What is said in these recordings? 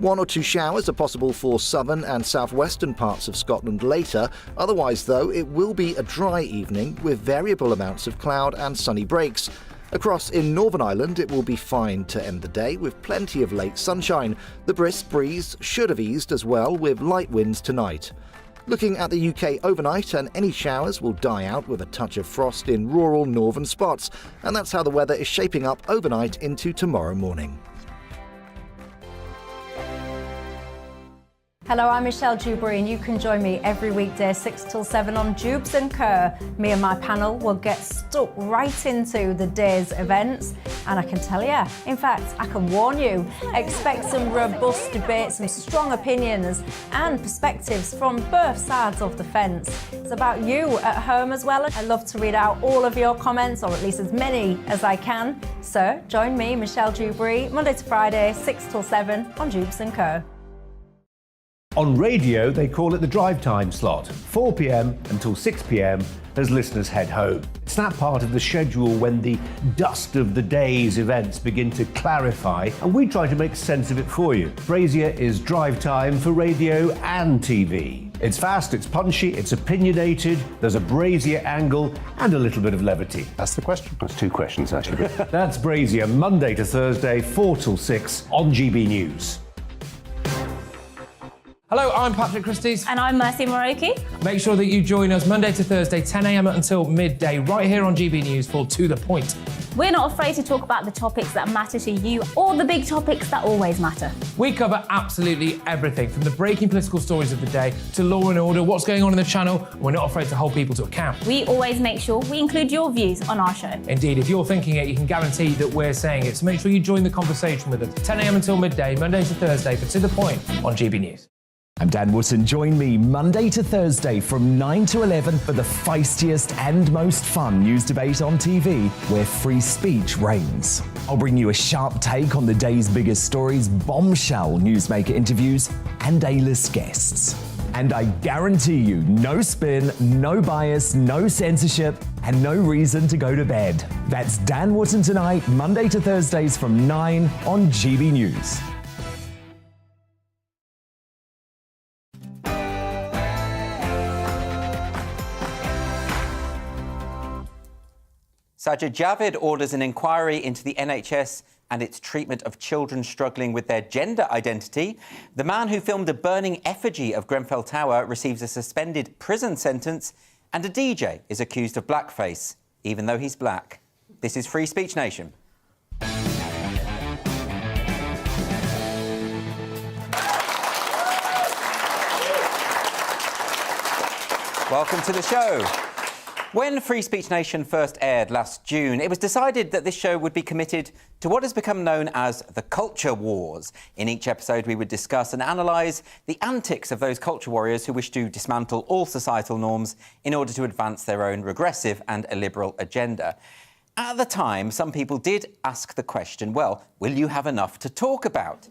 1 or 2 showers are possible for southern and southwestern parts of Scotland later. Otherwise, though, it will be a dry evening with variable amounts of cloud and sunny breaks. Across in Northern Ireland, it will be fine to end the day with plenty of late sunshine. The brisk breeze should have eased as well with light winds tonight. Looking at the UK overnight, and any showers will die out with a touch of frost in rural northern spots. And that's how the weather is shaping up overnight into tomorrow morning. Hello, I'm Michelle Dewberry, and you can join me every weekday 6 till 7 on Jubes & Kerr. Me and my panel will get stuck right into the day's events, and I can tell you, in fact, I can warn you, expect some robust debates, some strong opinions and perspectives from both sides of the fence. It's about you at home as well. I love to read out all of your comments, or at least as many as I can. So join me, Michelle Dewberry, Monday to Friday, 6 till 7 on Jubes & Kerr. On radio, they call it the drive time slot, 4 p.m. until 6 p.m. as listeners head home. It's that part of the schedule when the dust of the day's events begin to clarify, and we try to make sense of it for you. Brazier is drive time for radio and TV. It's fast, it's punchy, it's opinionated, there's a Brazier angle and a little bit of levity. That's the question. That's 2 questions, actually. That's Brazier, Monday to Thursday, 4 till 6 on GB News. Hello, I'm Patrick Christie's. And I'm Mercy Moroki. Make sure that you join us Monday to Thursday, 10 a.m. until midday, right here on GB News for To The Point. We're not afraid to talk about the topics that matter to you or the big topics that always matter. We cover absolutely everything, from the breaking political stories of the day to law and order, what's going on in the channel. We're not afraid to hold people to account. We always make sure we include your views on our show. Indeed, if you're thinking it, you can guarantee that we're saying it. So make sure you join the conversation with us, 10 a.m. until midday, Monday to Thursday for To The Point on GB News. I'm Dan Wootton. Join me Monday to Thursday from 9 to 11 for the feistiest and most fun news debate on TV, where free speech reigns. I'll bring you a sharp take on the day's biggest stories, bombshell newsmaker interviews, and A-list guests. And I guarantee you, no spin, no bias, no censorship, and no reason to go to bed. That's Dan Wootton tonight, Monday to Thursdays from 9 on GB News. Sajid Javid orders an inquiry into the NHS and its treatment of children struggling with their gender identity. The man who filmed a burning effigy of Grenfell Tower receives a suspended prison sentence, and a DJ is accused of blackface, even though he's black. This is Free Speech Nation. Welcome to the show. When Free Speech Nation first aired last June, it was decided that this show would be committed to what has become known as the culture wars. In each episode, we would discuss and analyse the antics of those culture warriors who wish to dismantle all societal norms in order to advance their own regressive and illiberal agenda. At the time, some people did ask the question, well, will you have enough to talk about?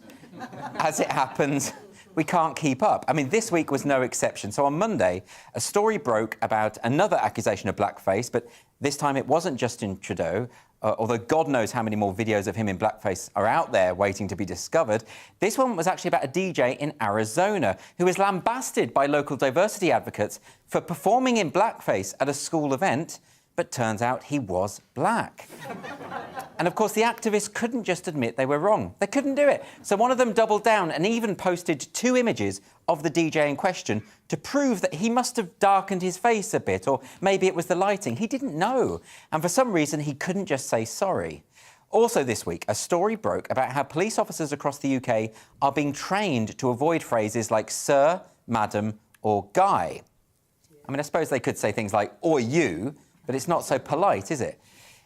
As it happens, we can't keep up. I mean, this week was no exception. So on Monday, a story broke about another accusation of blackface, but this time it wasn't Justin Trudeau, although God knows how many more videos of him in blackface are out there waiting to be discovered. This one was actually about a DJ in Arizona who was lambasted by local diversity advocates for performing in blackface at a school event, but turns out he was black. And of course, the activists couldn't just admit they were wrong. They couldn't do it. So one of them doubled down and even posted 2 images of the DJ in question to prove that he must have darkened his face a bit, or maybe it was the lighting. He didn't know. And for some reason, he couldn't just say sorry. Also this week, a story broke about how police officers across the UK are being trained to avoid phrases like sir, madam, or guy. I mean, I suppose they could say things like, or you, but it's not so polite, is it?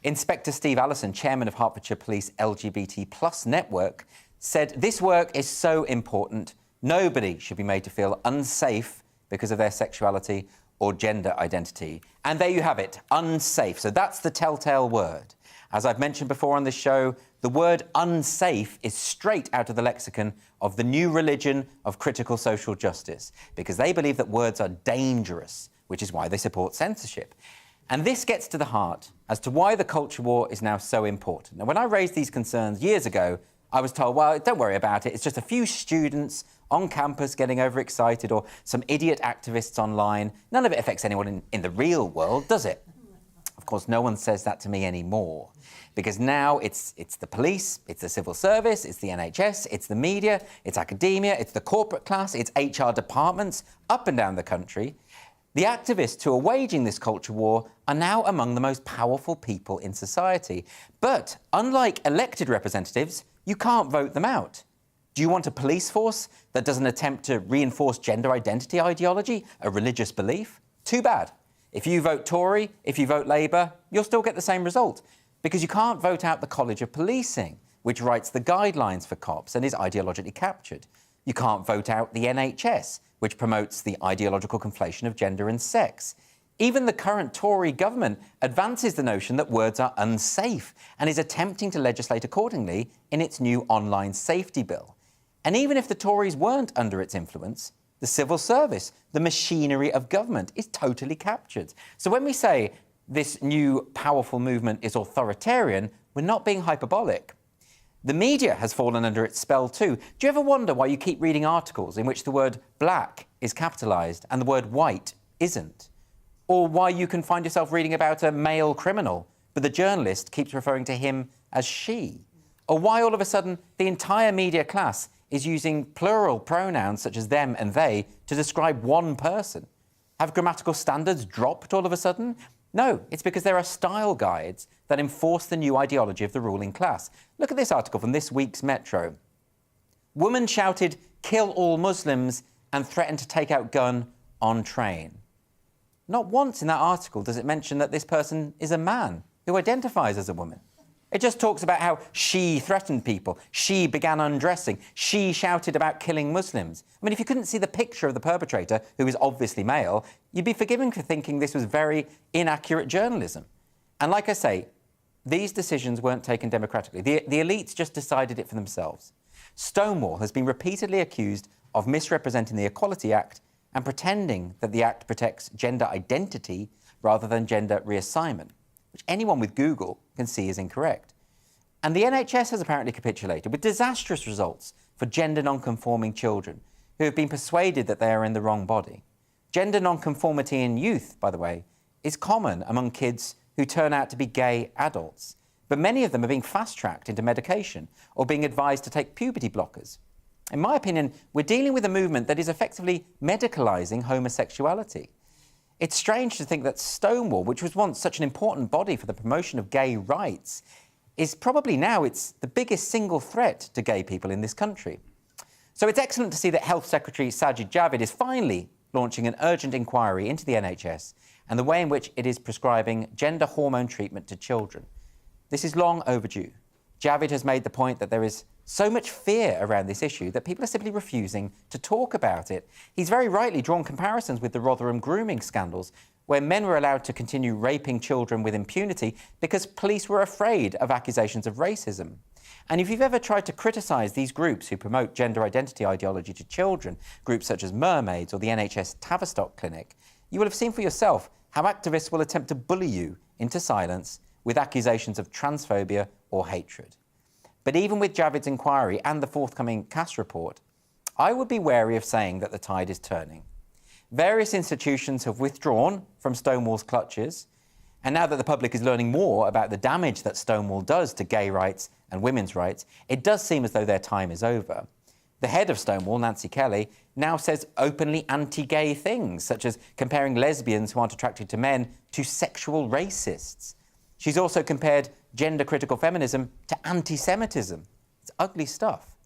Inspector Steve Allison, chairman of Hertfordshire Police LGBT+ network, said this work is so important, nobody should be made to feel unsafe because of their sexuality or gender identity. And there you have it, unsafe. So that's the telltale word. As I've mentioned before on this show, the word unsafe is straight out of the lexicon of the new religion of critical social justice, because they believe that words are dangerous, which is why they support censorship. And this gets to the heart as to why the culture war is now so important. Now, when I raised these concerns years ago, I was told, well, don't worry about it. It's just a few students on campus getting overexcited or some idiot activists online. None of it affects anyone in the real world, does it? Of course, no one says that to me anymore, because now it's the police, it's the civil service, it's the NHS, it's the media, it's academia, it's the corporate class, it's HR departments up and down the country. The activists who are waging this culture war are now among the most powerful people in society. But unlike elected representatives, you can't vote them out. Do you want a police force that doesn't attempt to reinforce gender identity ideology, a religious belief? Too bad. If you vote Tory, if you vote Labour, you'll still get the same result, because you can't vote out the College of Policing, which writes the guidelines for cops and is ideologically captured. You can't vote out the NHS, which promotes the ideological conflation of gender and sex. Even the current Tory government advances the notion that words are unsafe and is attempting to legislate accordingly in its new online safety bill. And even if the Tories weren't under its influence, the civil service, the machinery of government, is totally captured. So when we say this new powerful movement is authoritarian, we're not being hyperbolic. The media has fallen under its spell too. Do you ever wonder why you keep reading articles in which the word black is capitalised and the word white isn't? Or why you can find yourself reading about a male criminal, but the journalist keeps referring to him as she? Or why all of a sudden the entire media class is using plural pronouns such as them and they to describe one person? Have grammatical standards dropped all of a sudden? No, it's because there are style guides that enforce the new ideology of the ruling class. Look at this article from this week's Metro. Woman shouted, "Kill all Muslims," and threatened to take out gun on train. Not once in that article does it mention that this person is a man who identifies as a woman. It just talks about how she threatened people, she began undressing, she shouted about killing Muslims. I mean, if you couldn't see the picture of the perpetrator, who is obviously male, you'd be forgiven for thinking this was very inaccurate journalism. And like I say, these decisions weren't taken democratically. The elites just decided it for themselves. Stonewall has been repeatedly accused of misrepresenting the Equality Act and pretending that the Act protects gender identity rather than gender reassignment, which anyone with Google can see is incorrect. And the NHS has apparently capitulated, with disastrous results for gender non-conforming children who have been persuaded that they are in the wrong body. Gender non-conformity in youth, by the way, is common among kids who turn out to be gay adults, but many of them are being fast-tracked into medication or being advised to take puberty blockers. In my opinion, we're dealing with a movement that is effectively medicalising homosexuality. It's strange to think that Stonewall, which was once such an important body for the promotion of gay rights, is probably now the biggest single threat to gay people in this country. So it's excellent to see that Health Secretary Sajid Javid is finally launching an urgent inquiry into the NHS and the way in which it is prescribing gender hormone treatment to children. This is long overdue. Javid has made the point that there is so much fear around this issue that people are simply refusing to talk about it. He's very rightly drawn comparisons with the Rotherham grooming scandals, where men were allowed to continue raping children with impunity because police were afraid of accusations of racism. And if you've ever tried to criticise these groups who promote gender identity ideology to children, groups such as Mermaids or the NHS Tavistock Clinic, you will have seen for yourself how activists will attempt to bully you into silence with accusations of transphobia or hatred. But even with Javid's inquiry and the forthcoming Cass report, I would be wary of saying that the tide is turning. Various institutions have withdrawn from Stonewall's clutches, and now that the public is learning more about the damage that Stonewall does to gay rights and women's rights, it does seem as though their time is over. The head of Stonewall, Nancy Kelly, now says openly anti-gay things, such as comparing lesbians who aren't attracted to men to sexual racists. She's also compared gender-critical feminism to anti-Semitism. It's ugly stuff.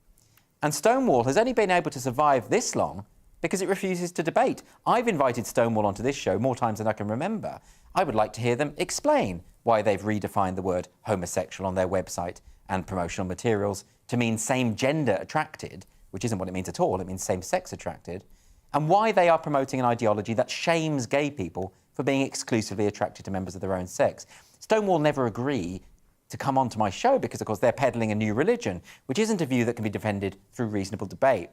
And Stonewall has only been able to survive this long because it refuses to debate. I've invited Stonewall onto this show more times than I can remember. I would like to hear them explain why they've redefined the word homosexual on their website and promotional materials to mean same-gender attracted, which isn't what it means at all, it means same-sex attracted, and why they are promoting an ideology that shames gay people for being exclusively attracted to members of their own sex. Stonewall never agree to come onto my show because, of course, they're peddling a new religion, which isn't a view that can be defended through reasonable debate.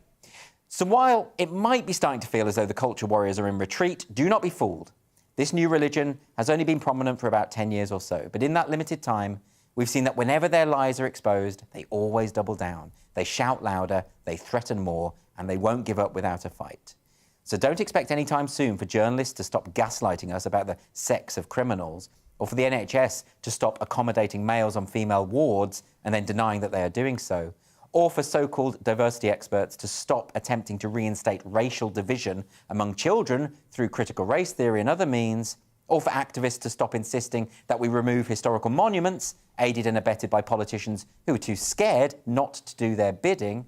So while it might be starting to feel as though the culture warriors are in retreat, do not be fooled. This new religion has only been prominent for about 10 years or so, but in that limited time, We've seen that whenever their lies are exposed, they always double down. They shout louder, they threaten more, and they won't give up without a fight. So don't expect any time soon for journalists to stop gaslighting us about the sex of criminals, or for the NHS to stop accommodating males on female wards and then denying that they are doing so, or for so-called diversity experts to stop attempting to reinstate racial division among children through critical race theory and other means, or for activists to stop insisting that we remove historical monuments aided and abetted by politicians who are too scared not to do their bidding.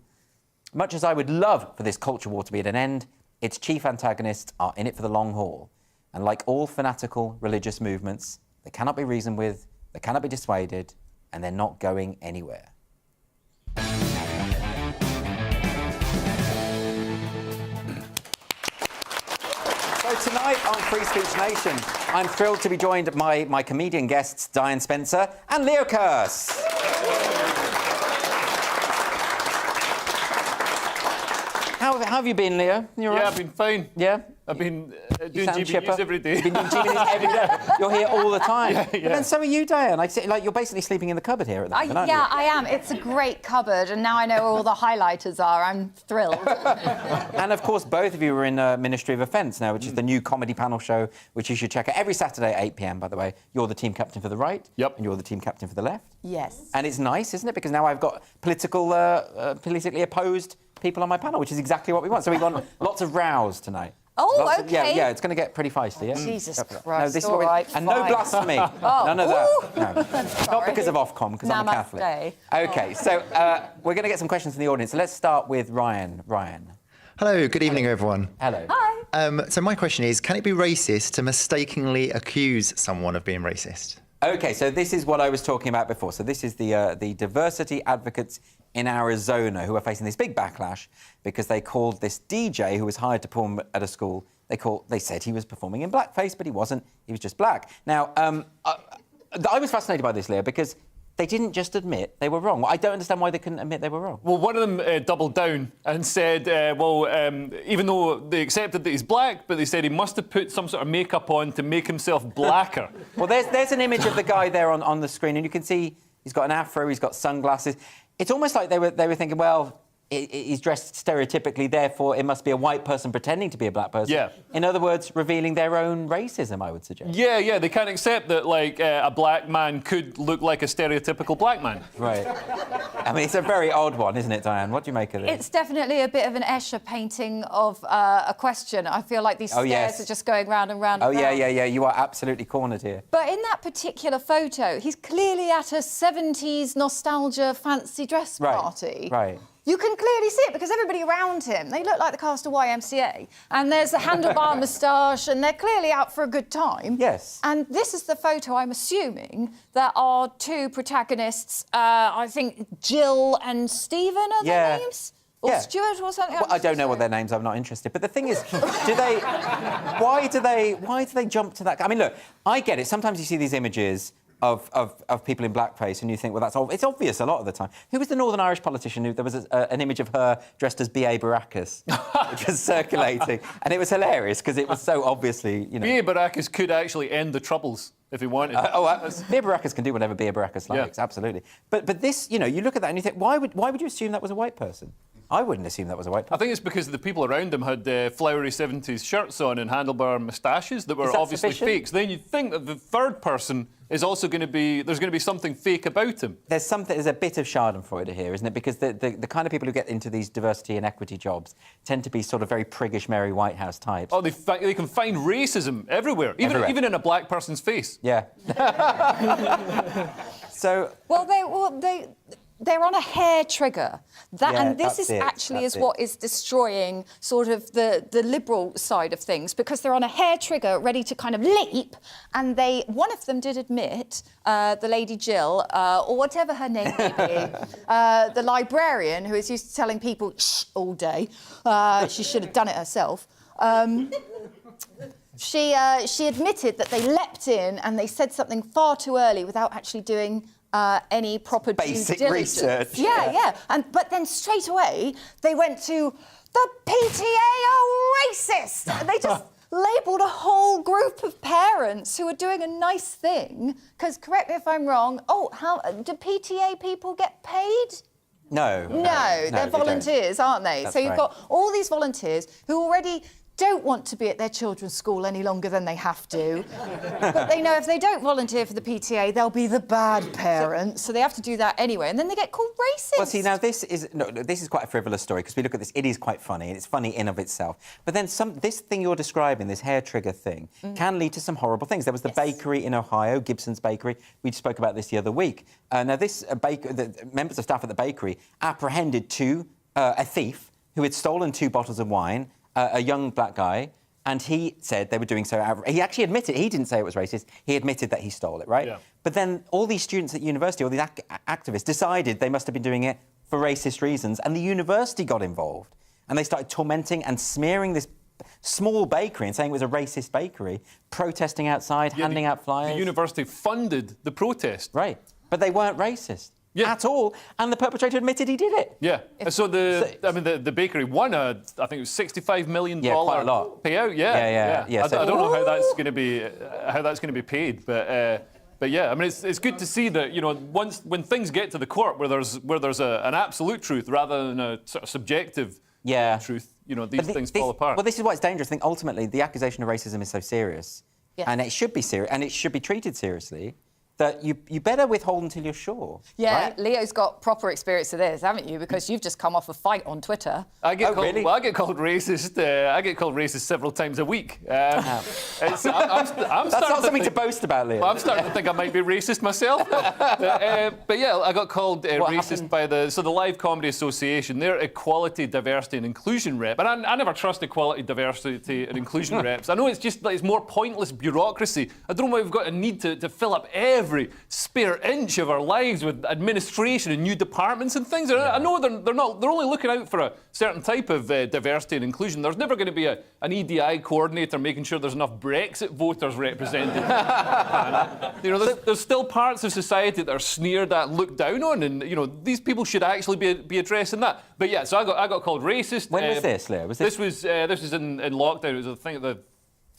Much as I would love for this culture war to be at an end, its chief antagonists are in it for the long haul. And like all fanatical religious movements, they cannot be reasoned with, they cannot be dissuaded, and they're not going anywhere. So tonight on Free Speech Nation, I'm thrilled to be joined by my comedian guests, Diane Spencer and Leo Kearse. How have you been, Leo? You all right? Yeah, I've been fine. Yeah? I've been doing GBNews every day. You've been doing GBNews every day. You're here all the time. Yeah. But then so are you, Diane. Like you're basically sleeping in the cupboard here at the moment, aren't you? I am. It's a great cupboard, and now I know where all the highlighters are. I'm thrilled. And of course, both of you are in Ministry of Offence now, which is the new comedy panel show, which you should check out every Saturday at 8 p.m, by the way. You're the team captain for the right. Yep. And you're the team captain for the left. Yes. And it's nice, isn't it? Because now I've got politically opposed people on my panel, which is exactly what we want. So we've got lots of rows tonight. Oh, Okay. okay. Yeah, it's going to get pretty feisty, yeah? Jesus Christ. No, this is all what right, and no fine. blasphemy. None of that. No. Not because of Ofcom, because I'm a Catholic. Namaste. OK, so we're going to get some questions from the audience. So let's start with Ryan. Ryan. Hello, good evening, everyone. Hello. Hi. So my question is, can it be racist to mistakenly accuse someone of being racist? OK, so this is what I was talking about before. So this is the diversity advocates in Arizona who are facing this big backlash because they called this DJ who was hired to perform at a school, they said he was performing in blackface, but he wasn't. He was just black. Now, I was fascinated by this, Leah, because they didn't just admit they were wrong. I don't understand why they couldn't admit they were wrong. Well, one of them doubled down and said, even though they accepted that he's black, but they said he must have put some sort of makeup on to make himself blacker. Well, there's an image of the guy there on the screen, and you can see he's got an afro, he's got sunglasses. It's almost like they were thinking, well, he's dressed stereotypically, therefore it must be a white person pretending to be a black person. Yeah. In other words, revealing their own racism, I would suggest. Yeah, they can't accept that, like, a black man could look like a stereotypical black man. Right. I mean, it's a very odd one, isn't it, Diane? What do you make of it? It's definitely a bit of an Escher painting of a question. I feel like these stairs are just going round and round and round. Yeah. You are absolutely cornered here. But in that particular photo, he's clearly at a 70s nostalgia fancy dress party. Right. You can clearly see it because everybody around him, they look like the cast of YMCA. And there's a handlebar moustache, and they're clearly out for a good time. Yes. And this is the photo, I'm assuming, that our two protagonists, I think Jill and Stephen are their names? Or Stuart or something? Well, I don't know what their names. I'm not interested. But the thing is, why do they jump to that? I mean, look, I get it. Sometimes you see these images of people in blackface, and you think, well, it's obvious a lot of the time. Who was the Northern Irish politician who there was an image of her dressed as B.A. Baracus, which was circulating, and it was hilarious because it was so obviously, you know. B.A. Baracus could actually end the Troubles if he wanted. B.A. Baracus can do whatever B.A. Baracus likes, absolutely. But this, you know, you look at that and you think, why would you assume that was a white person? I wouldn't assume that was a white person. I think it's because the people around him had flowery 70s shirts on and handlebar moustaches that were obviously fake. So then you'd think that the third person is also going to be... There's going to be something fake about him. There's a bit of Schadenfreude here, isn't it? Because the kind of people who get into these diversity and equity jobs tend to be sort of very priggish Mary Whitehouse types. Oh, they can find racism everywhere, even in a black person's face. Yeah. So... Well, they're on a hair trigger. This is what is destroying sort of the liberal side of things, because they're on a hair trigger ready to kind of leap, and one of them did admit, the lady Jill, or whatever her name may be, the librarian who is used to telling people shh all day, she should have done it herself, she admitted that they leapt in and they said something far too early without actually doing any proper basic due diligence. research. Yeah. But then straight away they went to the PTA are racist. They just labelled a whole group of parents who are doing a nice thing. Because, correct me if I'm wrong, how do PTA people get paid? No, they're volunteers, aren't they? That's so you've right. got all these volunteers who already don't want to be at their children's school any longer than they have to. But they know if they don't volunteer for the PTA, they'll be the bad parents, so they have to do that anyway, and then they get called racist. Well, see, now this is quite a frivolous story, because we look at this, it is quite funny, and it's funny in of itself. But then this thing you're describing, this hair trigger thing, can lead to some horrible things. There was the bakery in Ohio, Gibson's Bakery. We spoke about this the other week. Now, the members of staff at the bakery apprehended a thief who had stolen 2 bottles of wine, a young black guy, and he said they were doing so. He actually admitted, he didn't say it was racist, he admitted that he stole it, right? Yeah. But then all these students at university, all these activists, decided they must have been doing it for racist reasons, and the university got involved. And they started tormenting and smearing this small bakery and saying it was a racist bakery, protesting outside, handing out flyers. The university funded the protest. Right. But they weren't racist. At all, and the perpetrator admitted he did it. Yeah. So the bakery won I think it was $65 million quite a lot. payout. Yeah. I don't know how that's going to be paid, but yeah, I mean it's good to see that when things get to the court where there's an absolute truth rather than a sort of subjective truth, these things fall apart. Well, this is why it's dangerous. I think ultimately the accusation of racism is so serious, and it should be serious, and it should be treated seriously, that you better withhold until you're sure. Yeah, right? Leo's got proper experience of this, haven't you? Because you've just come off a fight on Twitter. I get called racist. I get called racist several times a week. That's not something to boast about, Leo. I'm starting to think I might be racist myself. But yeah, I got called racist by the Live Comedy Association. They're equality, diversity, and inclusion rep, and I never trust equality, diversity, and inclusion reps. I know it's more pointless bureaucracy. I don't know why we've got a need to fill up every spare inch of our lives with administration and new departments and things. I know they're only looking out for a certain type of diversity and inclusion. There's never going to be an EDI coordinator making sure there's enough Brexit voters represented. There's still parts of society that are sneered at, looked down on, and these people should actually be addressing that. But yeah, so I got called racist. When was this, Leo? This was in lockdown. It was, I think, the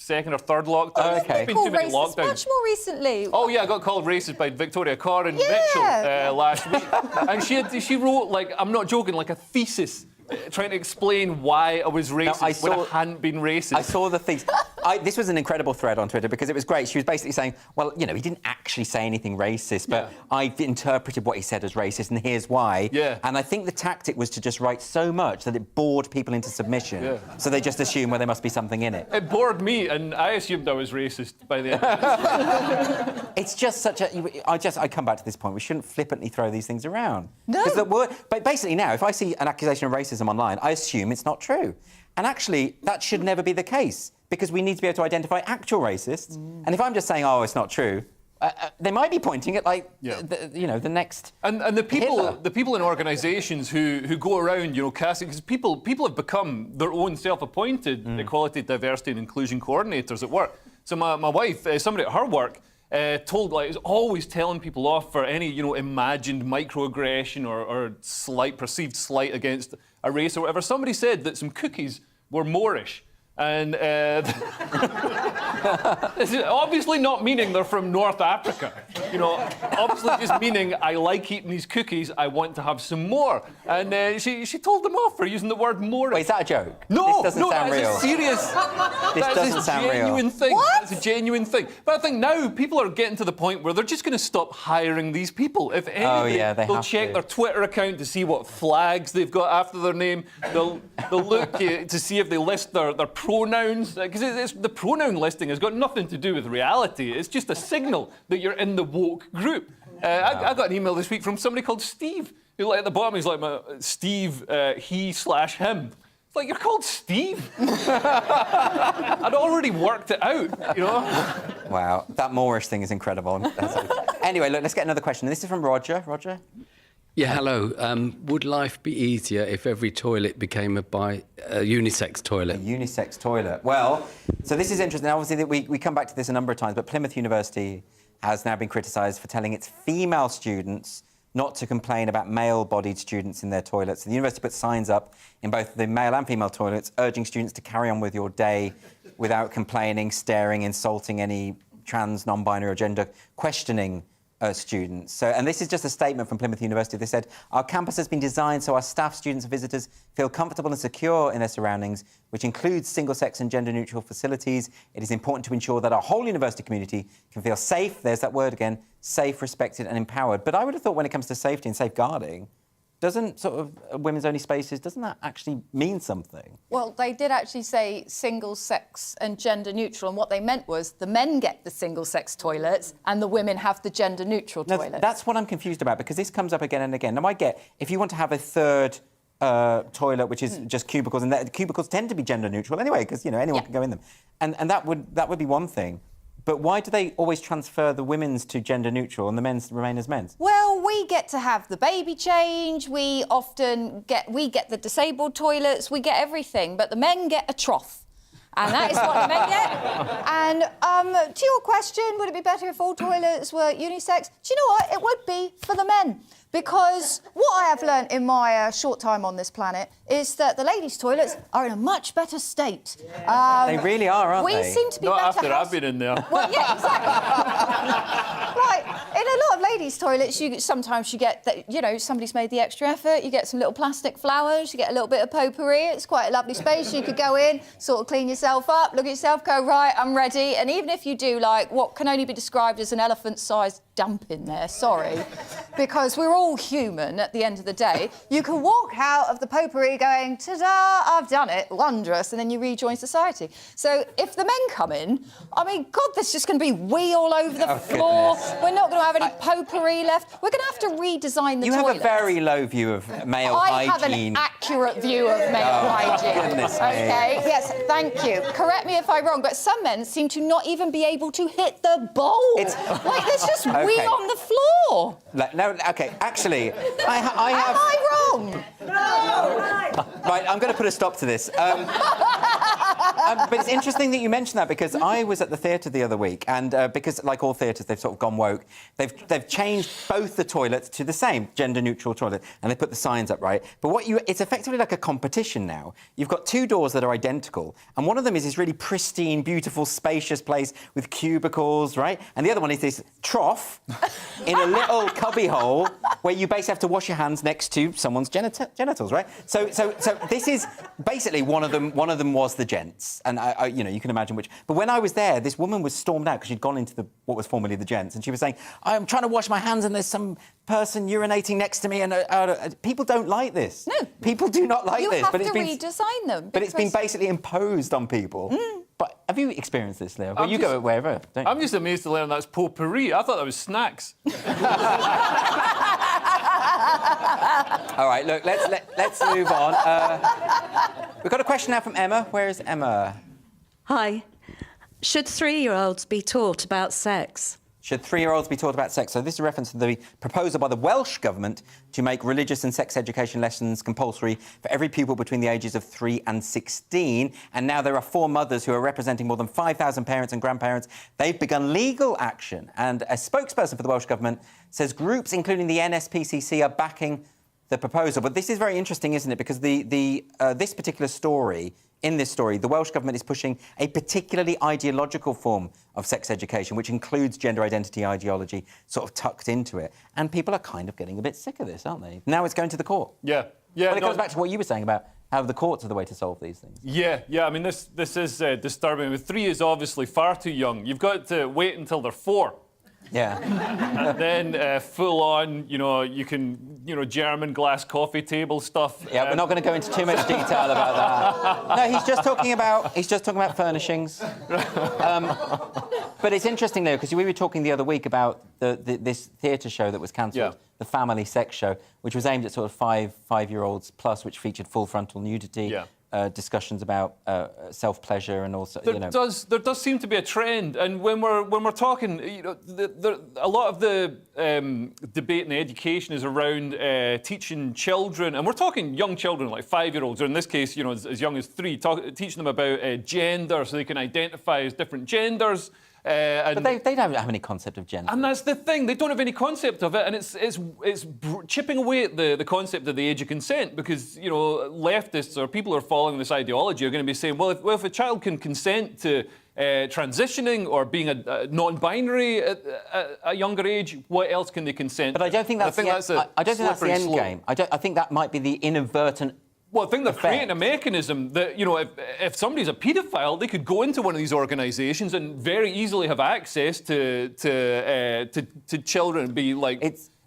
second or third lockdown. Oh, okay. Been too many lockdowns. Much more recently. Oh yeah, I got called racist by Victoria Corin Mitchell last week, and she wrote, like, I'm not joking, like a thesis trying to explain why I was racist when I hadn't been racist. I saw the thesis. This was an incredible thread on Twitter because it was great. She was basically saying, well, he didn't actually say anything racist, but I've interpreted what he said as racist, and here's why. Yeah. And I think the tactic was to just write so much that it bored people into submission. Yeah. So they just assume, well, there must be something in it. It bored me, and I assumed I was racist by the end. It's just such a... I come back to this point. We shouldn't flippantly throw these things around. No. But basically now, if I see an accusation of racism online, I assume it's not true. And actually, that should never be the case, because we need to be able to identify actual racists. And if I'm just saying, oh, it's not true, they might be pointing at, like, the next... And the people in organisations who go around, casting... Because people have become their own self-appointed equality, diversity and inclusion coordinators at work. So my wife, somebody at her work, is always telling people off for any, imagined microaggression or perceived slight against a race or whatever. Somebody said that some cookies were Moorish. And this is obviously not meaning they're from North Africa. Obviously just meaning I like eating these cookies, I want to have some more. And she told them off for using the word Moorish. Wait, is that a joke? No, this doesn't sound real. That's a serious... This doesn't sound real. Genuine thing. What? It's a genuine thing. But I think now people are getting to the point where they're just going to stop hiring these people. If anything, they'll check their Twitter account to see what flags they've got after their name. They'll look to see if they list their pronouns, because the pronoun listing has got nothing to do with reality. It's just a signal that you're in the woke group. I got an email this week from somebody called Steve, who, like, at the bottom, he's like, Steve, he/him. It's like, you're called Steve? I'd already worked it out, Wow, that Moorish thing is incredible. Anyway, look, let's get another question. This is from Roger. Roger? Yeah, hello. Would life be easier if every toilet became a unisex toilet? A unisex toilet. Well, so this is interesting. Obviously, we come back to this a number of times, but Plymouth University has now been criticised for telling its female students not to complain about male-bodied students in their toilets. The university put signs up in both the male and female toilets urging students to carry on with your day without complaining, staring, insulting any trans, non-binary or gender questioning students. So, and this is just a statement from Plymouth University. They said, our campus has been designed so our staff, students and visitors feel comfortable and secure in their surroundings, which includes single-sex and gender-neutral facilities. It is important to ensure that our whole university community can feel safe, there's that word again, safe, respected and empowered. But I would have thought when it comes to safety and safeguarding, doesn't sort of women's-only spaces, doesn't that actually mean something? Well, they did actually say single-sex and gender-neutral, and what they meant was the men get the single-sex toilets and the women have the gender-neutral toilets. That's what I'm confused about, because this comes up again and again. Now, I get, if you want to have a third toilet, which is just cubicles, and the cubicles tend to be gender-neutral anyway, because, you know, anyone can go in them. And that would be one thing. But why do they always transfer the women's to gender neutral and the men's remain as men's? Well, we get to have the baby change. We often get the disabled toilets. We get everything, but the men get a trough. And that is what the men get. And to your question, would it be better if all toilets were unisex? Do you know what? It would be for the men. Because what I have learnt in my short time on this planet is that the ladies' toilets are in a much better state. They really are, aren't they? We seem to be Not better after I've been in there. Well, yeah, exactly. Right, in a lot of ladies' toilets, sometimes you get that, you know, somebody's made the extra effort, you get some little plastic flowers, you get a little bit of potpourri, it's quite a lovely space. You could go in, sort of clean yourself up, look at yourself, go, right, I'm ready. And even if you do, like, what can only be described as an elephant-sized dump in there, sorry, because we're all human at the end of the day, you can walk out of the potpourri going, ta-da, I've done it, wondrous, and then you rejoin society. So if the men come in, I mean, God, there's just going to be wee all over the floor. Goodness. We're not going to have any potpourri left. We're going to have to redesign the You toilet. have a very low view of male I hygiene. have an accurate view of male hygiene. Goodness me. Okay, yes, thank you. Correct me if I'm wrong, but some men seem to not even be able to hit the bowl. Like, there's just wee on the floor. No, OK, actually, I have... Am I wrong? No! Right, I'm going to put a stop to this. But it's interesting that you mentioned that, because I was at the theatre the other week, and because, like all theatres, they've sort of gone woke, they've changed both the toilets to the same gender-neutral toilet, and they put the signs up, right? But it's effectively like a competition now. You've got two doors that are identical, and one of them is this really pristine, beautiful, spacious place with cubicles, right? And the other one is this trough in a little cubby hole where you basically have to wash your hands next to someone's genitals, right? So this is basically one of them was the gents, and you know, you can imagine which. But when I was there, this woman was stormed out because she'd gone into what was formerly the gents, and she was saying, I'm trying to wash my hands and there's some person urinating next to me, and people don't like this. No. People do not like you this. have But to redesign them. But it's been basically imposed on people. But have you experienced this, Leo? Well, you go wherever, don't you? I'm just amazed to learn that's potpourri. I thought that was snacks. All right, look, let's move on. We've got a question now from Emma. Where is Emma? Hi. Should 3-year-olds be taught about sex? Should 3-year-olds be taught about sex? So this is a reference to the proposal by the Welsh Government to make religious and sex education lessons compulsory for every pupil between the ages of 3 and 16. And now there are 4 mothers who are representing more than 5,000 parents and grandparents. They've begun legal action. And a spokesperson for the Welsh Government says groups, including the NSPCC, are backing the proposal. But this is very interesting, isn't it? Because this particular story... In this story, the Welsh Government is pushing a particularly ideological form of sex education, which includes gender identity ideology sort of tucked into it. And people are kind of getting a bit sick of this, aren't they? Now it's going to the court. Yeah. Well, it goes back to what you were saying about how the courts are the way to solve these things. Yeah. I mean, this is disturbing. 3 is obviously far too young. You've got to wait until they're 4. Yeah. And then full on, you know, you can, German glass coffee table stuff. Yeah, we're not going to go into too much detail about that. No, he's just talking about furnishings. But it's interesting though, because we were talking the other week about this theatre show that was cancelled, the Family Sex Show, which was aimed at sort of 5-year-olds plus, which featured full frontal nudity. Yeah. Discussions about self-pleasure and also, there does seem to be a trend, and when we're talking, a lot of the debate in education is around teaching children, and we're talking young children like 5-year-olds, or in this case, as young as 3, teaching them about gender so they can identify as different genders. But they don't have any concept of gender. And that's the thing, they don't have any concept of it, and it's chipping away at the concept of the age of consent, because, you know, leftists or people who are following this ideology are going to be saying, well, if a child can consent to transitioning or being a non-binary at a younger age, what else can they consent to? But I don't think that's the end game. I think that might be the inadvertent. Well, I think they're creating a mechanism that, you know, if somebody's a paedophile, they could go into one of these organisations and very easily have access to children and be like...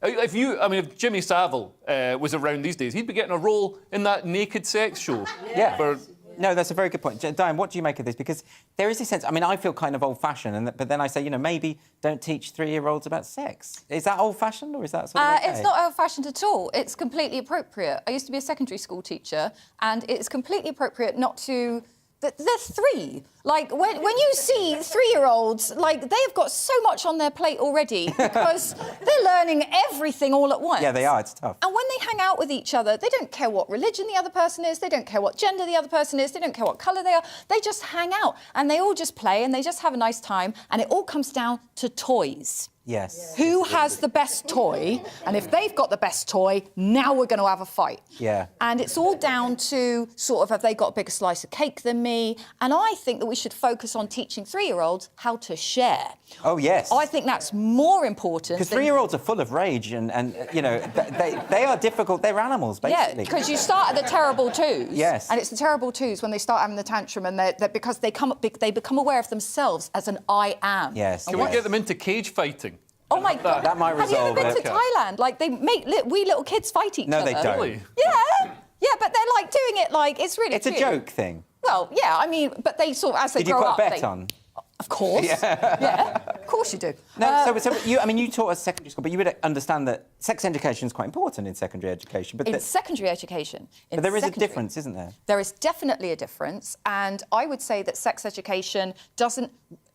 If Jimmy Savile was around these days, he'd be getting a role in that naked sex show. Yeah. No, that's a very good point. Diane, what do you make of this? Because there is a sense... I mean, I feel kind of old-fashioned, but then I say, you know, maybe don't teach 3-year-olds about sex. Is that old-fashioned, or is that sort of okay? It's not old-fashioned at all. It's completely appropriate. I used to be a secondary school teacher, and it's completely appropriate not to... They're 3. Like, when you see 3-year-olds, like, they have got so much on their plate already because they're learning everything all at once. Yeah, they are. It's tough. And when they hang out with each other, they don't care what religion the other person is, they don't care what gender the other person is, they don't care what colour they are. They just hang out, and they all just play, and they just have a nice time, and it all comes down to toys. Yes. Who has the best toy? And if they've got the best toy, now we're going to have a fight. Yeah. And it's all down to sort of, have they got a bigger slice of cake than me? And I think that we should focus on teaching 3-year-olds how to share. Oh, yes. I think that's more important. Because 3-year-olds are full of rage and you know, they are difficult. They're animals, basically. Yeah, because you start at the terrible twos. Yes. And it's the terrible twos when they start having the tantrum, and they're because they become aware of themselves as an I am. Yes. Can we get them into cage fighting? Oh my God! That might resolve it. Have you ever been to Thailand? Like, they make wee little kids fight each other. No, they don't. Really? Yeah, but they're like doing it like it's really. It's a joke thing. Well, yeah, I mean, but they sort of, as they grow up. Did you put a bet on? Of course. Yeah, of course you do. No, so you taught at secondary school, but you would understand that sex education is quite important in secondary education. But secondary education. But there is a difference, isn't there? There is definitely a difference, and I would say that sex education doesn't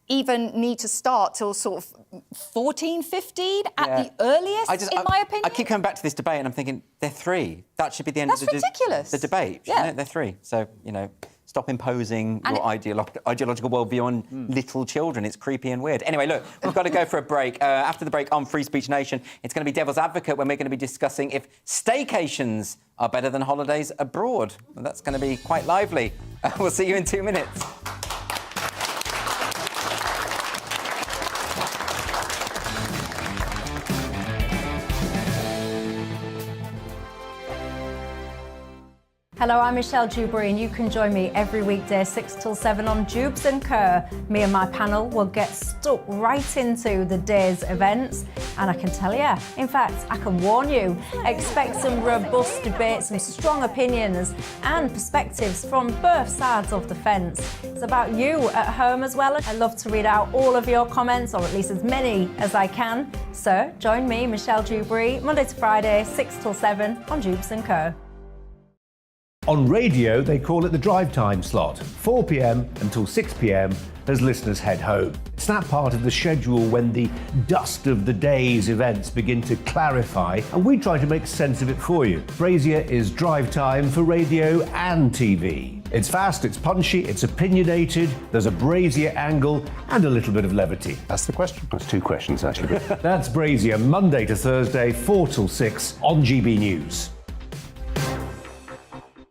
even need to start till sort of 14, 15 at the earliest, in my opinion. I keep coming back to this debate and I'm thinking, they're 3. That should be the end of the debate. Yeah. You know? They're 3. So, you know, stop imposing your ideological worldview on little children. It's creepy and weird. Anyway, look, we've got to go for a break. After the break on Free Speech Nation, it's going to be Devil's Advocate when we're going to be discussing if staycations are better than holidays abroad. And that's going to be quite lively. We'll see you in 2 minutes. Hello, I'm Michelle Dewberry, and you can join me every weekday 6 till 7 on Jubes and Kerr. Me and my panel will get stuck right into the day's events, and I can tell you, in fact, I can warn you, expect some robust debates, some strong opinions and perspectives from both sides of the fence. It's about you at home as well. I love to read out all of your comments, or at least as many as I can. So join me, Michelle Dewberry, Monday to Friday, 6 till 7 on Jubes and Kerr. On radio, they call it the drive time slot, 4 p.m. until 6 p.m. as listeners head home. It's that part of the schedule when the dust of the day's events begin to clarify, and we try to make sense of it for you. Brazier is drive time for radio and TV. It's fast, it's punchy, it's opinionated, there's a Brazier angle and a little bit of levity. That's the question. That's 2 questions, actually. That's Brazier, Monday to Thursday, 4 till 6 on GB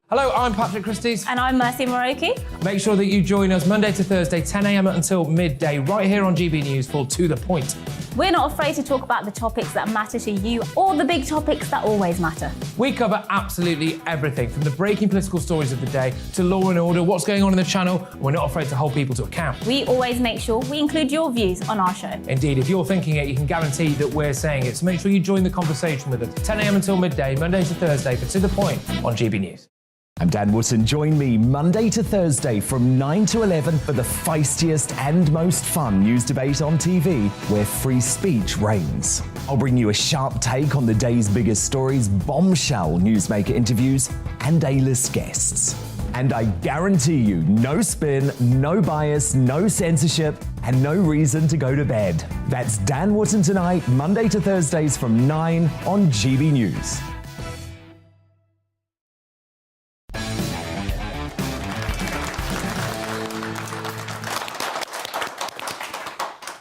Hello, I'm Patrick Christie's. And I'm Mercy Moroki. Make sure that you join us Monday to Thursday, 10 a.m. until midday, right here on GB News for To The Point. We're not afraid to talk about the topics that matter to you or the big topics that always matter. We cover absolutely everything, from the breaking political stories of the day to law and order, what's going on in the channel. We're not afraid to hold people to account. We always make sure we include your views on our show. Indeed, if you're thinking it, you can guarantee that we're saying it. So make sure you join the conversation with us, 10 a.m. until midday, Monday to Thursday for To The Point on GB News. I'm Dan Wootton. Join me Monday to Thursday from 9 to 11 for the feistiest and most fun news debate on TV, where free speech reigns. I'll bring you a sharp take on the day's biggest stories, bombshell newsmaker interviews, and A-list guests. And I guarantee you, no spin, no bias, no censorship, and no reason to go to bed. That's Dan Wootton tonight, Monday to Thursdays from 9 on GB News.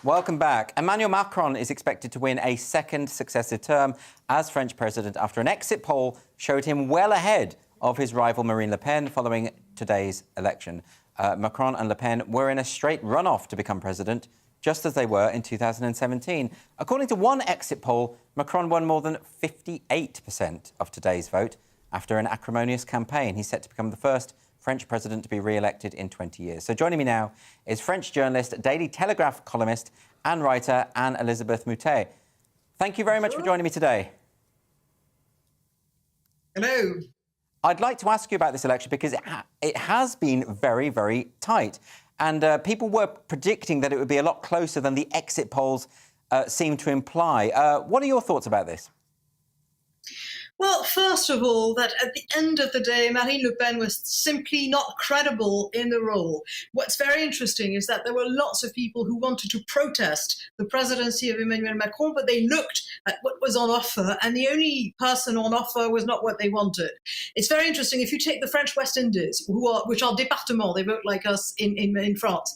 Welcome back. Emmanuel Macron is expected to win a second successive term as French president after an exit poll showed him well ahead of his rival Marine Le Pen following today's election. Macron and Le Pen were in a straight runoff to become president, just as they were in 2017. According to one exit poll, Macron won more than 58% of today's vote after an acrimonious campaign. He's set to become the first French president to be re-elected in 20 years. So joining me now is French journalist, Daily Telegraph columnist and writer Anne-Elisabeth Moutet. Thank you very much for joining me today. Hello. I'd like to ask you about this election because it has been very, very tight. And people were predicting that it would be a lot closer than the exit polls seem to imply. What are your thoughts about this? Well, first of all, that at the end of the day, Marine Le Pen was simply not credible in the role. What's very interesting is that there were lots of people who wanted to protest the presidency of Emmanuel Macron, but they looked at what was on offer, and the only person on offer was not what they wanted. It's very interesting. If you take the French West Indies, which are départements, they vote like us in France,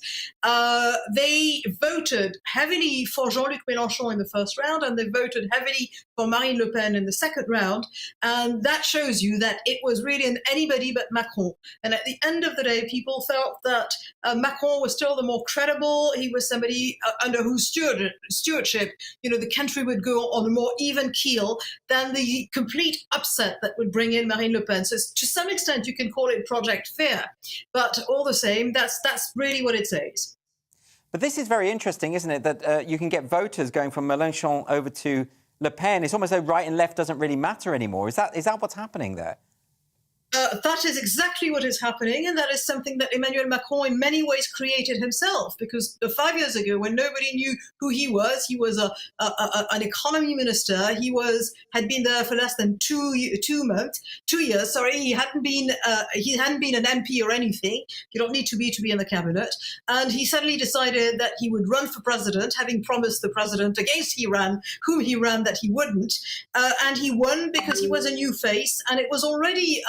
they voted heavily for Jean-Luc Mélenchon in the first round, and they voted heavily for Marine Le Pen in the second round. And that shows you that it was really an anybody but Macron. And at the end of the day, people felt that Macron was still the more credible. He was somebody under whose stewardship, the country would go on a more even keel than the complete upset that would bring in Marine Le Pen. So to some extent, you can call it Project Fear. But all the same, that's really what it says. But this is very interesting, isn't it, that you can get voters going from Mélenchon over to Le Pen. It's almost though right and left doesn't really matter anymore. Is that what's happening there? That is exactly what is happening, and that is something that Emmanuel Macron in many ways created himself, because 5 years ago, when nobody knew who he was an economy minister. He had been there for less than 2 years. He hadn't been an MP or anything. You don't need to be in the cabinet. And he suddenly decided that he would run for president, having promised the president against whom he ran that he wouldn't. And he won because he was a new face, and it was already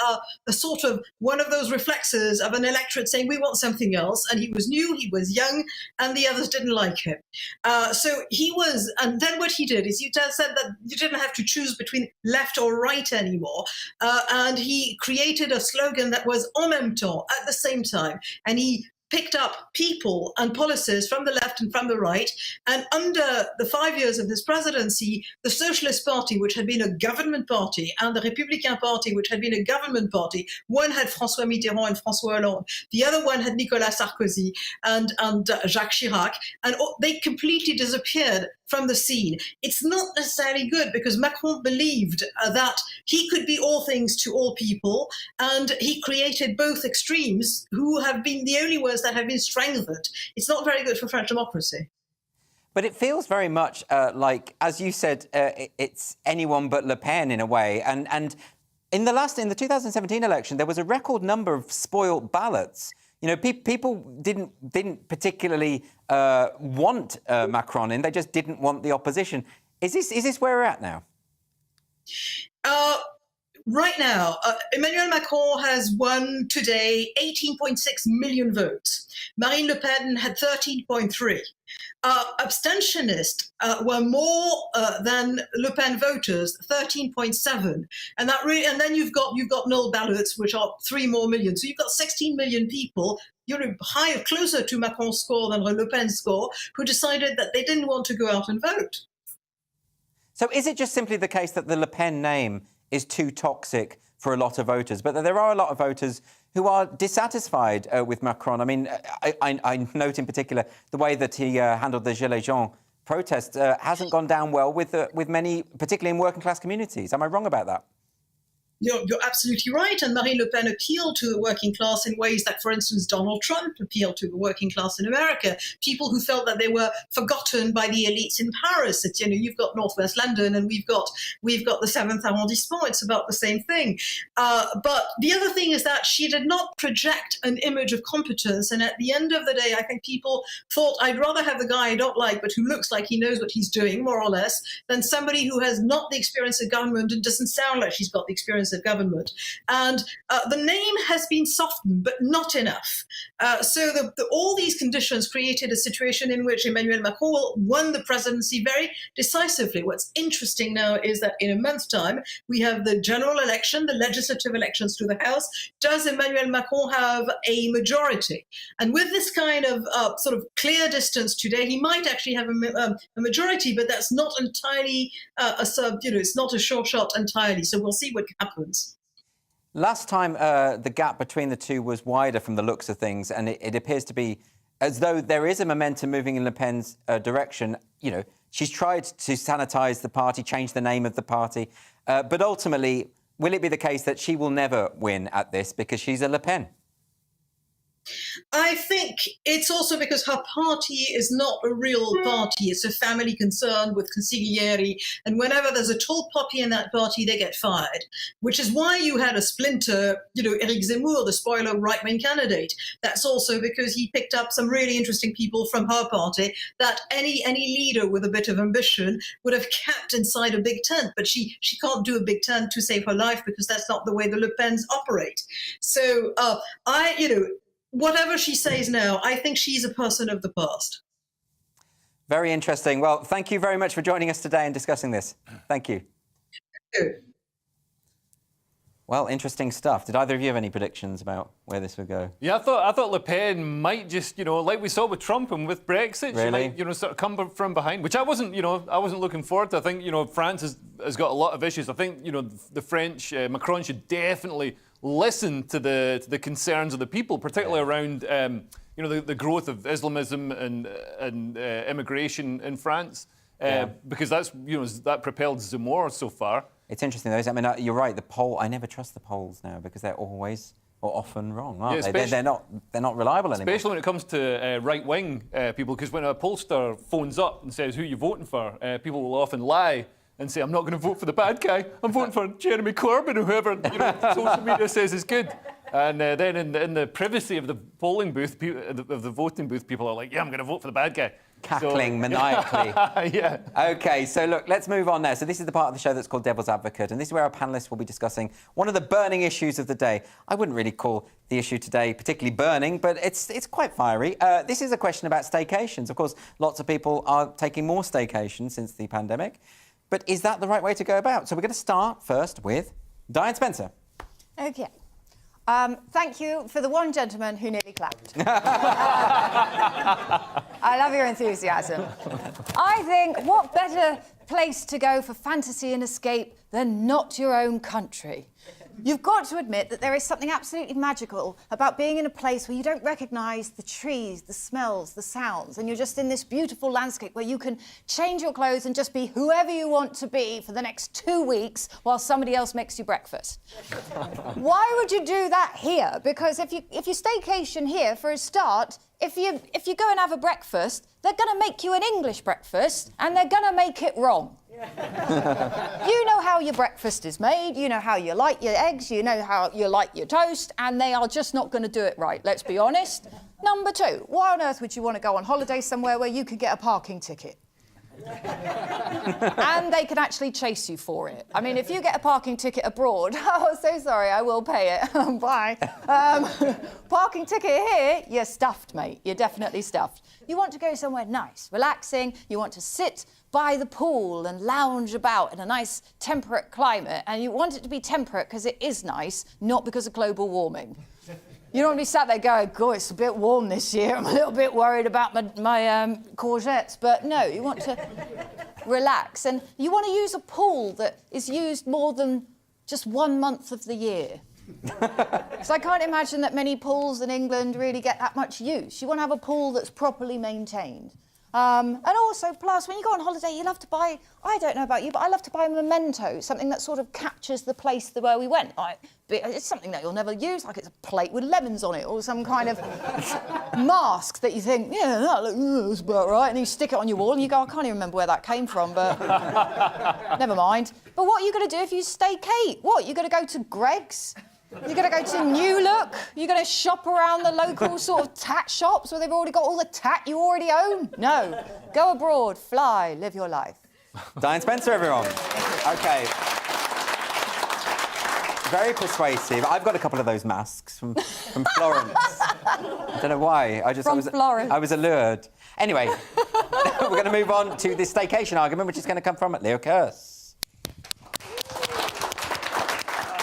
a sort of one of those reflexes of an electorate saying, we want something else. And he was new, he was young, and the others didn't like him. And then what he did is he said that you didn't have to choose between left or right anymore. And he created a slogan that was en même temps, at the same time. And he picked up people and policies from the left and from the right. And under the 5 years of his presidency, the Socialist Party, which had been a government party, and the Republican Party, which had been a government party, one had François Mitterrand and François Hollande, the other one had Nicolas Sarkozy and Jacques Chirac, and they completely disappeared from the scene. It's not necessarily good, because Macron believed that he could be all things to all people, and he created both extremes who have been the only ones that have been strengthened. It's not very good for French democracy. But it feels very much like, as you said, it's anyone but Le Pen in a way. And in the 2017 election, there was a record number of spoiled ballots. People didn't particularly want Macron in. They just didn't want the opposition. Is this where we're at now? Right now, Emmanuel Macron has won today 18.6 million votes. Marine Le Pen had 13.3. Abstentionists were more than Le Pen voters, 13.7, and then you've got null ballots, which are 3 more million. So you've got 16 million people, closer to Macron's score than Le Pen's score, who decided that they didn't want to go out and vote. So is it just simply the case that the Le Pen name is too toxic for a lot of voters, but that there are a lot of voters who are dissatisfied with Macron? I mean, I note in particular the way that he handled the Gilets jaunes protest hasn't gone down well with many, particularly in working class communities. Am I wrong about that? You're absolutely right. And Marine Le Pen appealed to the working class in ways that, for instance, Donald Trump appealed to the working class in America. People who felt that they were forgotten by the elites in Paris. It's, you've got Northwest London and we've got the 7th arrondissement. It's about the same thing. But the other thing is that she did not project an image of competence. And at the end of the day, I think people thought, I'd rather have the guy I don't like, but who looks like he knows what he's doing, more or less, than somebody who has not the experience of government and doesn't sound like she's got the experience progressive government. And the name has been softened, but not enough. So all these conditions created a situation in which Emmanuel Macron won the presidency very decisively. What's interesting now is that in a month's time, we have the general election, the legislative elections to the House. Does Emmanuel Macron have a majority? And with this kind of sort of clear distance today, he might actually have a majority, but that's not entirely it's not a sure shot entirely. So we'll see what happens. Last time, the gap between the two was wider from the looks of things, and it appears to be as though there is a momentum moving in Le Pen's direction. You know, she's tried to sanitise the party, change the name of the party, but ultimately, will it be the case that she will never win at this because she's a Le Pen? I think it's also because her party is not a real party. It's a family concern with consiglieri. And whenever there's a tall poppy in that party, they get fired, which is why you had a splinter, Eric Zemmour, the spoiler right-wing candidate. That's also because he picked up some really interesting people from her party that any leader with a bit of ambition would have kept inside a big tent. But she can't do a big tent to save her life because that's not the way the Le Pens operate. So whatever she says now, I think she's a person of the past. Very interesting. Well, thank you very much for joining us today and discussing this. Thank you. Well, interesting stuff. Did either of you have any predictions about where this would go? Yeah, I thought Le Pen might just, like we saw with Trump and with Brexit, really? She might, sort of come from behind, which I wasn't looking forward to. I think, France has got a lot of issues. I think, the French, Macron should definitely listen to the concerns of the people, particularly around, the growth of Islamism and immigration in France, because that's, that propelled Zemmour so far. It's interesting, though. I mean, you're right. I never trust the polls now because they're always or often wrong, aren't they? They're not reliable anymore. Especially when it comes to right-wing people, because when a pollster phones up and says who you're voting for, people will often lie and say, I'm not going to vote for the bad guy. I'm voting for Jeremy Corbyn or whoever social media says is good. And then in the privacy of the polling booth, of the voting booth, people are like, yeah, I'm going to vote for the bad guy. Cackling maniacally. Yeah. OK, so look, let's move on now. So this is the part of the show that's called Devil's Advocate, and this is where our panellists will be discussing one of the burning issues of the day. I wouldn't really call the issue today particularly burning, but it's quite fiery. This is a question about staycations. Of course, lots of people are taking more staycations since the pandemic. But is that the right way to go about? So we're going to start first with Diane Spencer. OK. Thank you for the one gentleman who nearly clapped. I love your enthusiasm. I think what better place to go for fantasy and escape than not your own country? You've got to admit that there is something absolutely magical about being in a place where you don't recognise the trees, the smells, the sounds, and you're just in this beautiful landscape where you can change your clothes and just be whoever you want to be for the next 2 weeks while somebody else makes you breakfast. Why would you do that here? Because if you staycation here, for a start, if you go and have a breakfast, they're going to make you an English breakfast and they're going to make it wrong. You know how your breakfast is made, you know how you like your eggs, you know how you like your toast, and they are just not going to do it right, let's be honest. Number two, why on earth would you want to go on holiday somewhere where you could get a parking ticket? And they can actually chase you for it. I mean, if you get a parking ticket abroad, oh, so sorry, I will pay it. Bye. Parking ticket here, you're stuffed, mate. You're definitely stuffed. You want to go somewhere nice, relaxing. You want to sit by the pool and lounge about in a nice temperate climate. And you want it to be temperate because it is nice, not because of global warming. You don't want to be sat there going, God, it's a bit warm this year. I'm a little bit worried about my courgettes. But no, you want to relax. And you want to use a pool that is used more than just 1 month of the year. Because I can't imagine that many pools in England really get that much use. You want to have a pool that's properly maintained. And also, plus, when you go on holiday, you love to buy, I don't know about you, but I love to buy a memento, something that sort of captures the place where we went. It's something that you'll never use, like it's a plate with lemons on it, or some kind of mask that you think, yeah, that's about right, and you stick it on your wall, and you go, I can't even remember where that came from, but never mind. But what are you going to do if you staycate? What, you're going to go to Greg's? You're going to go to New Look? You're going to shop around the local sort of tat shops where they've already got all the tat you already own? No. Go abroad, fly, live your life. Diane Spencer, everyone. OK. Very persuasive. I've got a couple of those masks from Florence. I don't know why. I was allured. Anyway, we're going to move on to the staycation argument, which is going to come from Leo Kearse.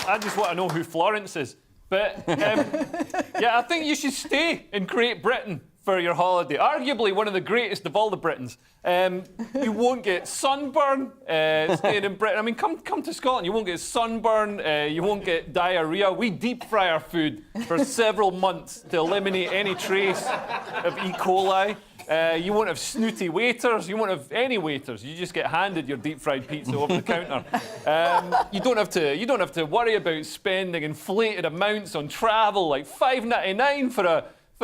I just want to know who Florence is. But, yeah, I think you should stay in Great Britain for your holiday. Arguably one of the greatest of all the Britons. You won't get sunburn staying in Britain. I mean, come to Scotland. You won't get sunburn. You won't get diarrhea. We deep fry our food for several months to eliminate any trace of E. coli. You won't have snooty waiters. You won't have any waiters. You just get handed your deep fried pizza over the counter. You don't have to worry about spending inflated amounts on travel, like $5.99 for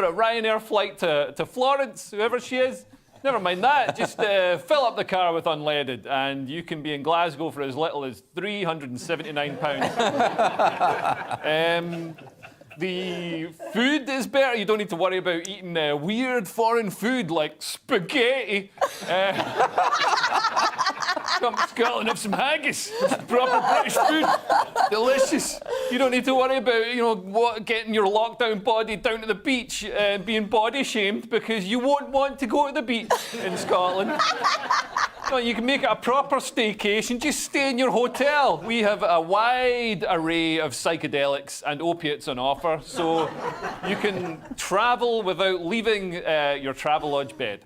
a Ryanair flight to Florence, whoever she is. Never mind that. Just fill up the car with unleaded, and you can be in Glasgow for as little as £379. The food is better. You don't need to worry about eating weird foreign food like spaghetti. Come to Scotland, have some haggis. Proper British food. Delicious. You don't need to worry about, getting your lockdown body down to the beach and being body shamed because you won't want to go to the beach in Scotland. No, you can make it a proper staycation. Just stay in your hotel. We have a wide array of psychedelics and opiates on offer, so you can travel without leaving your Travelodge bed.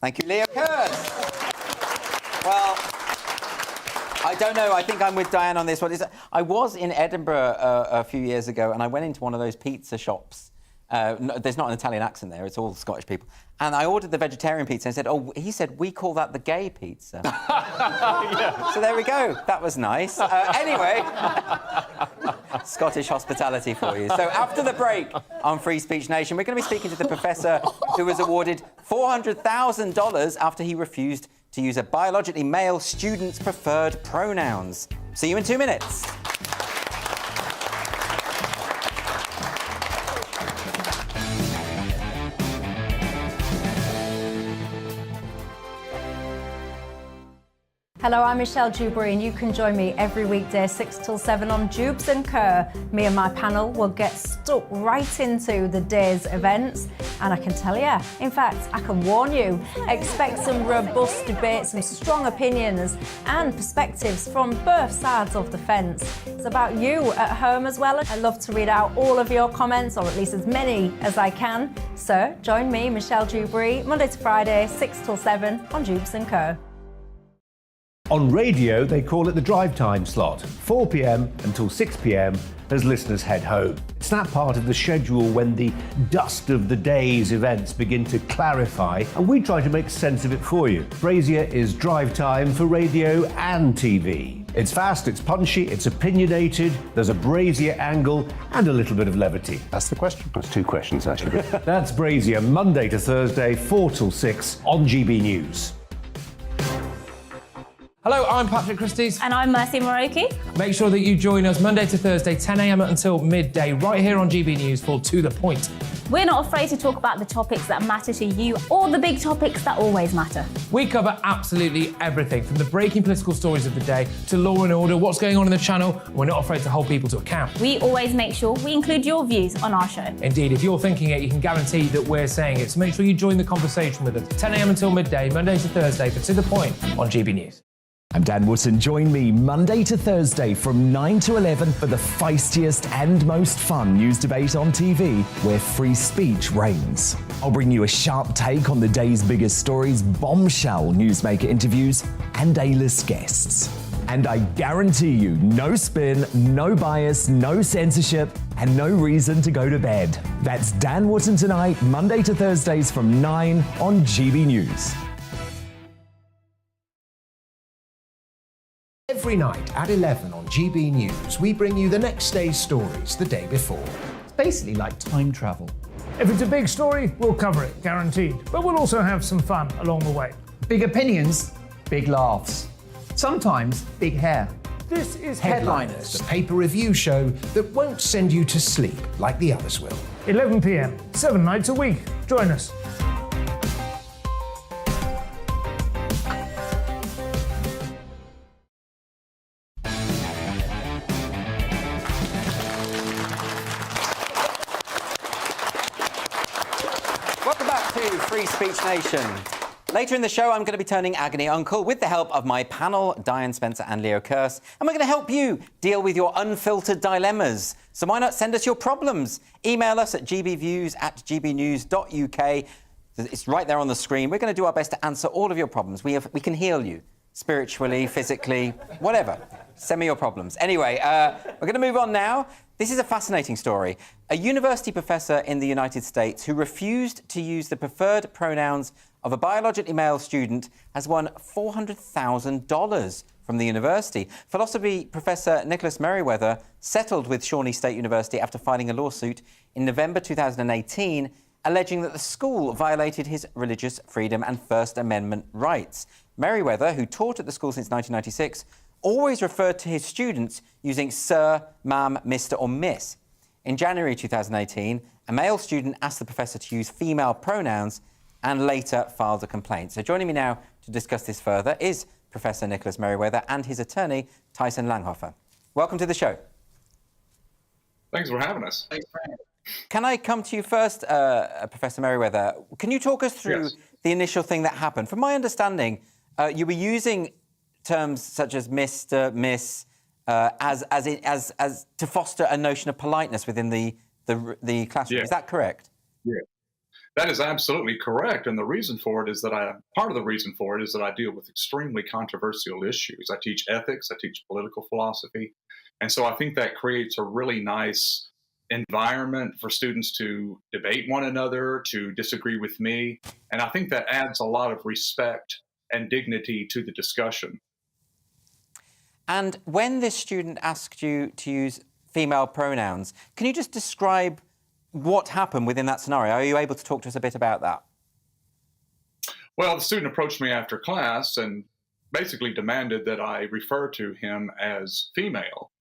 Thank you, Leo Kearse. Well, I don't know. I think I'm with Diane on this one. I was in Edinburgh a few years ago, and I went into one of those pizza shops. There's not an Italian accent there. It's all Scottish people. And I ordered the vegetarian pizza and said, he said, we call that the gay pizza. Yeah. So there we go. That was nice. Anyway, Scottish hospitality for you. So after the break on Free Speech Nation, we're going to be speaking to the professor who was awarded $400,000 after he refused to use a biologically male student's preferred pronouns. See you in 2 minutes. Hello, I'm Michelle Dewberry, and you can join me every weekday 6 till 7 on Jubes and Kerr. Me and my panel will get stuck right into the day's events, and I can tell you, in fact, I can warn you, expect some robust debate, some strong opinions and perspectives from both sides of the fence. It's about you at home as well. I love to read out all of your comments, or at least as many as I can. So join me, Michelle Dewberry, Monday to Friday, 6 till 7 on Jubes and Kerr. On radio, they call it the drive time slot, 4 p.m. until 6 p.m. as listeners head home. It's that part of the schedule when the dust of the day's events begin to clarify, and we try to make sense of it for you. Brazier is drive time for radio and TV. It's fast, it's punchy, it's opinionated, there's a Brazier angle and a little bit of levity. That's the question. That's two questions, actually. That's Brazier, Monday to Thursday, 4 till 6 on GBNews. Hello, I'm Patrick Christie's. And I'm Mercy Moroki. Make sure that you join us Monday to Thursday, 10 a.m. until midday, right here on GB News for To The Point. We're not afraid to talk about the topics that matter to you or the big topics that always matter. We cover absolutely everything, from the breaking political stories of the day to law and order, what's going on in the channel. We're not afraid to hold people to account. We always make sure we include your views on our show. Indeed, if you're thinking it, you can guarantee that we're saying it. So make sure you join the conversation with us, 10 a.m. until midday, Monday to Thursday, for To The Point on GB News. I'm Dan Wootton. Join me Monday to Thursday from 9 to 11 for the feistiest and most fun news debate on TV, where free speech reigns. I'll bring you a sharp take on the day's biggest stories, bombshell newsmaker interviews, and A-list guests. And I guarantee you, no spin, no bias, no censorship, and no reason to go to bed. That's Dan Wootton Tonight, Monday to Thursdays from 9 on GB News. Every night at 11 on GB News, we bring you the next day's stories the day before. It's basically like time travel. If it's a big story, we'll cover it, guaranteed. But we'll also have some fun along the way. Big opinions, big laughs. Sometimes big hair. This is Headliners, the paper review show that won't send you to sleep like the others will. 11 p.m, 7 nights a week. Join us. to Free Speech Nation. Later in the show, I'm going to be turning agony uncle with the help of my panel, Diane Spencer and Leo Kearse, and we're going to help you deal with your unfiltered dilemmas. So why not send us your problems? Email us at gbviews@gbnews.uk. It's right there on the screen. We're going to do our best to answer all of your problems. We can heal you spiritually, physically, whatever. Send me your problems. Anyway, we're going to move on now. This is a fascinating story. A university professor in the United States who refused to use the preferred pronouns of a biologically male student has won $400,000 from the university. Philosophy professor Nicholas Merriweather settled with Shawnee State University after filing a lawsuit in November 2018, alleging that the school violated his religious freedom and First Amendment rights. Merriweather, who taught at the school since 1996, always referred to his students using sir, ma'am, Mr. or miss. In January 2018, a male student asked the professor to use female pronouns and later filed a complaint. So joining me now to discuss this further is Professor Nicholas Merriweather and his attorney, Tyson Langhofer. Welcome to the show. Thanks for having us. Thanks for having us. Can I come to you first, Professor Merriweather? Can you talk us through the initial thing that happened? From my understanding, you were using terms such as Mr., Miss, as to foster a notion of politeness within the classroom. Yeah. Is that correct? Yeah, that is absolutely correct. And the reason for it is that part of the reason for it is that I deal with extremely controversial issues. I teach ethics, I teach political philosophy. And so I think that creates a really nice environment for students to debate one another, to disagree with me. And I think that adds a lot of respect and dignity to the discussion. And when this student asked you to use female pronouns, can you just describe what happened within that scenario? Are you able to talk to us a bit about that? Well, the student approached me after class and basically demanded that I refer to him as female.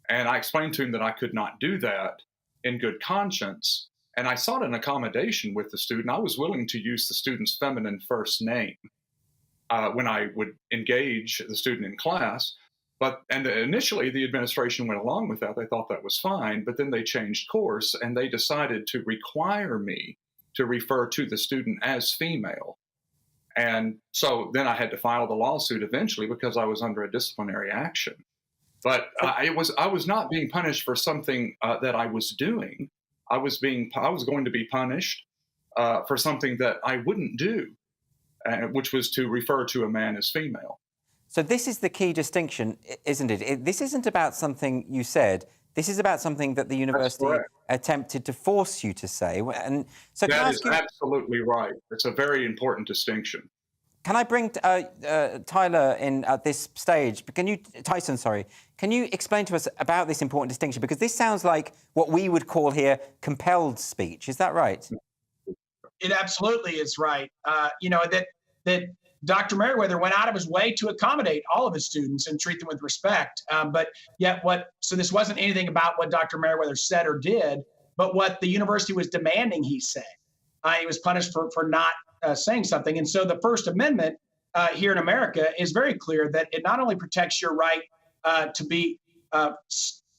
And I explained to him that I could not do that in good conscience. And I sought an accommodation with the student. I was willing to use the student's feminine first name when I would engage the student in class. And initially, the administration went along with that. They thought that was fine, but then they changed course and they decided to require me to refer to the student as female. And so then I had to file the lawsuit eventually because I was under a disciplinary action. But I was not being punished for something that I was doing. I was going to be punished for something that I wouldn't do, which was to refer to a man as female. So this is the key distinction, isn't it? This isn't about something you said. This is about something that the university attempted to force you to say. And so that is absolutely right. It's a very important distinction. Can I bring Tyler in at this stage? Tyson, sorry. Can you explain to us about this important distinction? Because this sounds like what we would call here compelled speech. Is that right? It absolutely is right. That Dr. Merriweather went out of his way to accommodate all of his students and treat them with respect. So this wasn't anything about what Dr. Merriweather said or did, but what the university was demanding he say. He was punished for not saying something. And so the First Amendment here in America is very clear that it not only protects your right to be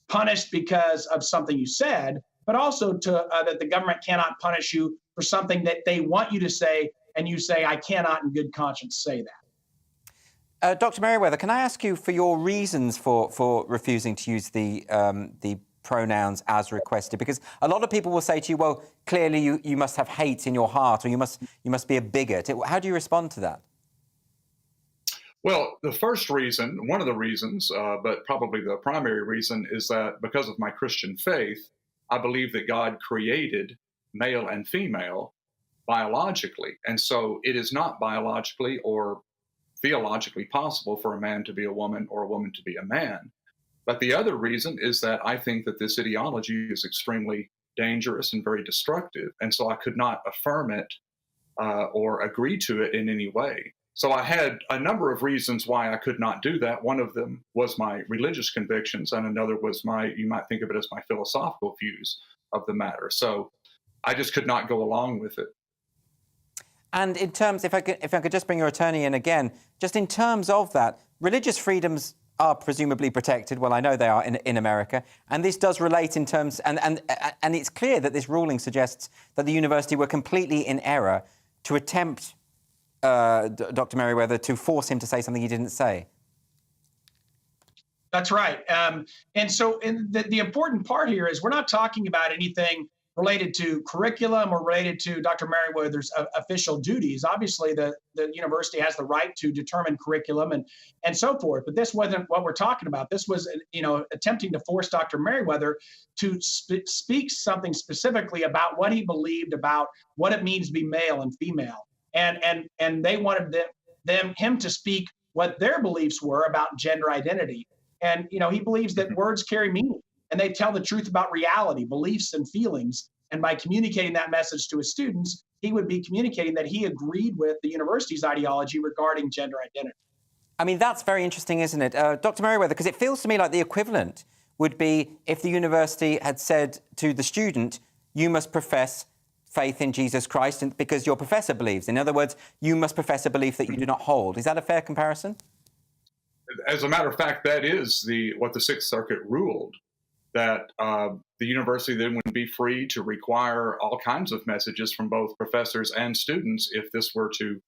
punished because of something you said, but also that the government cannot punish you for something that they want you to say, and you say, I cannot in good conscience say that. Dr. Merriweather, can I ask you for your reasons for refusing to use the pronouns as requested? Because a lot of people will say to you, well, clearly you must have hate in your heart, or you must be a bigot. How do you respond to that? Well, the first reason, one of the reasons, but probably the primary reason, is that because of my Christian faith, I believe that God created male and female biologically. And so it is not biologically or theologically possible for a man to be a woman or a woman to be a man. But the other reason is that I think that this ideology is extremely dangerous and very destructive. And so I could not affirm it or agree to it in any way. So I had a number of reasons why I could not do that. One of them was my religious convictions, and another was you might think of it as my philosophical views of the matter. So I just could not go along with it. And in terms, if I could just bring your attorney in again, just in terms of that, religious freedoms are presumably protected. Well, I know they are in America. And this does relate in terms, and it's clear that this ruling suggests that the university were completely in error to attempt, Dr. Merriweather, to force him to say something he didn't say? That's right. And so the important part here is we're not talking about anything related to curriculum or related to Dr. Merriweather's official duties. Obviously, the university has the right to determine curriculum and so forth. But this wasn't what we're talking about. This was, attempting to force Dr. Merriweather to speak something specifically about what he believed about what it means to be male and female. And they wanted him to speak what their beliefs were about gender identity. And, he believes that words carry meaning and they tell the truth about reality, beliefs, and feelings. And by communicating that message to his students, he would be communicating that he agreed with the university's ideology regarding gender identity. I mean, that's very interesting, isn't it? Dr. Merriweather, because it feels to me like the equivalent would be if the university had said to the student, you must profess faith in Jesus Christ because your professor believes. In other words, you must profess a belief that you do not hold. Is that a fair comparison? As a matter of fact, that is what the Sixth Circuit ruled, that the university then would be free to require all kinds of messages from both professors and students if this were to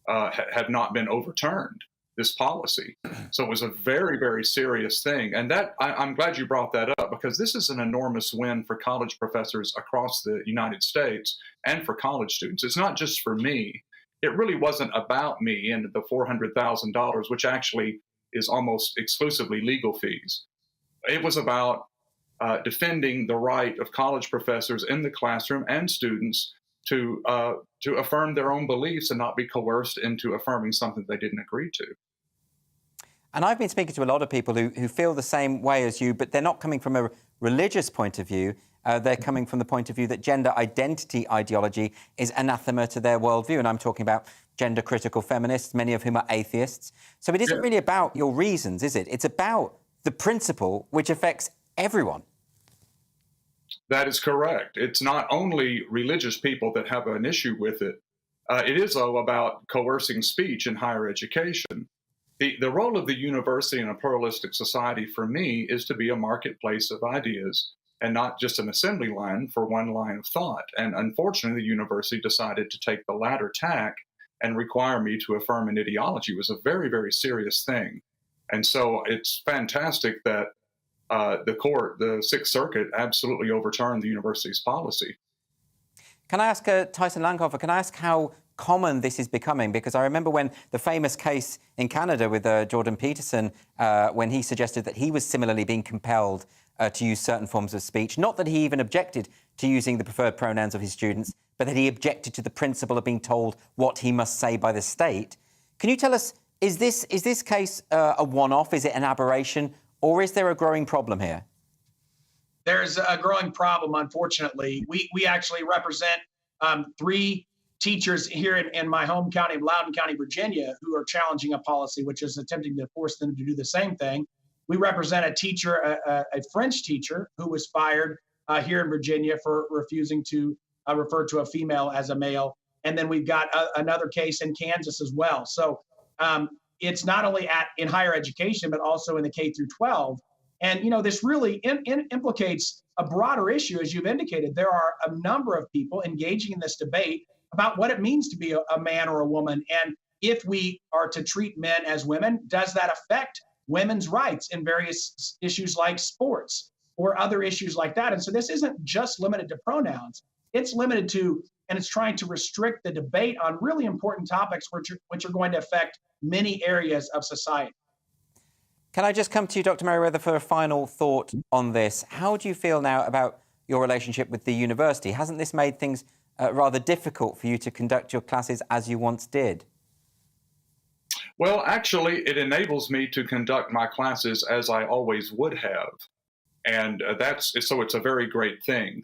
have not been overturned, this policy. So it was a very, very serious thing. And that I'm glad you brought that up, because this is an enormous win for college professors across the United States and for college students. It's not just for me. It really wasn't about me and the $400,000, which actually is almost exclusively legal fees. It was about defending the right of college professors in the classroom and students to affirm their own beliefs and not be coerced into affirming something they didn't agree to. And I've been speaking to a lot of people who feel the same way as you, but they're not coming from a religious point of view. They're coming from the point of view that gender identity ideology is anathema to their worldview. And I'm talking about gender-critical feminists, many of whom are atheists. So it isn't really about your reasons, is it? It's about the principle which affects everyone. That is correct. It's not only religious people that have an issue with it. It is, though, about coercing speech in higher education. The role of the university in a pluralistic society, for me, is to be a marketplace of ideas and not just an assembly line for one line of thought. And unfortunately, the university decided to take the latter tack and require me to affirm an ideology. It was a very, very serious thing. And so it's fantastic that the Sixth Circuit absolutely overturned the university's policy. Can I ask Tyson Langhofer, can I ask how common this is becoming? Because I remember when the famous case in Canada with Jordan Peterson, when he suggested that he was similarly being compelled to use certain forms of speech, not that he even objected to using the preferred pronouns of his students, but that he objected to the principle of being told what he must say by the state. Can you tell us, is this case a one-off? Is it an aberration? Or is there a growing problem here? There's a growing problem, unfortunately. We actually represent 3 teachers here in my home county of Loudoun County, Virginia, who are challenging a policy which is attempting to force them to do the same thing. We represent a teacher, a French teacher, who was fired here in Virginia for refusing to refer to a female as a male. And then we've got another case in Kansas as well. So it's not only in higher education, but also in the K through 12. And, this really implicates a broader issue, as you've indicated. There are a number of people engaging in this debate about what it means to be a man or a woman. And if we are to treat men as women, does that affect women's rights in various issues like sports or other issues like that? And so this isn't just limited to pronouns. It's limited to, and it's trying to restrict the debate on really important topics which are going to affect many areas of society. Can I just come to you, Dr. Merriweather, for a final thought on this? How do you feel now about your relationship with the university? Hasn't this made things rather difficult for you to conduct your classes as you once did? Well, actually, it enables me to conduct my classes as I always would have. And so it's a very great thing.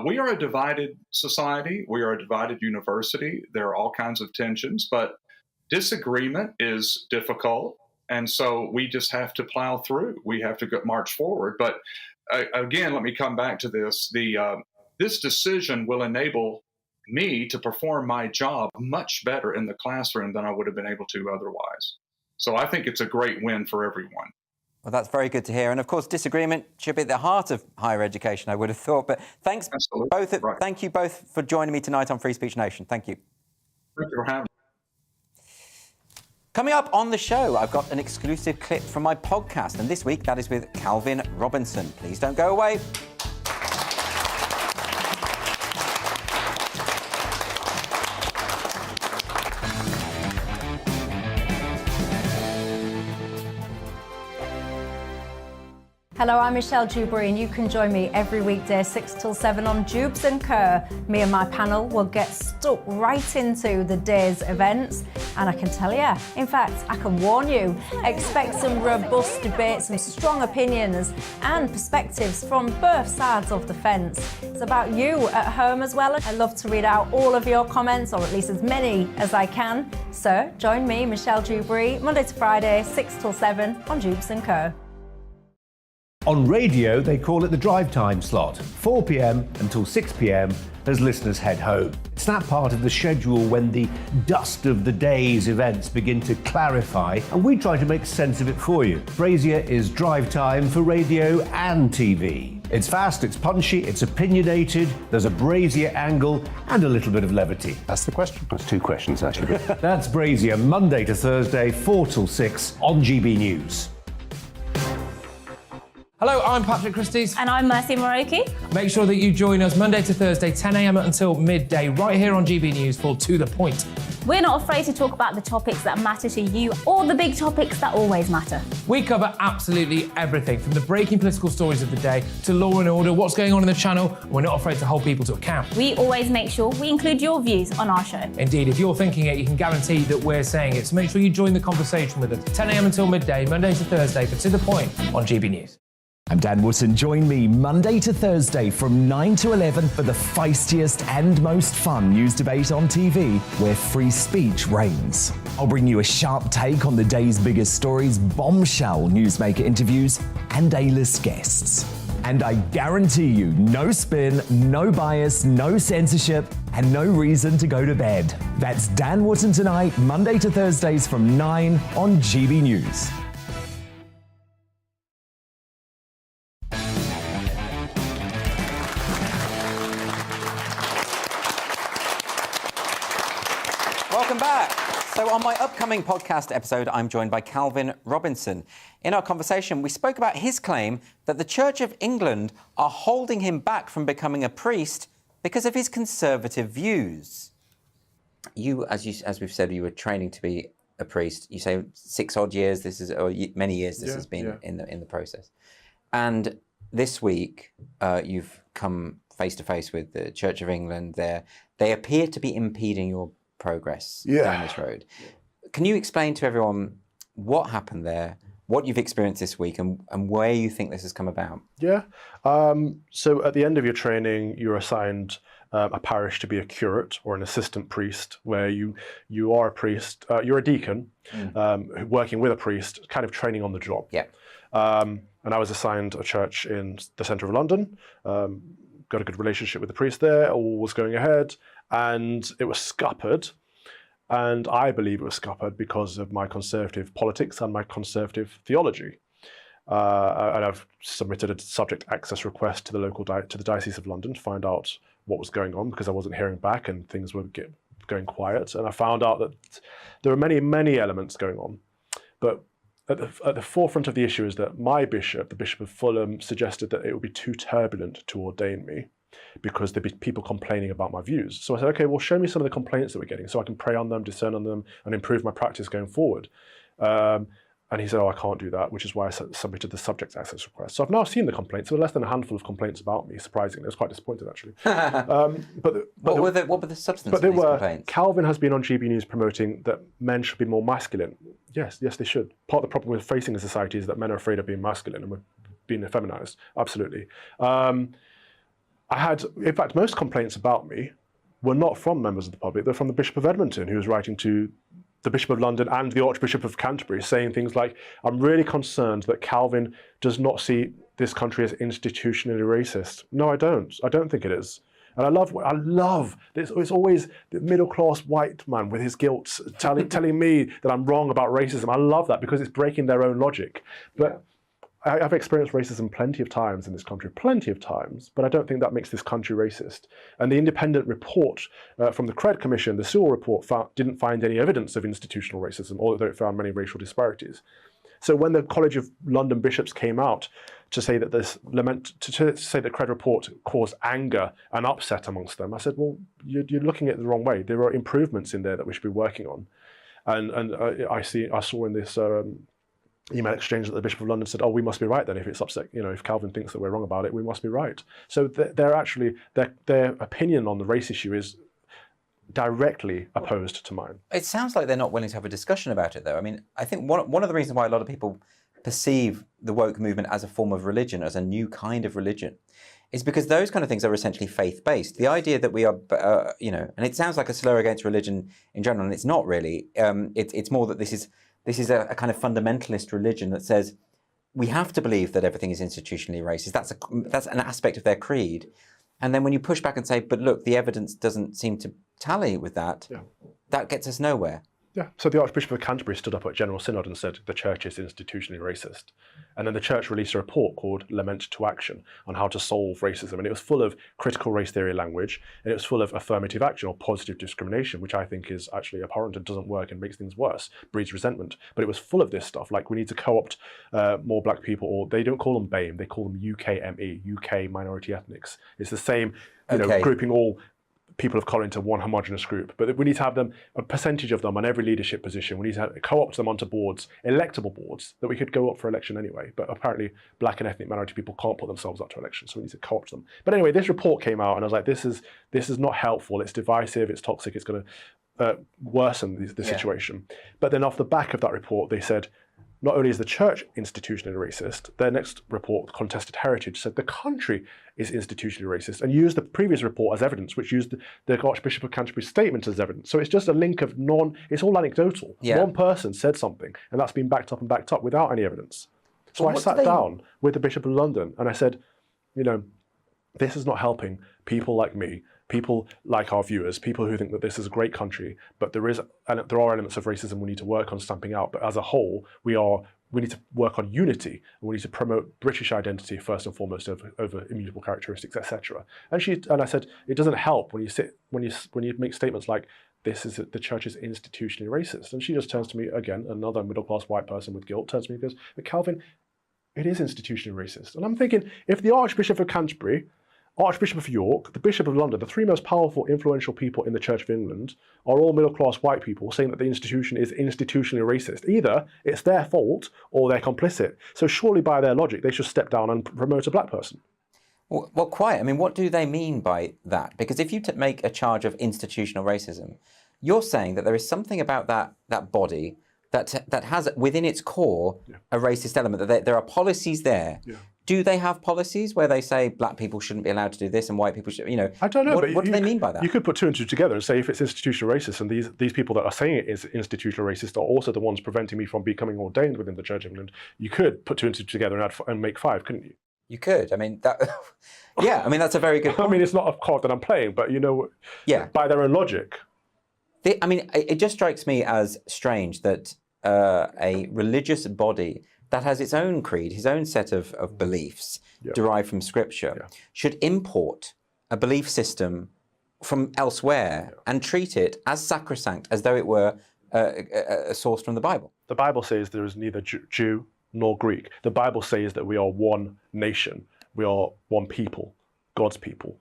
We are a divided society. We are a divided university. There are all kinds of tensions, but disagreement is difficult. And so we just have to plow through. We have to march forward. But again, let me come back to this. This decision will enable me to perform my job much better in the classroom than I would have been able to otherwise. So I think it's a great win for everyone. Well, that's very good to hear. And of course, disagreement should be at the heart of higher education, I would have thought. But thanks both. Right. Thank you both for joining me tonight on Free Speech Nation. Thank you. Thank you for having me. Coming up on the show, I've got an exclusive clip from my podcast, and this week that is with Calvin Robinson. Please don't go away. Hello, I'm Michelle Dewberry, and you can join me every weekday 6 till 7 on Jubes and Kerr. Me and my panel will get stuck right into the day's events, and I can tell you, in fact, I can warn you, expect some robust debates, some strong opinions and perspectives from both sides of the fence. It's about you at home as well. I love to read out all of your comments, or at least as many as I can. So join me, Michelle Dewberry, Monday to Friday, 6 till 7 on Jubes and Kerr. On radio, they call it the drive time slot, 4 p.m. until 6 p.m. as listeners head home. It's that part of the schedule when the dust of the day's events begin to clarify, and we try to make sense of it for you. Brazier is drive time for radio and TV. It's fast, it's punchy, it's opinionated, there's a Brazier angle and a little bit of levity. That's the question. That's two questions, actually. That's Brazier, Monday to Thursday, 4 till 6 on GB News. Hello, I'm Patrick Christie's. And I'm Mercy Moroki. Make sure that you join us Monday to Thursday, 10 a.m. until midday, right here on GB News for To The Point. We're not afraid to talk about the topics that matter to you or the big topics that always matter. We cover absolutely everything, from the breaking political stories of the day to law and order, what's going on in the channel. We're not afraid to hold people to account. We always make sure we include your views on our show. Indeed, if you're thinking it, you can guarantee that we're saying it. So make sure you join the conversation with us, 10 a.m. until midday, Monday to Thursday, for To The Point on GB News. I'm Dan Wootton. Join me Monday to Thursday from 9 to 11 for the feistiest and most fun news debate on TV, where free speech reigns. I'll bring you a sharp take on the day's biggest stories, bombshell newsmaker interviews, and A-list guests. And I guarantee you, no spin, no bias, no censorship, and no reason to go to bed. That's Dan Wootton Tonight, Monday to Thursdays from 9 on GB News. Welcome back. So on my upcoming podcast episode, I'm joined by Calvin Robinson. In our conversation, we spoke about his claim that the Church of England are holding him back from becoming a priest because of his conservative views. You, as we've said, you were training to be a priest. You say 6 odd years. This is, or many years. This has been in the process. And this week, you've come face to face with the Church of England. They appear to be impeding your progress down this road. Can you explain to everyone what happened there, what you've experienced this week, and where you think this has come about? Yeah. So at the end of your training, you're assigned a parish to be a curate or an assistant priest, where you are a priest, you're a deacon, working with a priest, kind of training on the job. Yeah. And I was assigned a church in the centre of London, got a good relationship with the priest there, all was going ahead, and it was scuppered. And I believe it was scuppered because of my conservative politics and my conservative theology. And I've submitted a subject access request to the local to the Diocese of London to find out what was going on, because I wasn't hearing back and things were going quiet. And I found out that there were many, many elements going on. But at the forefront of the issue is that my bishop, the Bishop of Fulham, suggested that it would be too turbulent to ordain me because there'd be people complaining about my views. So I said, okay, well, show me some of the complaints that we're getting so I can pray on them, discern on them, and improve my practice going forward. And he said, oh, I can't do that, which is why I submitted the subject access request. So I've now seen the complaints. There were less than a handful of complaints about me, surprisingly. I was quite disappointed, actually. What were the substance of these complaints? Calvin has been on GB News promoting that men should be more masculine. Yes, they should. Part of the problem we're facing in society is that men are afraid of being masculine and we're being effeminized. Absolutely. I had, in fact, most complaints about me were not from members of the public. They're from the Bishop of Edmonton, who was writing to the Bishop of London and the Archbishop of Canterbury, saying things like, I'm really concerned that Calvin does not see this country as institutionally racist. No, I don't. I don't think it is. And I love, it's always the middle-class white man with his guilt telling me that I'm wrong about racism. I love that because it's breaking their own logic. But I've experienced racism plenty of times in this country, plenty of times, but I don't think that makes this country racist. And the independent report from the Cred Commission, the Sewell report, didn't find any evidence of institutional racism, although it found many racial disparities. So when the College of London Bishops came out to say that to say the Cred report caused anger and upset amongst them, I said, well, you're looking at it the wrong way. There are improvements in there that we should be working on. And I saw in this email exchange that the Bishop of London said, oh, we must be right then if it's upset, if Calvin thinks that we're wrong about it, we must be right. So they're actually, their opinion on the race issue is directly opposed to mine. It sounds like they're not willing to have a discussion about it, though. I mean, I think one of the reasons why a lot of people perceive the woke movement as a form of religion, as a new kind of religion, is because those kind of things are essentially faith-based. The idea that we are, and it sounds like a slur against religion in general, and it's not really. It's more that this is a kind of fundamentalist religion that says we have to believe that everything is institutionally racist. That's an aspect of their creed. And then when you push back and say, but look, the evidence doesn't seem to tally with that, that gets us nowhere. Yeah, so the Archbishop of Canterbury stood up at General Synod and said the church is institutionally racist. And then the church released a report called Lament to Action on how to solve racism. And it was full of critical race theory language, and it was full of affirmative action or positive discrimination, which I think is actually abhorrent and doesn't work and makes things worse, breeds resentment. But it was full of this stuff, like we need to co-opt more black people, or they don't call them BAME, they call them UKME, UK minority ethnics. It's the same, grouping all people of colour into one homogenous group, but we need to have them, a percentage of them on every leadership position. We need to co-opt them onto boards, electable boards, that we could go up for election anyway, but apparently black and ethnic minority people can't put themselves up to election, so we need to co-opt them. But anyway, this report came out and I was like, this is not helpful, it's divisive, it's toxic, it's going to worsen the situation. But then off the back of that report, they said, not only is the church institutionally racist, their next report, Contested Heritage, said the country is institutionally racist and used the previous report as evidence, which used the Archbishop of Canterbury's statement as evidence. So it's just a link of it's all anecdotal. Yeah. One person said something and that's been backed up without any evidence. So I sat down with the Bishop of London and I said, this is not helping people like me, people like our viewers, people who think that this is a great country, but there are elements of racism we need to work on stamping out. But as a whole, we need to work on unity, and we need to promote British identity first and foremost over immutable characteristics, etc. And I said, it doesn't help when you make statements like the church is institutionally racist. And she just turns to me again, another middle-class white person with guilt, turns to me and goes, but Calvin, it is institutionally racist. And I'm thinking, if the Archbishop of Canterbury, Archbishop of York, the Bishop of London, the three most powerful, influential people in the Church of England, are all middle-class white people saying that the institution is institutionally racist. Either it's their fault or they're complicit. So surely by their logic, they should step down and promote a black person. Well, quite. I mean, what do they mean by that? Because if you make a charge of institutional racism, you're saying that there is something about that body that has within its core a racist element, that there are policies there. Yeah. Do they have policies where they say black people shouldn't be allowed to do this and white people should, I don't know. What do they mean by that? You could put two and two together and say if it's institutional racist and these people that are saying it is institutional racist are also the ones preventing me from becoming ordained within the Church of England, you could put two and two together and make five, couldn't you? You could. I mean, yeah, I mean, that's a very good point. I mean, it's not a card that I'm playing, but by their own logic. It just strikes me as strange that a religious body that has its own creed, his own set of beliefs derived from Scripture, should import a belief system from elsewhere and treat it as sacrosanct, as though it were a source from the Bible. The Bible says there is neither Jew nor Greek. The Bible says that we are one nation, we are one people, God's people.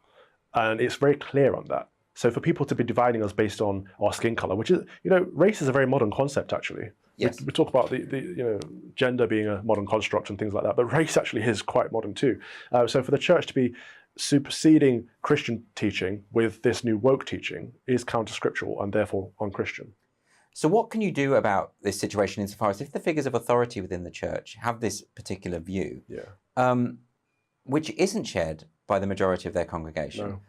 And it's very clear on that. So for people to be dividing us based on our skin color, which is, race is a very modern concept, actually. Yes. We talk about the gender being a modern construct and things like that, but race actually is quite modern too. So for the church to be superseding Christian teaching with this new woke teaching is counter-scriptural and therefore unchristian. So what can you do about this situation insofar as if the figures of authority within the church have this particular view, which isn't shared by the majority of their congregation? No.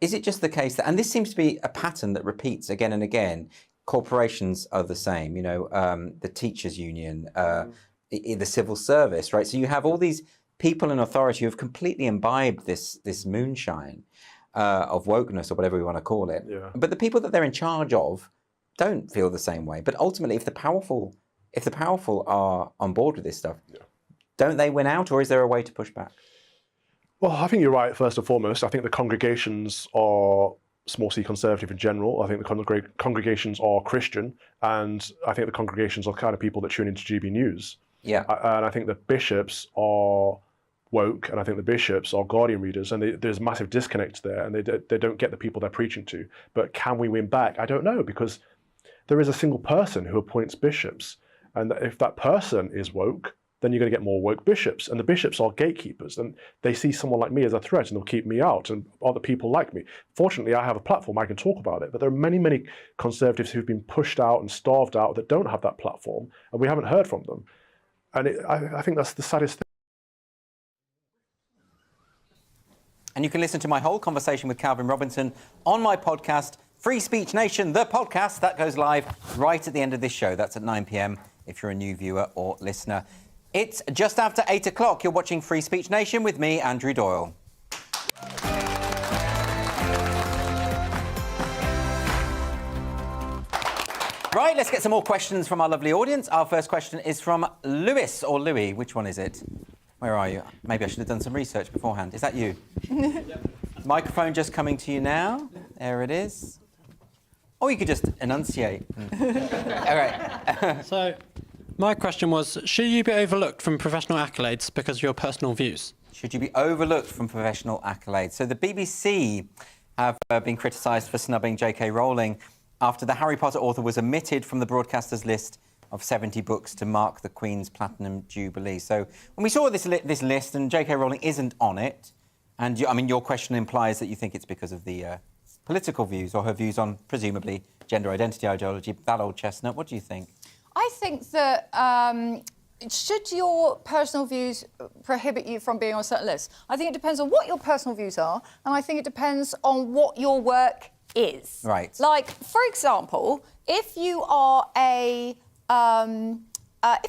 Is it just the case that, and this seems to be a pattern that repeats again and again, corporations are the same, the teachers union, the civil service, right? So you have all these people in authority who have completely imbibed this moonshine of wokeness or whatever we want to call it. Yeah. But the people that they're in charge of don't feel the same way. But ultimately, if the powerful are on board with this stuff, Don't they win out, or is there a way to push back? Well, I think you're right, first and foremost. I think the congregations are small c conservative in general. I think the congregations are Christian, and I think the congregations are the kind of people that tune into GBNews. Yeah. And I think the bishops are woke, and I think the bishops are Guardian readers, and there's massive disconnect there, and they don't get the people they're preaching to. But can we win back? I don't know, because there is a single person who appoints bishops, and if that person is woke, then you're going to get more woke bishops. And the bishops are gatekeepers, and they see someone like me as a threat, and they'll keep me out, and other people like me. Fortunately, I have a platform, I can talk about it, but there are many, many conservatives who've been pushed out and starved out that don't have that platform, and we haven't heard from them. And I think that's the saddest thing. And you can listen to my whole conversation with Calvin Robinson on my podcast, Free Speech Nation, the podcast. That goes live right at the end of this show. That's at 9 p.m. if you're a new viewer or listener. It's just after 8 o'clock. You're watching Free Speech Nation with me, Andrew Doyle. Right, let's get some more questions from our lovely audience. Our first question is from Lewis, or Louis. Which one is it? Where are you? Maybe I should have done some research beforehand. Is that you? Microphone just coming to you now. There it is. Or you could just enunciate. All right. So, my question was, should you be overlooked from professional accolades because of your personal views? Should you be overlooked from professional accolades? So the BBC have been criticised for snubbing J.K. Rowling after the Harry Potter author was omitted from the broadcaster's list of 70 books to mark the Queen's Platinum Jubilee. So when we saw this list and J.K. Rowling isn't on it, and your question implies that you think it's because of the political views or her views on, presumably, gender identity ideology, that old chestnut. What do you think? I think that should your personal views prohibit you from being on certain lists? I think it depends on what your personal views are, and I think it depends on what your work is. Right. Like, for example, if you are if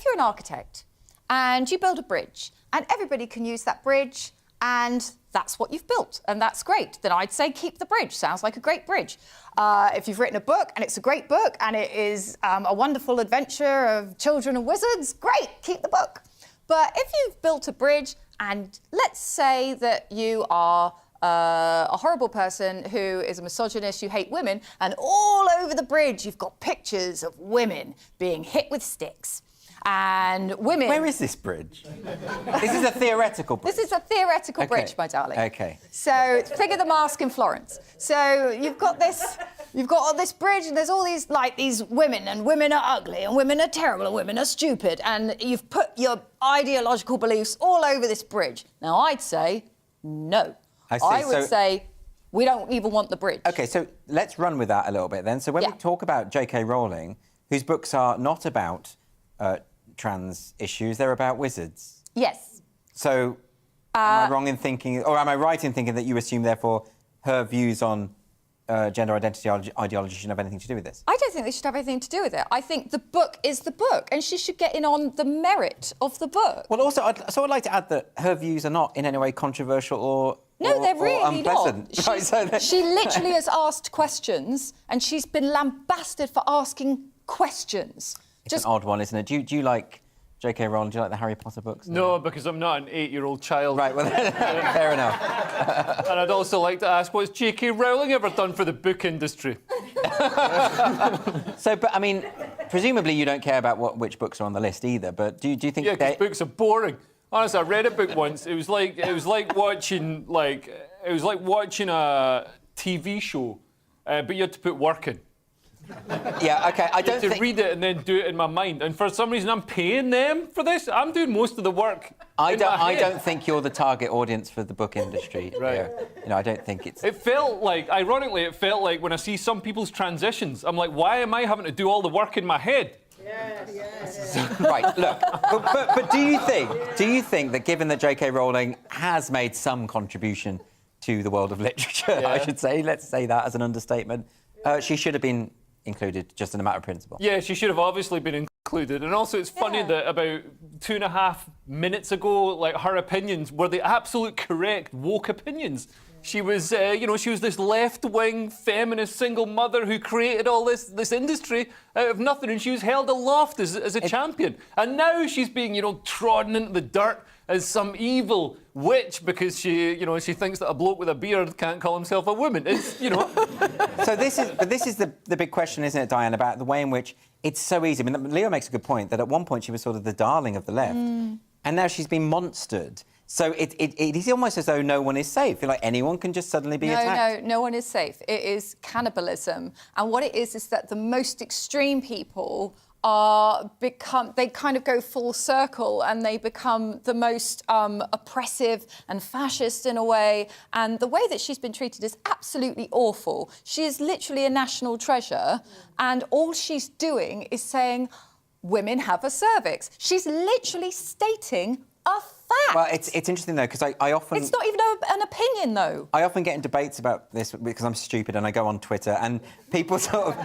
you're an architect and you build a bridge and everybody can use that bridge and that's what you've built and that's great, then I'd say keep the bridge. Sounds like a great bridge. If you've written a book and it's a great book and it is a wonderful adventure of children and wizards, great, keep the book. But if you've built a bridge and let's say that you are a horrible person who is a misogynist, you hate women, and all over the bridge you've got pictures of women being hit with sticks. And women... Where is this bridge? This is a theoretical bridge. This is a theoretical bridge, my darling. OK. So think of the Mask in Florence. So you've got this bridge and there's all these, like, these women, and women are ugly, and women are terrible, and women are stupid, and you've put your ideological beliefs all over this bridge. Now, I'd say no. I would say we don't even want the bridge. OK, so let's run with that a little bit then. So when we talk about J.K. Rowling, whose books are not about trans issues, they're about wizards. Yes. So am I wrong in thinking, or am I right in thinking that you assume, therefore, her views on gender identity ideology shouldn't have anything to do with this? I don't think they should have anything to do with it. I think the book is the book, and she should get in on the merit of the book. Well, also, I'd like to add that her views are not in any way controversial or they're really unpleasant. Not. She literally has asked questions, and she's been lambasted for asking questions. It's an odd one, isn't it? Do you like J.K. Rowling? Do you like the Harry Potter books? No, because I'm not an 8-year-old child. Right, well, fair enough. And I'd also like to ask, what's J.K. Rowling ever done for the book industry? So, but, I mean, presumably you don't care about which books are on the list either, but do you think... Yeah, because books are boring. Honestly, I read a book once. It was like watching a TV show, but you had to put work in. Yeah, OK, I don't think... to read it and then do it in my mind. And for some reason, I'm paying them for this. I'm doing most of the work. I don't think you're the target audience for the book industry. Right. I don't think it's... It felt like, ironically, when I see some people's transitions, I'm like, why am I having to do all the work in my head? Yes. Right, look, but do you think that given that J.K. Rowling has made some contribution to the world of literature, I should say, let's say that as an understatement, she should have been included just in a matter of principle? Yeah, she should have obviously been included. And also, it's funny that about 2.5 minutes ago, like, her opinions were the absolute correct woke opinions. she was, she was this left-wing feminist single mother who created all this industry out of nothing, and she was held aloft as a champion. And now she's being, trodden into the dirt as some evil witch because she thinks that a bloke with a beard can't call himself a woman. It's, So this is the big question, isn't it, Diane, about the way in which it's so easy. I mean, Leo makes a good point that at one point she was sort of the darling of the left, and now she's been monstered. So it is almost as though no one is safe. Like anyone can just suddenly be attacked. No one is safe. It is cannibalism. And what it is that the most extreme people they kind of go full circle and they become the most oppressive and fascist in a way. And the way that she's been treated is absolutely awful. She is literally a national treasure. And all she's doing is saying, women have a cervix. She's literally stating a fact. Well, it's interesting, though, because I often... It's not even an opinion, though. I often get in debates about this because I'm stupid and I go on Twitter and people talk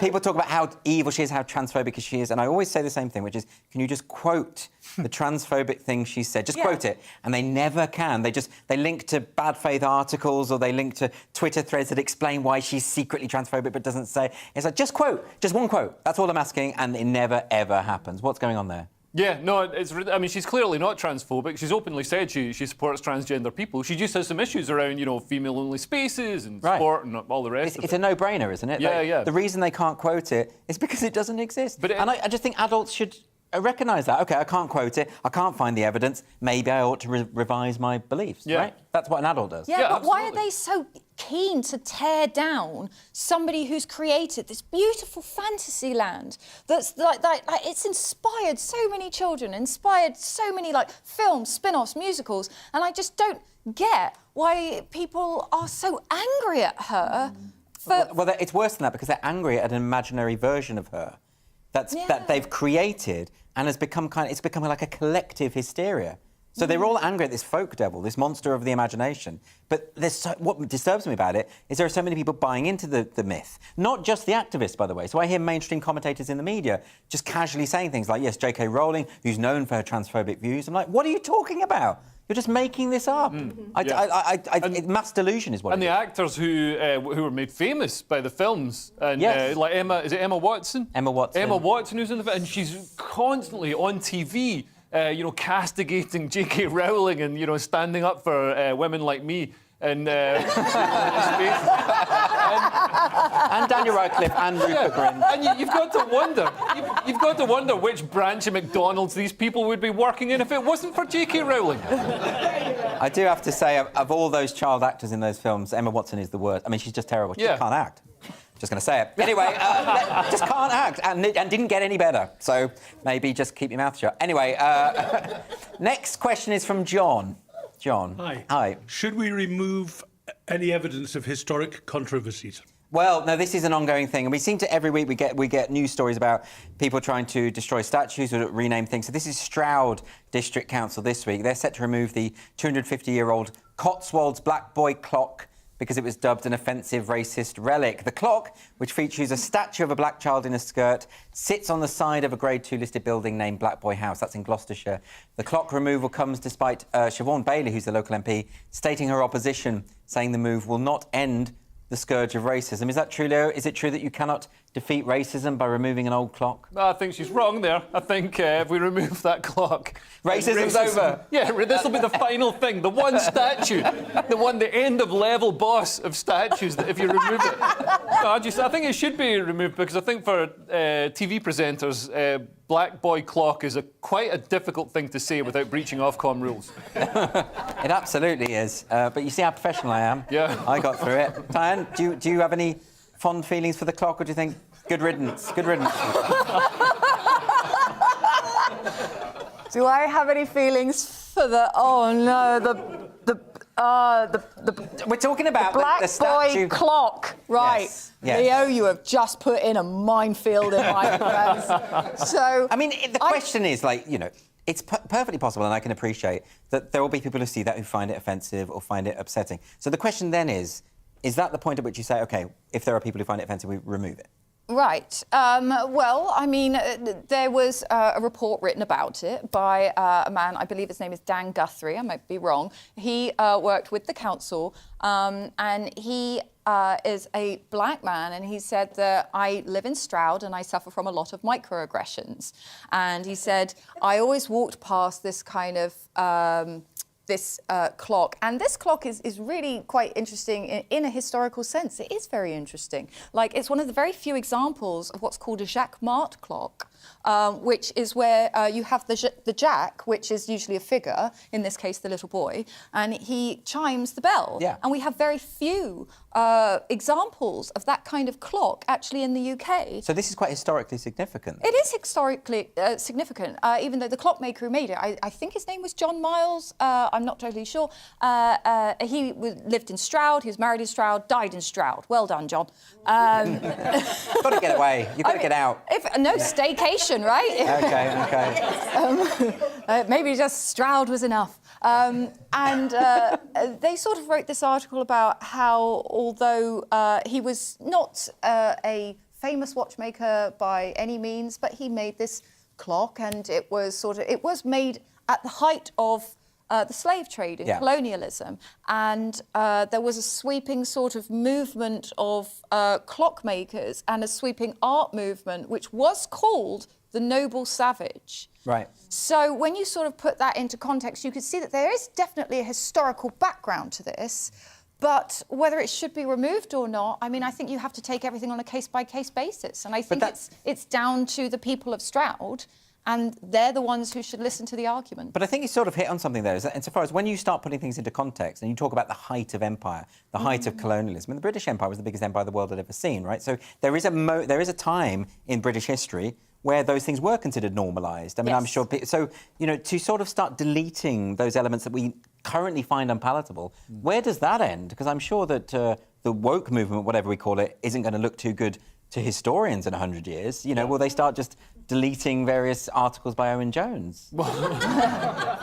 about how evil she is, how transphobic she is, and I always say the same thing, which is, can you just quote the transphobic thing she said? Just quote it. And they never can. They link to bad faith articles or they link to Twitter threads that explain why she's secretly transphobic but doesn't say. It's like, just quote. Just one quote. That's all I'm asking, and it never, ever happens. What's going on there? Yeah, no, I mean, she's clearly not transphobic. She's openly said she supports transgender people. She just has some issues around, female-only spaces and sport and all the rest of it. It's a no-brainer, isn't it? Yeah. The reason they can't quote it is because it doesn't exist. And I just think adults should recognise that. OK, I can't quote it. I can't find the evidence. Maybe I ought to revise my beliefs, right? That's what an adult does. Yeah, but why are they so keen to tear down somebody who's created this beautiful fantasy land that's like it's inspired so many children, inspired so many films, spin-offs, musicals, and I just don't get why people are so angry at her. Well, it's worse than that because they're angry at an imaginary version of her that they've created and has become it's become like a collective hysteria. So they're all angry at this folk devil, this monster of the imagination. But what disturbs me about it is there are so many people buying into the myth. Not just the activists, by the way. So I hear mainstream commentators in the media just casually saying things like, yes, J.K. Rowling, who's known for her transphobic views. I'm like, what are you talking about? You're just making this up. Mass delusion is what it is. And the actors who were made famous by the films, and like Emma, is it Emma Watson? Emma Watson. Emma Watson, who's in the film, and she's constantly on TV, castigating J.K. Rowling and, standing up for women like me. And Daniel Radcliffe and Rupert Grint. And you've got to wonder which branch of McDonald's these people would be working in if it wasn't for J.K. Rowling. I do have to say, of all those child actors in those films, Emma Watson is the worst. I mean, she's just terrible. She just can't act. Just going to say it. Anyway, just can't act and didn't get any better. So maybe just keep your mouth shut. Anyway, next question is from John. John. Hi. Should we remove any evidence of historic controversies? Well, no, this is an ongoing thing, and we seem to every week we get news stories about people trying to destroy statues or rename things. So this is Stroud District Council this week. They're set to remove the 250-year-old Cotswolds Black Boy clock because it was dubbed an offensive racist relic. The clock, which features a statue of a black child in a skirt, sits on the side of a Grade 2 listed building named Black Boy House. That's in Gloucestershire. The clock removal comes despite Siobhan Bailey, who's the local MP, stating her opposition, saying the move will not end the scourge of racism. Is that true, Leo? Is it true that you cannot defeat racism by removing an old clock? I think she's wrong there. I think if we remove that clock... Racism's over. Yeah, this will be the final thing. The one statue, the end-of-level boss of statues, that if you remove it... No, I think it should be removed because I think for TV presenters, Black Boy clock is quite a difficult thing to say without breaching Ofcom rules. It absolutely is. But you see how professional I am. Yeah. I got through it. Diane, do you have any fond feelings for the clock, or do you think good riddance? Good riddance. Do I have any feelings for the? Oh no, We're talking about the Black the statue. Boy clock, right? Yes. Leo, you have just put in a minefield in my defence. So I mean, the question is, it's perfectly possible, and I can appreciate that there will be people who see that who find it offensive or find it upsetting. So the question then is that the point at which you say, OK, if there are people who find it offensive, we remove it? Right. Well, I mean, there was a report written about it by a man, I believe his name is Dan Guthrie, I might be wrong. He worked with the council, and he is a black man, and he said that I live in Stroud and I suffer from a lot of microaggressions. And he said, I always walked past this kind of this clock. And this clock is really quite interesting in a historical sense. It is very interesting. Like, it's one of the very few examples of what's called a Jacquemart clock, which is where you have the Jack, which is usually a figure, in this case the little boy, and he chimes the bell. Yeah. And we have very few examples of that kind of clock actually in the UK. So this is quite historically significant. It is historically significant, even though the clockmaker who made it, I think his name was John Miles, I'm not totally sure. He lived in Stroud, he was married in Stroud, died in Stroud. Well done, John. You've got to get away, you've got to get out. Staycation, right? Okay. Maybe just Stroud was enough. They sort of wrote this article about how, although he was not a famous watchmaker by any means, but he made this clock, and it was made at the height of the slave trade and colonialism, and there was a sweeping sort of movement of clockmakers and a sweeping art movement which was called the noble savage. Right. So when you sort of put that into context, you can see that there is definitely a historical background to this, but whether it should be removed or not, I mean, I think you have to take everything on a case-by-case basis, and I think it's down to the people of Stroud, and they're the ones who should listen to the argument. But I think you sort of hit on something there, insofar as when you start putting things into context and you talk about the height of empire, the height of colonialism, and the British Empire was the biggest empire the world had ever seen, right? So there is a time in British history where those things were considered normalised. I mean, I'm sure... So, you know, to sort of start deleting those elements that we currently find unpalatable, where does that end? Because I'm sure that the woke movement, whatever we call it, isn't going to look too good to historians in 100 years. You know, will they start just deleting various articles by Owen Jones?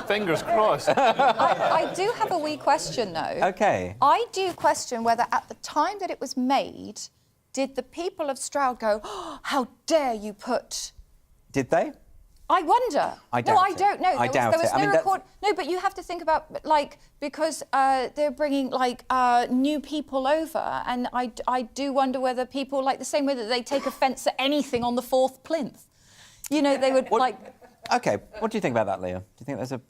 Fingers crossed. I do have a wee question, though. OK. I do question whether at the time that it was made, did the people of Stroud go, oh, how dare you put... Did they? I wonder. I doubt I don't know. I doubt there was it. no record. No, but you have to think about, like, because they're bringing, like, new people over, and I do wonder whether people, like, the same way that they take offence at anything on the fourth plinth, you know, they would, like... OK, what do you think about that, Leah? Do you think there's a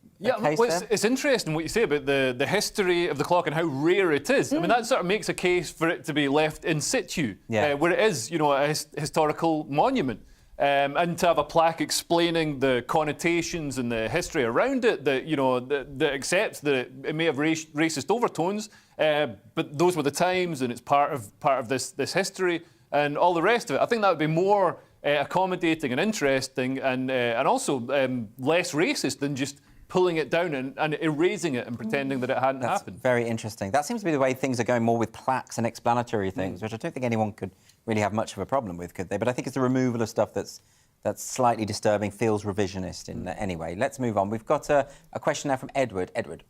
case there? It's interesting what you say about the history of the clock and how rare it is. I mean, that sort of makes a case for it to be left in situ, where it is, you know, a historical monument. And to have a plaque explaining the connotations and the history around it, that, you know, that accepts that it may have racist overtones, but those were the times, and it's part of this history and all the rest of it. I think that would be more accommodating and interesting, and also less racist than just pulling it down and erasing it and pretending that it hadn't happened. Very interesting. That seems to be the way things are going, more with plaques and explanatory things, which I don't think anyone could really have much of a problem with, could they? But I think it's the removal of stuff that's slightly disturbing, feels revisionist in any way. Let's move on. We've got a question now from Edward. Edward,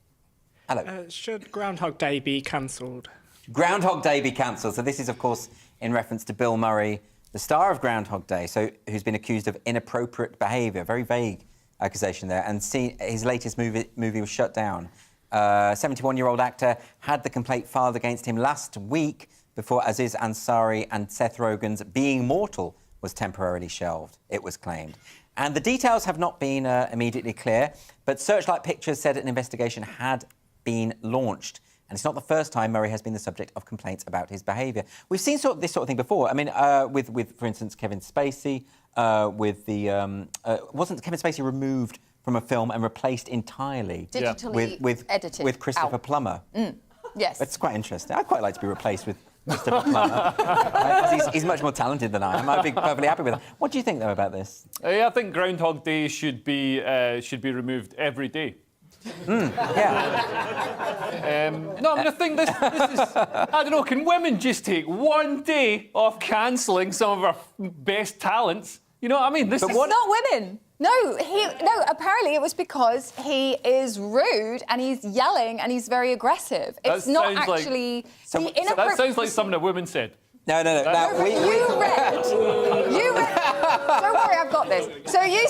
hello. Should Groundhog Day be cancelled? Groundhog Day be cancelled. So this is, of course, in reference to Bill Murray, the star of Groundhog Day, who's been accused of inappropriate behaviour, very vague accusation there, and his latest movie was shut down. 71-year-old actor had the complaint filed against him last week before Aziz Ansari and Seth Rogen's Being Mortal was temporarily shelved, it was claimed. And the details have not been immediately clear, but Searchlight Pictures said an investigation had been launched. And it's not the first time Murray has been the subject of complaints about his behaviour. We've seen this sort of thing before. I mean, with for instance, Kevin Spacey, wasn't Kevin Spacey removed from a film and replaced entirely digitally edited with Christopher Plummer? Yes. It's quite interesting. I'd quite like to be replaced with Christopher Plummer. Right? He's much more talented than I am. I'd be perfectly happy with that. What do you think, though, about this? I think Groundhog Day should be removed every day. Yeah. No, I mean, I think this is... I don't know, can women just take one day off cancelling some of our best talents? You know what I mean? It's not women. No, apparently it was because he is rude and he's yelling and he's very aggressive. It's not actually... That sounds like something a woman said. No. You read Don't worry, I've got this. So you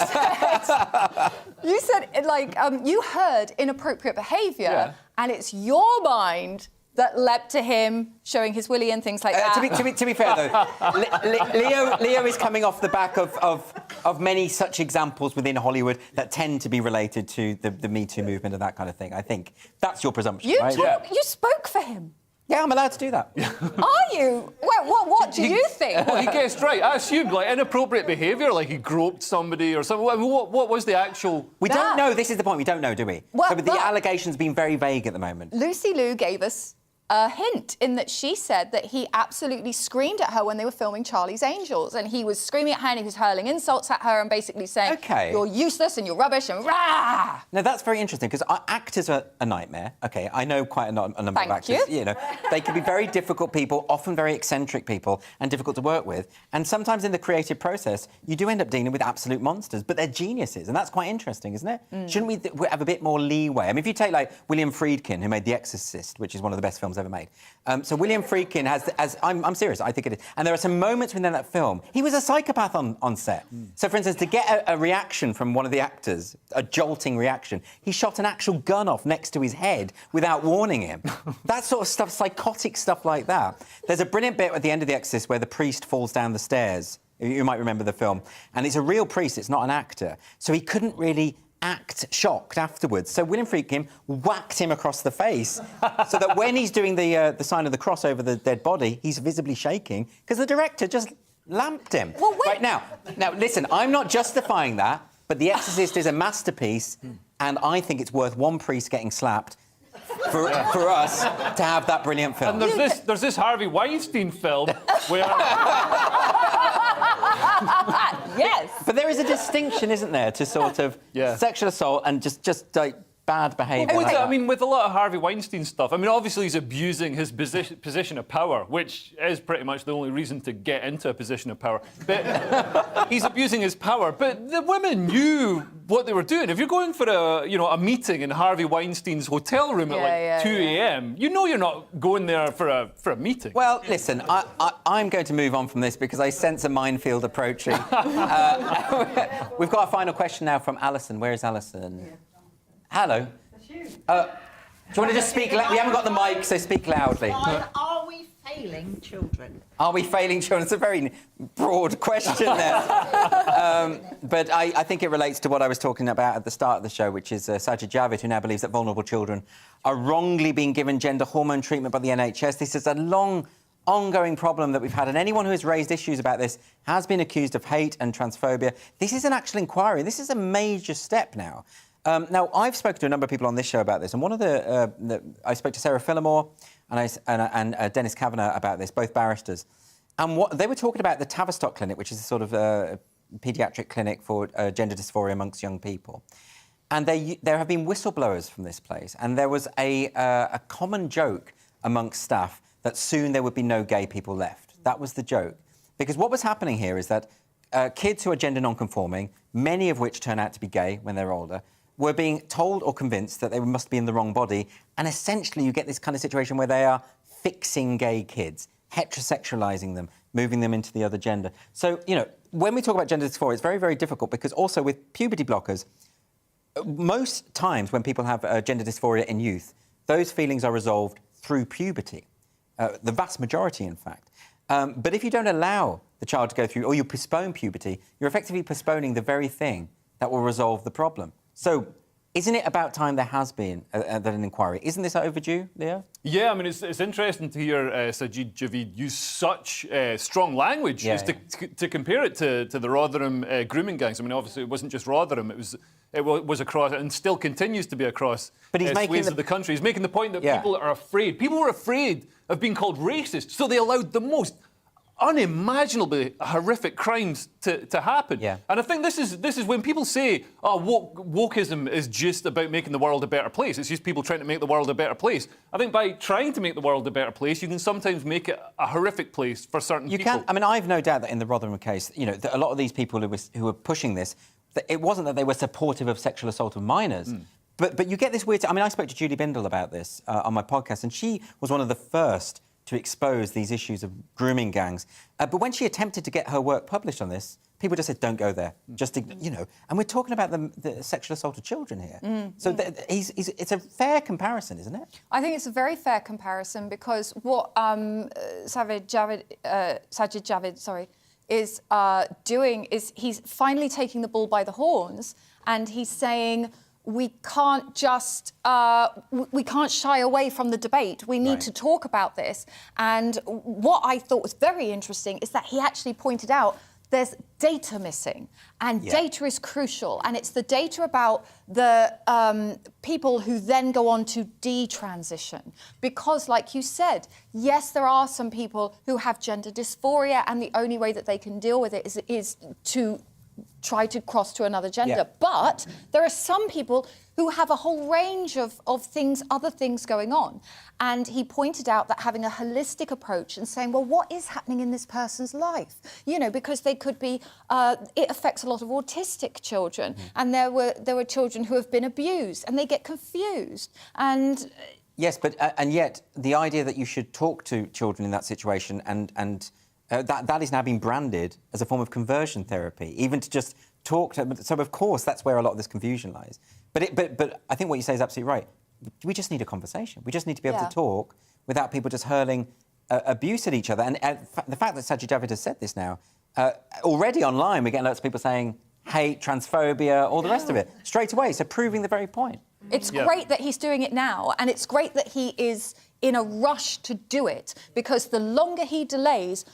said, like, you heard inappropriate behaviour, and it's your mind that led to him showing his willy and things like that. To be fair, though, Leo is coming off the back of many such examples within Hollywood that tend to be related to the Me Too movement and that kind of thing. I think that's your presumption, right? You spoke for him. Yeah, I'm allowed to do that. Are you? What do you think? Well, he guessed right. I assumed, like, inappropriate behaviour, like he groped somebody or something. I mean, what was the actual... We don't know. This is the point. We don't know, do we? Well, so the allegation's been very vague at the moment. Lucy Liu gave us a hint in that she said that he absolutely screamed at her when they were filming Charlie's Angels, and he was screaming at her and he was hurling insults at her and basically saying, you're useless and you're rubbish and rah! Now, that's very interesting, because actors are a nightmare. OK, I know quite a number of actors. You know, they can be very difficult people, often very eccentric people, and difficult to work with. And sometimes in the creative process, you do end up dealing with absolute monsters, but they're geniuses, and that's quite interesting, isn't it? Shouldn't we have a bit more leeway? I mean, if you take, like, William Friedkin, who made The Exorcist, which is one of the best films ever made. So William Friedkin has I'm serious, I think it is. And there are some moments within that film. He was a psychopath on set. So, for instance, to get a reaction from one of the actors, a jolting reaction, he shot an actual gun off next to his head without warning him. That sort of stuff, psychotic stuff like that. There's a brilliant bit at the end of The Exorcist where the priest falls down the stairs. You might remember the film. And it's a real priest, it's not an actor. So he couldn't really act shocked afterwards. So William Friedkin whacked him across the face so that when he's doing the sign of the cross over the dead body, he's visibly shaking because the director just lamped him. Well, right, now, listen, I'm not justifying that, but The Exorcist is a masterpiece, and I think it's worth one priest getting slapped for us to have that brilliant film. And there's this Harvey Weinstein film where... Yes. But there is a distinction, isn't there, to sort of sexual assault and just like bad behaviour. Well, I mean, with a lot of Harvey Weinstein stuff, I mean, obviously he's abusing his position of power, which is pretty much the only reason to get into a position of power. But he's abusing his power. But the women knew what they were doing. If you're going for a meeting in Harvey Weinstein's hotel room at 2 a.m., you know you're not going there for a meeting. Well, listen, I'm going to move on from this because I sense a minefield approaching. We've got a final question now from Alison. Where is Alison? Yeah. Hello. Do you want to just speak? We haven't got the mic, so speak loudly. Are we failing children? Are we failing children? It's a very broad question there. But I think it relates to what I was talking about at the start of the show, which is Sajid Javid, who now believes that vulnerable children are wrongly being given gender hormone treatment by the NHS. This is a long, ongoing problem that we've had, and anyone who has raised issues about this has been accused of hate and transphobia. This is an actual inquiry. This is a major step now. Now, I've spoken to a number of people on this show about this, and one of I spoke to Sarah Phillimore and Dennis Kavanagh about this, both barristers, and what they were talking about the Tavistock Clinic, which is a sort of paediatric clinic for gender dysphoria amongst young people. And there have been whistleblowers from this place, and there was a common joke amongst staff that soon there would be no gay people left. That was the joke. Because what was happening here is that kids who are gender non-conforming, many of which turn out to be gay when they're older, were being told or convinced that they must be in the wrong body, and essentially you get this kind of situation where they are fixing gay kids, heterosexualising them, moving them into the other gender. So, you know, when we talk about gender dysphoria, it's very, very difficult because also with puberty blockers, most times when people have gender dysphoria in youth, those feelings are resolved through puberty, the vast majority, in fact. But if you don't allow the child to go through, or you postpone puberty, you're effectively postponing the very thing that will resolve the problem. So, isn't it about time there has been an inquiry? Isn't this overdue, Leo? Yeah, I mean, it's interesting to hear Sajid Javid use such strong language to compare it to the Rotherham grooming gangs. I mean, obviously, it wasn't just Rotherham. It was across, and still continues to be across swathes of the country. He's making the point that people are afraid. People were afraid of being called racist, so they allowed the most unimaginably horrific crimes to happen. Yeah. And I think this is when people say, oh, wokeism is just about making the world a better place. It's just people trying to make the world a better place. I think by trying to make the world a better place, you can sometimes make it a horrific place for certain people. You can. I mean, I've no doubt that in the Rotherham case, you know, that a lot of these people who were pushing this, that it wasn't that they were supportive of sexual assault of minors. But you get this weird... I mean, I spoke to Julie Bindel about this on my podcast, and she was one of the first to expose these issues of grooming gangs. But when she attempted to get her work published on this, people just said, don't go there. Just, you know, and we're talking about the sexual assault of children here. So it's a fair comparison, isn't it? I think it's a very fair comparison because what Sajid Javid, is doing is he's finally taking the bull by the horns, and he's saying, we can't just, we can't shy away from the debate. We need to talk about this. And what I thought was very interesting is that he actually pointed out there's data missing, and data is crucial. And it's the data about the people who then go on to detransition. Because, like you said, yes, there are some people who have gender dysphoria, and the only way that they can deal with it is to try to cross to another gender. Yeah. But there are some people who have a whole range of things, other things going on. And he pointed out that having a holistic approach and saying, well, what is happening in this person's life? You know, because they could be, it affects a lot of autistic children. And there were children who have been abused, and they get confused. And yes, but and yet the idea that you should talk to children in that situation and that is now being branded as a form of conversion therapy, even to just talk to. So of course that's where a lot of this confusion lies. But I think what you say is absolutely right. We just need a conversation. We just need to be able to talk without people just hurling abuse at each other. And the fact that Sajid Javid has said this now, already online we're getting lots of people saying hate, transphobia, all the rest of it straight away. So proving the very point. It's great that he's doing it now, and it's great that he is in a rush to do it, because the longer he delays,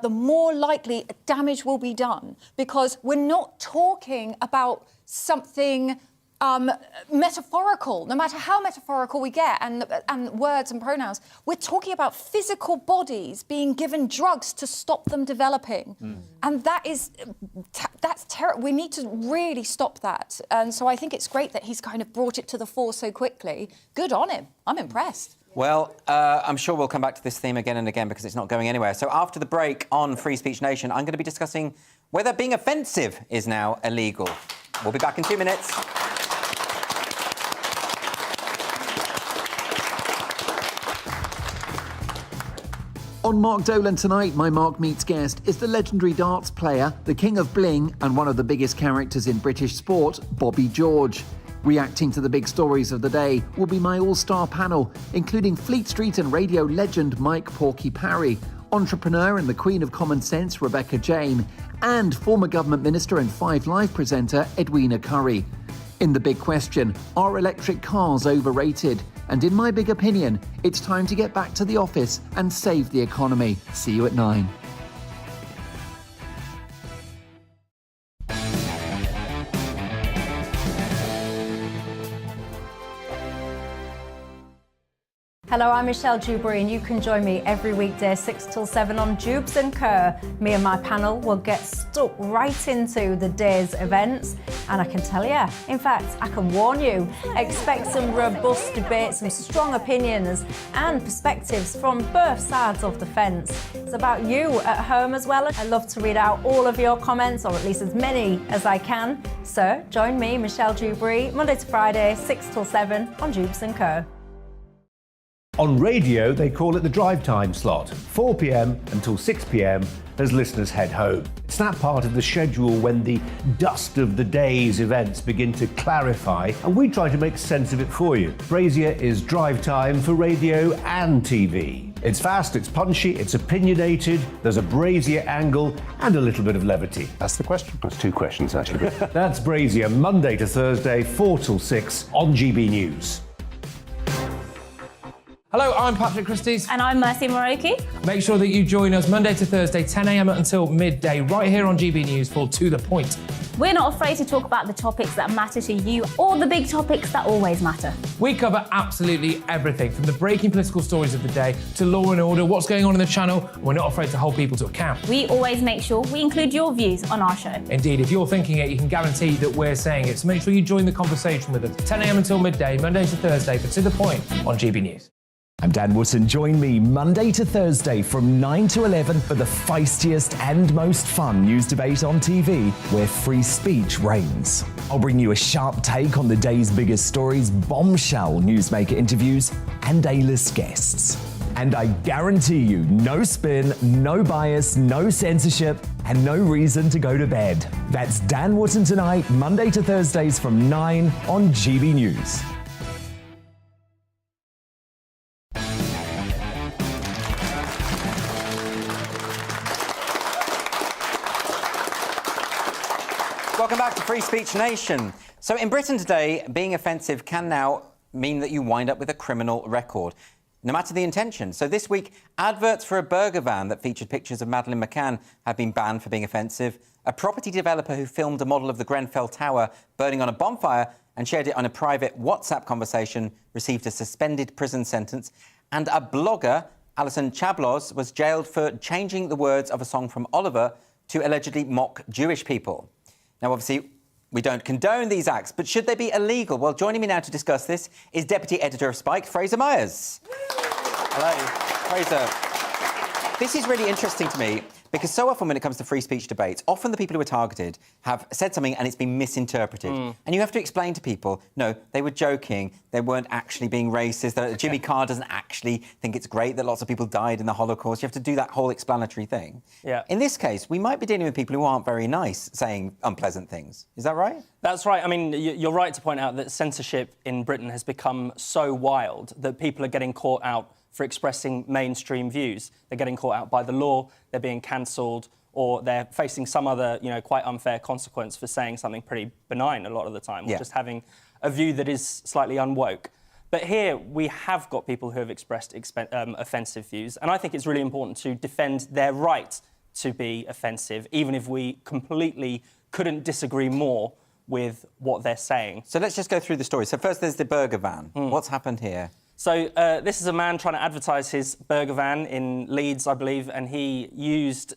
the more likely damage will be done, because we're not talking about something metaphorical, no matter how metaphorical we get, and words and pronouns. We're talking about physical bodies being given drugs to stop them developing. And that's terrible. We need to really stop that. And so I think it's great that he's kind of brought it to the fore so quickly. Good on him. I'm impressed. Well, I'm sure we'll come back to this theme again and again because it's not going anywhere. So after the break on Free Speech Nation, I'm going to be discussing whether being offensive is now illegal. We'll be back in 2 minutes. On Mark Dolan tonight, my Mark Meets guest is the legendary darts player, the king of bling, and one of the biggest characters in British sport, Bobby George. Reacting to the big stories of the day will be my all-star panel, including Fleet Street and radio legend Mike Porky Parry, entrepreneur and the Queen of Common Sense Rebecca Jane, and former government minister and 5 Live presenter Edwina Curry. In the big question, are electric cars overrated? And in my big opinion, it's time to get back to the office and save the economy. See you at 9. Hello, I'm Michelle Dewberry, and you can join me every weekday 6 till 7 on Jubes and Kerr. Me and my panel will get stuck right into the day's events, and I can tell you, in fact, I can warn you, expect some robust debate, some strong opinions and perspectives from both sides of the fence. It's about you at home as well. I love to read out all of your comments, or at least as many as I can. So join me, Michelle Dewberry, Monday to Friday, 6 till 7 on Jubes and Kerr. On radio, they call it the drive time slot, 4 p.m. until 6 p.m. as listeners head home. It's that part of the schedule when the dust of the day's events begin to clarify, and we try to make sense of it for you. Brazier is drive time for radio and TV. It's fast, it's punchy, it's opinionated, there's a Brazier angle and a little bit of levity. That's the question. That's 2 questions, actually. That's Brazier, Monday to Thursday, 4 till 6 on GB News. Hello, I'm Patrick Christie's. And I'm Mercy Moroki. Make sure that you join us Monday to Thursday, 10 a.m. until midday, right here on GB News for To The Point. We're not afraid to talk about the topics that matter to you, or the big topics that always matter. We cover absolutely everything, from the breaking political stories of the day to law and order, what's going on in the channel. We're not afraid to hold people to account. We always make sure we include your views on our show. Indeed, if you're thinking it, you can guarantee that we're saying it. So make sure you join the conversation with us, 10 a.m. until midday, Monday to Thursday, for To The Point on GB News. I'm Dan Wootton. Join me Monday to Thursday from 9 to 11 for the feistiest and most fun news debate on TV, where free speech reigns. I'll bring you a sharp take on the day's biggest stories, bombshell newsmaker interviews, and A-list guests. And I guarantee you, no spin, no bias, no censorship, and no reason to go to bed. That's Dan Wootton Tonight, Monday to Thursdays from 9 on GB News. Welcome back to Free Speech Nation. So in Britain today, being offensive can now mean that you wind up with a criminal record, no matter the intention. So this week, adverts for a burger van that featured pictures of Madeleine McCann have been banned for being offensive. A property developer who filmed a model of the Grenfell Tower burning on a bonfire and shared it on a private WhatsApp conversation received a suspended prison sentence. And a blogger, Alison Chablos, was jailed for changing the words of a song from Oliver to allegedly mock Jewish people. Now, obviously, we don't condone these acts, but should they be illegal? Well, joining me now to discuss this is Deputy Editor of Spike, Fraser Myers. Hello, Fraser. This is really interesting to me because so often when it comes to free speech debates, often the people who are targeted have said something and it's been misinterpreted. And you have to explain to people, no, they were joking, they weren't actually being racist, that Jimmy Carr doesn't actually think it's great that lots of people died in the Holocaust. You have to do that whole explanatory thing. Yeah. In this case, we might be dealing with people who aren't very nice saying unpleasant things. Is that right? That's right. I mean, you're right to point out that censorship in Britain has become so wild that people are getting caught out for expressing mainstream views. They're getting caught out by the law, they're being cancelled, or they're facing some other, quite unfair consequence for saying something pretty benign a lot of the time, or just having a view that is slightly unwoke. But here we have got people who have expressed offensive views, and I think it's really important to defend their right to be offensive, even if we completely couldn't disagree more with what they're saying. So let's just go through the story. So first there's the burger van. What's happened here? So this is a man trying to advertise his burger van in Leeds, I believe, and he used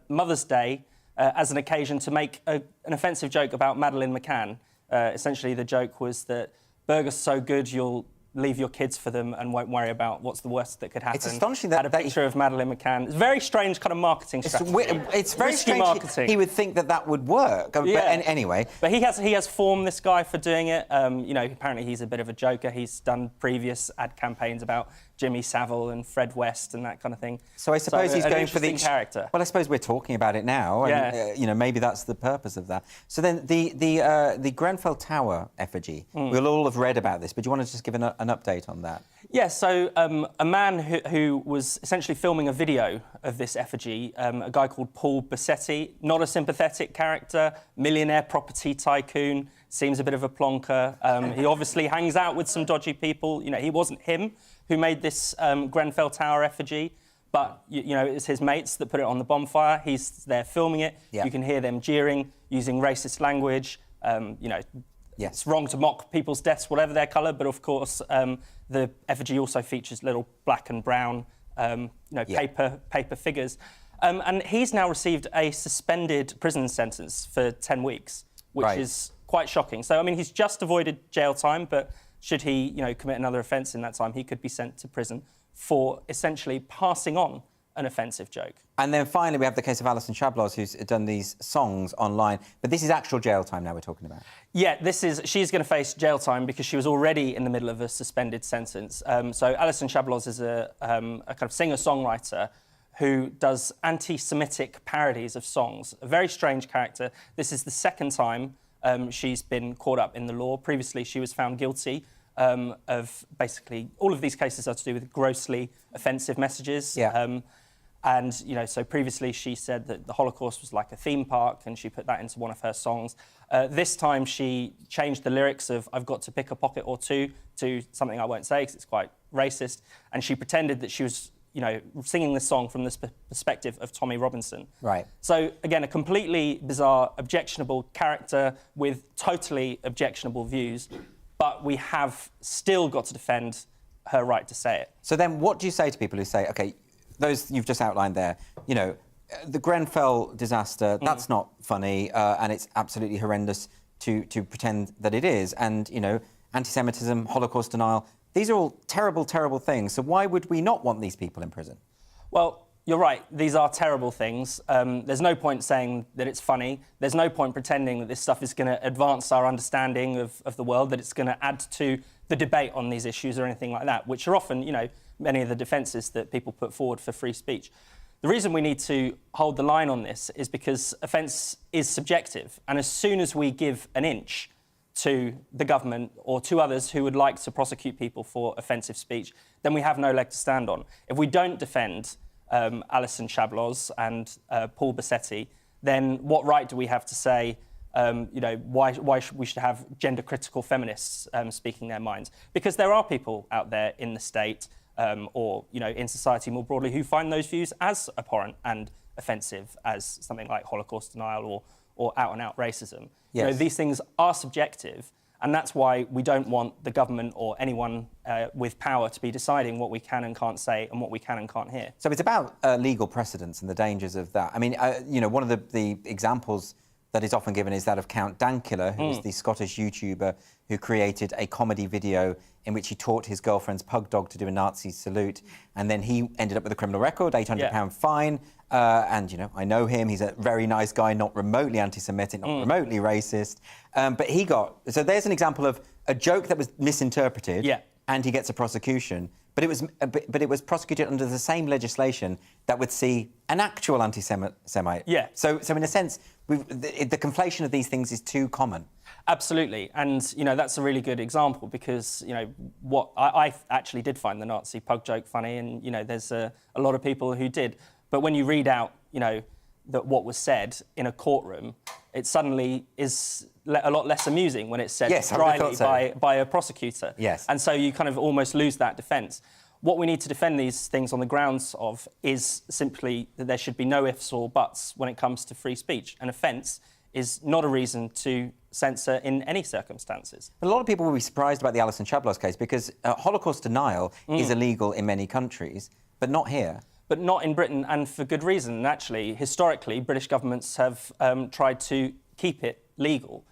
Mother's Day as an occasion to make an offensive joke about Madeleine McCann. Essentially, the joke was that burgers are so good you'll leave your kids for them and won't worry about what's the worst that could happen. It's astonishing that... Had a picture of Madeleine McCann. It's very strange kind of marketing strategy. It's very risky strange marketing. He would think that that would work. But anyway... But he has formed this guy for doing it. Apparently he's a bit of a joker. He's done previous ad campaigns about Jimmy Savile and Fred West and that kind of thing. So I suppose he's going for the character. Well, I suppose we're talking about it now, and maybe that's the purpose of that. So then the Grenfell Tower effigy. We'll all have read about this, but do you want to just give an update on that? Yeah, so a man who was essentially filming a video of this effigy, a guy called Paul Bassetti, not a sympathetic character, millionaire property tycoon, seems a bit of a plonker. He obviously hangs out with some dodgy people. He wasn't him who made this Grenfell Tower effigy, but, it was his mates that put it on the bonfire. He's there filming it. Yeah. You can hear them jeering, using racist language. It's wrong to mock people's deaths, whatever their colour, but of course the effigy also features little black and brown, paper figures. And he's now received a suspended prison sentence for 10 weeks, which is quite shocking. So, I mean, he's just avoided jail time, but should he, commit another offence in that time, he could be sent to prison for essentially passing on an offensive joke. And then finally, we have the case of Alison Chablos, who's done these songs online. But this is actual jail time now we're talking about. Yeah, she's going to face jail time because she was already in the middle of a suspended sentence. So Alison Chablos is a kind of singer-songwriter who does anti-Semitic parodies of songs. A very strange character. This is the second time she's been caught up in the law. Previously, she was found guilty of basically... All of these cases are to do with grossly offensive messages. Yeah. So previously she said that the Holocaust was like a theme park and she put that into one of her songs. This time she changed the lyrics of I've got to pick a pocket or two to something I won't say because it's quite racist. And she pretended that she was, singing this song from the perspective of Tommy Robinson. Right. So, again, a completely bizarre, objectionable character with totally objectionable views, but we have still got to defend her right to say it. So then what do you say to people who say, OK, those you've just outlined there, the Grenfell disaster, that's not funny, and it's absolutely horrendous to pretend that it is. And, anti-Semitism, Holocaust denial, these are all terrible, terrible things. So why would we not want these people in prison? Well, you're right. These are terrible things. There's no point saying that it's funny. There's no point pretending that this stuff is going to advance our understanding of the world, that it's going to add to the debate on these issues or anything like that, which are often, many of the defences that people put forward for free speech. The reason we need to hold the line on this is because offence is subjective, and as soon as we give an inch to the government or to others who would like to prosecute people for offensive speech, then we have no leg to stand on. If we don't defend Alison Chablos and Paul Bassetti, then what right do we have to say, why we should have gender-critical feminists speaking their minds? Because there are people out there in the state or in society more broadly who find those views as abhorrent and offensive as something like Holocaust denial or out-and-out racism. Yes. These things are subjective, and that's why we don't want the government or anyone with power to be deciding what we can and can't say and what we can and can't hear. So it's about legal precedents and the dangers of that. I mean, one of the examples that is often given is that of Count Dankula, who was the Scottish YouTuber who created a comedy video in which he taught his girlfriend's pug dog to do a Nazi salute, and then he ended up with a criminal record, £800 fine, and, I know him, he's a very nice guy, not remotely anti-Semitic, not remotely racist, but he got... So there's an example of a joke that was misinterpreted, and he gets a prosecution, but it was prosecuted under the same legislation that would see an actual anti-Semite. Yeah. So in a sense, the conflation of these things is too common. Absolutely, and that's a really good example because what I actually did find the Nazi pug joke funny, and there's a lot of people who did. But when you read out, that what was said in a courtroom, it suddenly is a lot less amusing when it's said dryly by a prosecutor. Yes. And so you kind of almost lose that defence. What we need to defend these things on the grounds of is simply that there should be no ifs or buts when it comes to free speech. An offence is not a reason to censor in any circumstances. A lot of people will be surprised about the Alison Chablos case because Holocaust denial is illegal in many countries, but not here. But not in Britain, and for good reason. And actually, historically, British governments have tried to keep it legal.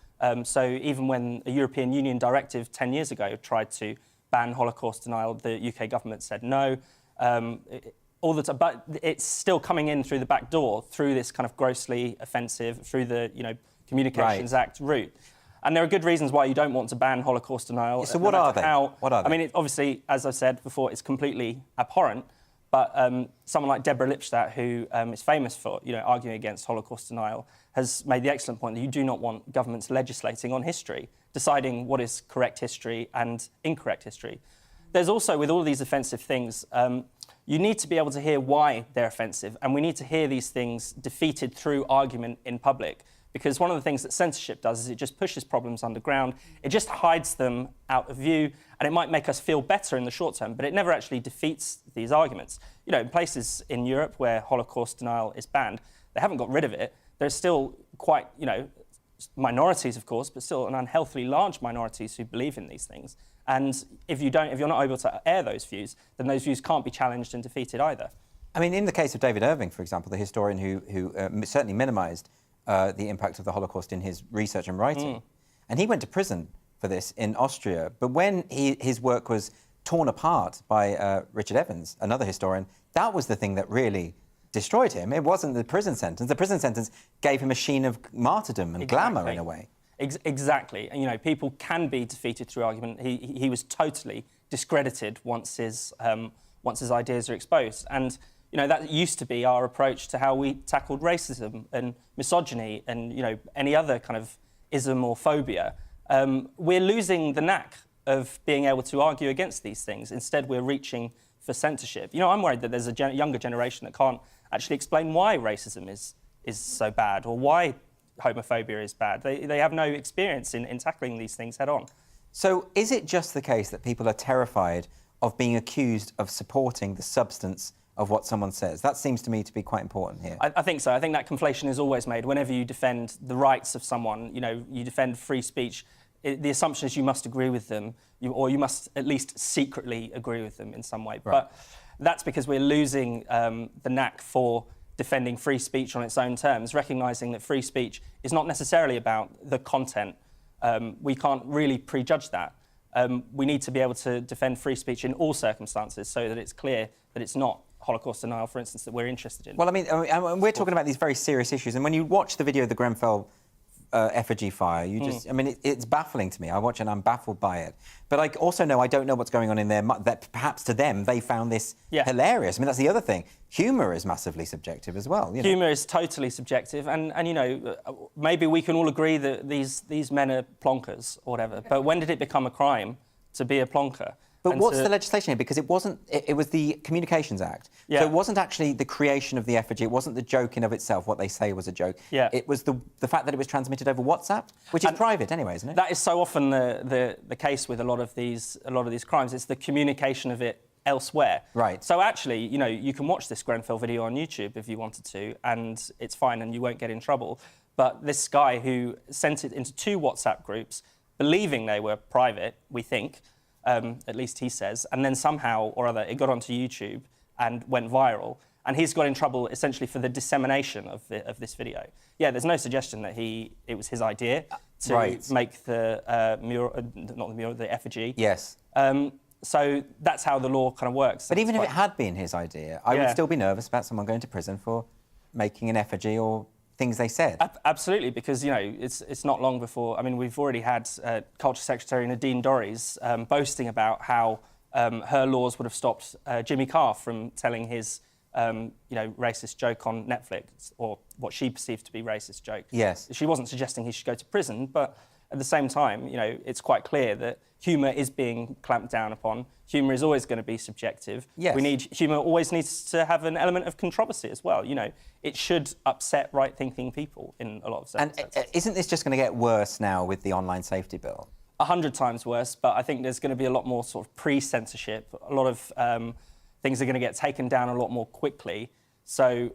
So even when a European Union directive 10 years ago tried to ban Holocaust denial, the UK government said no. But it's still coming in through the back door, through this kind of grossly offensive, through the Communications Act route. And there are good reasons why you don't want to ban Holocaust denial. So what are they? What are they? I mean, obviously, as I said before, it's completely abhorrent. But someone like Deborah Lipstadt, who is famous for arguing against Holocaust denial, has made the excellent point that you do not want governments legislating on history, deciding what is correct history and incorrect history. There's also, with all of these offensive things, you need to be able to hear why they're offensive, and we need to hear these things defeated through argument in public. Because one of the things that censorship does is it just pushes problems underground, it just hides them out of view, and it might make us feel better in the short term, but it never actually defeats these arguments. In places in Europe where Holocaust denial is banned, they haven't got rid of it. There's still quite, minorities, of course, but still an unhealthily large minorities who believe in these things. And if you're not able to air those views, then those views can't be challenged and defeated either. I mean, in the case of David Irving, for example, the historian who certainly minimised the impact of the Holocaust in his research and writing. And he went to prison for this in Austria. But when his work was torn apart by Richard Evans, another historian, that was the thing that really destroyed him. It wasn't the prison sentence. The prison sentence gave him a sheen of martyrdom and glamour in a way. Exactly. And, people can be defeated through argument. He was totally discredited once his ideas are exposed. And that used to be our approach to how we tackled racism and misogyny and, any other kind of ism or phobia. We're losing the knack of being able to argue against these things. Instead, we're reaching for censorship. I'm worried that there's a younger generation that can't actually explain why racism is so bad or why homophobia is bad. They have no experience in tackling these things head on. So is it just the case that people are terrified of being accused of supporting the substance of what someone says? That seems to me to be quite important here. I think so. I think that conflation is always made. Whenever you defend the rights of someone, you defend free speech, the assumption is you must agree with them, or you must at least secretly agree with them in some way. Right. But that's because we're losing the knack for defending free speech on its own terms, recognising that free speech is not necessarily about the content. We can't really prejudge that. We need to be able to defend free speech in all circumstances so that it's clear that it's not Holocaust denial, for instance, that we're interested in. Well, I mean, we're talking about these very serious issues, and when you watch the video of the Grenfell effigy fire. You just, I mean, it's baffling to me. I watch and I'm baffled by it. But I also know I don't know what's going on in there. That perhaps to them they found this hilarious. I mean, that's the other thing. Humour is massively subjective as well. Humour is totally subjective, and you know, maybe we can all agree that these men are plonkers or whatever. But when did it become a crime to be a plonker? But what's the legislation here? Because it wasn't. It was the Communications Act. Yeah. So it wasn't actually the creation of the effigy. It wasn't the joke in of itself. What they say was a joke. Yeah. It was the fact that it was transmitted over WhatsApp, which is private anyway, isn't it? That is so often the case with a lot of these crimes. It's the communication of it elsewhere. Right. So actually, you know, you can watch this Grenfell video on YouTube if you wanted to, and it's fine, and you won't get in trouble. But this guy who sent it into 2 WhatsApp groups, believing they were private, we think. At least he says, and then somehow or other it got onto YouTube and went viral, and he's got in trouble essentially for the dissemination of this video. Yeah, there's no suggestion that it was his idea to make the mural, not the mural, the effigy. Yes. So that's how the law kind of works. But even if it had been his idea, I would still be nervous about someone going to prison for making an effigy or things they said. Absolutely, because, you know, it's not long before... I mean, we've already had Culture Secretary Nadine Dorries boasting about how her laws would have stopped Jimmy Carr from telling his, you know, racist joke on Netflix, or what she perceived to be racist joke. Yes. She wasn't suggesting he should go to prison, but at the same time, you know, it's quite clear that humour is being clamped down upon. Humour is always going to be subjective. Yes. Humour always needs to have an element of controversy as well. You know, it should upset right-thinking people in a lot of sense. And isn't this just going to get worse now with the online safety bill? 100 times worse, but I think there's going to be a lot more sort of pre-censorship. A lot of things are going to get taken down a lot more quickly. So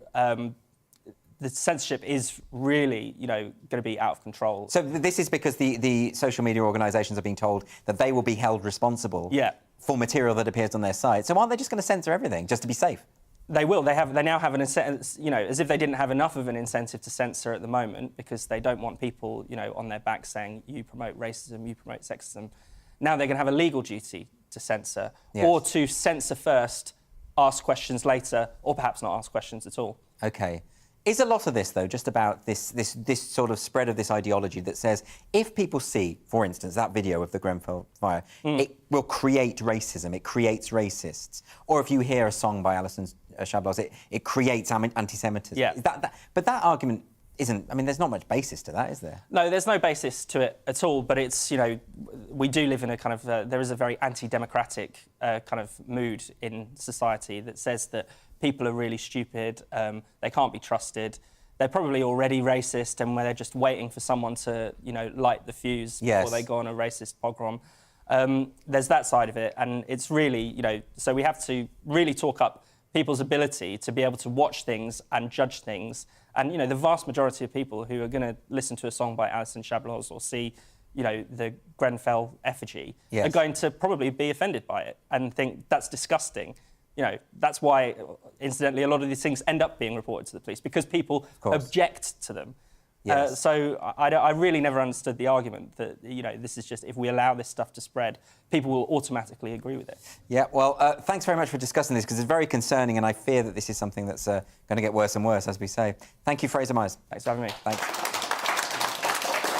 the censorship is really, you know, going to be out of control. So this is because the social media organisations are being told that they will be held responsible for material that appears on their site. So aren't they just going to censor everything just to be safe? They will. They now have an incentive, you know, as if they didn't have enough of an incentive to censor at the moment, because they don't want people, you know, on their back saying, you promote racism, you promote sexism. Now they're going to have a legal duty to censor, or to censor first, ask questions later, or perhaps not ask questions at all. OK. Is a lot of this, though, just about this sort of spread of this ideology that says if people see, for instance, that video of the Grenfell fire, it will create racism, it creates racists. Or if you hear a song by Alison Shabloz, it creates anti-Semitism. Yeah. But that argument isn't... I mean, there's not much basis to that, is there? No, there's no basis to it at all, but it's, you know, we do live in a kind of... there is a very anti-democratic kind of mood in society that says that people are really stupid, they can't be trusted, they're probably already racist, and where they're just waiting for someone to, you know, light the fuse before they go on a racist pogrom. There's that side of it, and it's really, you know, so we have to really talk up people's ability to be able to watch things and judge things. And, you know, the vast majority of people who are going to listen to a song by Alison Shabloz or see, you know, the Grenfell effigy are going to probably be offended by it and think that's disgusting. You know, that's why, incidentally, a lot of these things end up being reported to the police, because people object to them. Yes. So I really never understood the argument that, you know, this is just, if we allow this stuff to spread, people will automatically agree with it. Yeah, well, thanks very much for discussing this, because it's very concerning, and I fear that this is something that's going to get worse and worse, as we say. Thank you, Fraser Myers. Thanks for having me. Thanks.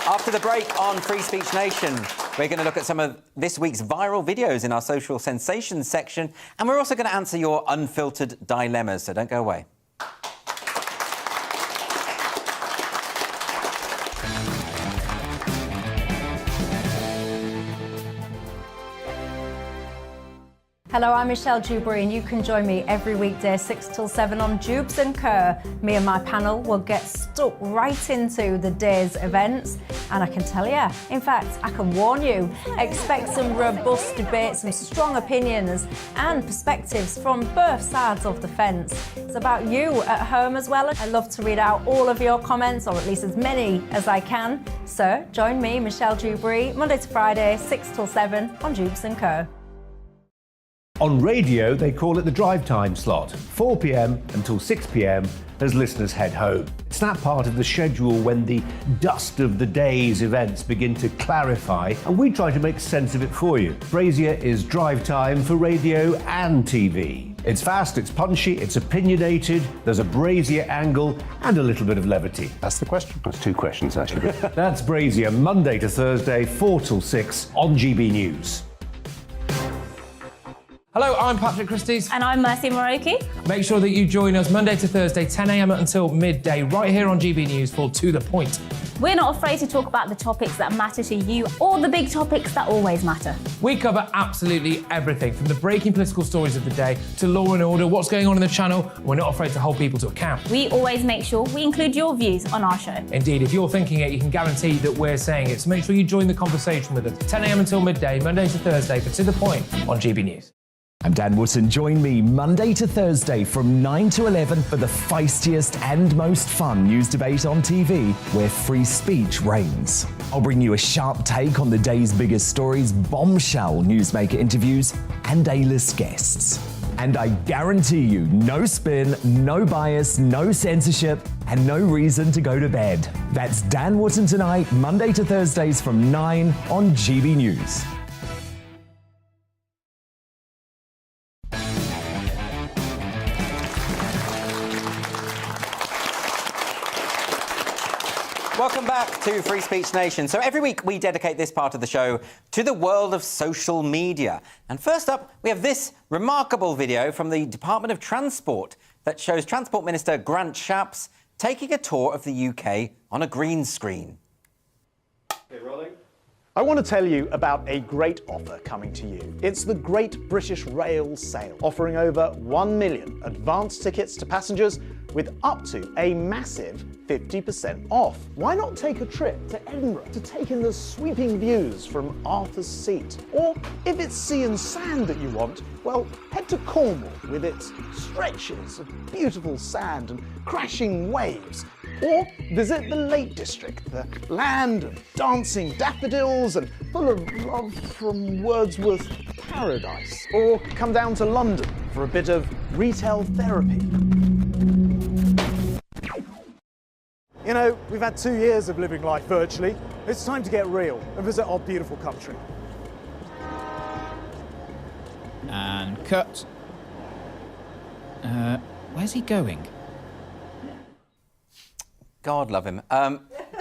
After the break on Free Speech Nation, we're going to look at some of this week's viral videos in our social sensations section, and we're also going to answer your unfiltered dilemmas, so don't go away. Hello, I'm Michelle Dewberry, and you can join me every weekday 6 till 7 on Jubes and Kerr. Me and my panel will get stuck right into the day's events, and I can tell you, in fact, I can warn you, expect some robust debates, some strong opinions and perspectives from both sides of the fence. It's about you at home as well. I love to read out all of your comments, or at least as many as I can. So join me, Michelle Dewberry, Monday to Friday, 6 till 7 on Jubes and Kerr. On radio, they call it the drive time slot, 4 p.m. until 6 p.m. as listeners head home. It's that part of the schedule when the dust of the day's events begin to clarify, and we try to make sense of it for you. Brazier is drive time for radio and TV. It's fast, it's punchy, it's opinionated, there's a Brazier angle, and a little bit of levity. That's the question. That's two questions, actually. That's Brazier, Monday to Thursday, 4 till 6 on GB News. Hello, I'm Patrick Christie's. And I'm Mercy Moroki. Make sure that you join us Monday to Thursday, 10 a.m. until midday, right here on GB News for To The Point. We're not afraid to talk about the topics that matter to you or the big topics that always matter. We cover absolutely everything, from the breaking political stories of the day to law and order, what's going on in the channel. We're not afraid to hold people to account. We always make sure we include your views on our show. Indeed, if you're thinking it, you can guarantee that we're saying it. So make sure you join the conversation with us, 10 a.m. until midday, Monday to Thursday for To The Point on GB News. I'm Dan Wootton. Join me Monday to Thursday from 9 to 11 for the feistiest and most fun news debate on TV, where free speech reigns. I'll bring you a sharp take on the day's biggest stories, bombshell newsmaker interviews, and A-list guests. And I guarantee you, no spin, no bias, no censorship, and no reason to go to bed. That's Dan Wootton tonight, Monday to Thursdays from 9 on GB News. Welcome back to Free Speech Nation. So every week we dedicate this part of the show to the world of social media. And first up, we have this remarkable video from the Department of Transport that shows Transport Minister Grant Shapps taking a tour of the UK on a green screen. Okay, rolling. I want to tell you about a great offer coming to you. It's the Great British Rail Sale, offering over 1 million advance tickets to passengers with up to a massive 50% off. Why not take a trip to Edinburgh to take in the sweeping views from Arthur's Seat? Or if it's sea and sand that you want, well, head to Cornwall with its stretches of beautiful sand and crashing waves. Or visit the Lake District, the land of dancing daffodils and full of love from Wordsworth's paradise. Or come down to London for a bit of retail therapy. You know, we've had 2 years of living life virtually. It's time to get real and visit our beautiful country. And cut. Where's he going? God love him.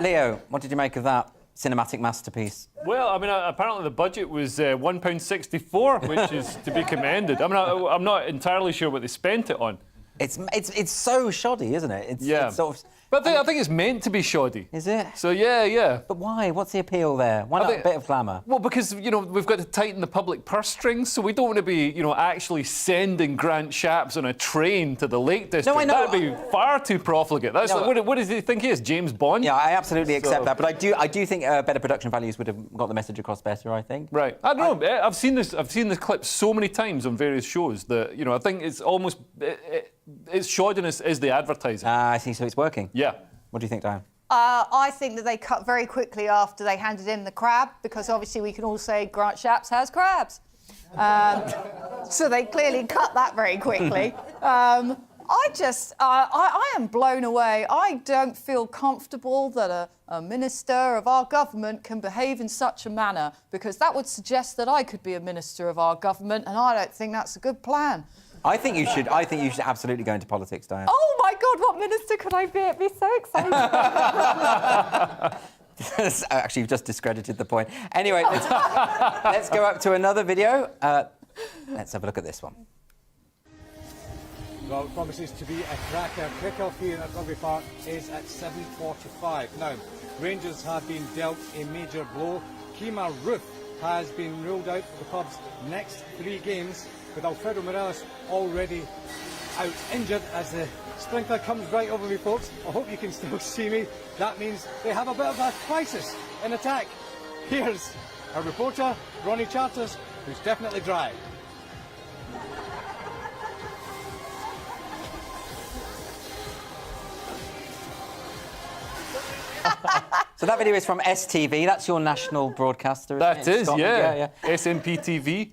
Leo, what did you make of that cinematic masterpiece? Well, I mean, apparently the budget was £1.64, which is to be commended. I mean, I'm not entirely sure what they spent it on. It's so shoddy, isn't it? It's sort of... But I think it's meant to be shoddy. Is it? So, yeah. But why? What's the appeal there? Why not a bit of glamour? Well, because, you know, we've got to tighten the public purse strings, so we don't want to be, you know, actually sending Grant Shapps on a train to the Lake District. No, I know. That'd be far too profligate. That's what does he think he is, James Bond? Yeah, I absolutely accept that. But I do think better production values would have got the message across better, I think. Right. I don't know. I've seen this clip so many times on various shows that, you know, I think it's almost... its shoddiness is the advertising. I see, so it's working. Yeah. What do you think, Diane? I think that they cut very quickly after they handed in the crab, because obviously we can all say Grant Shapps has crabs. So they clearly cut that very quickly. I am blown away. I don't feel comfortable that a minister of our government can behave in such a manner, because that would suggest that I could be a minister of our government, and I don't think that's a good plan. I think you should absolutely go into politics, Diane. Oh my God, what minister could I be? It'd be so exciting. Actually, you've just discredited the point. Anyway, let's go up to another video. Let's have a look at this one. Well, it promises to be a cracker. Kick-off here at Rugby Park is at 7:45. Now, Rangers have been dealt a major blow. Kemar Roof has been ruled out for the club's next 3 games, with Alfredo Morales already out injured as the sprinkler comes right over me, folks. I hope you can still see me. That means they have a bit of a crisis in attack. Here's our reporter, Ronnie Charters, who's definitely dry. So that video is from STV. That's your national broadcaster, isn't it? That is, Scotland? yeah. SNP TV.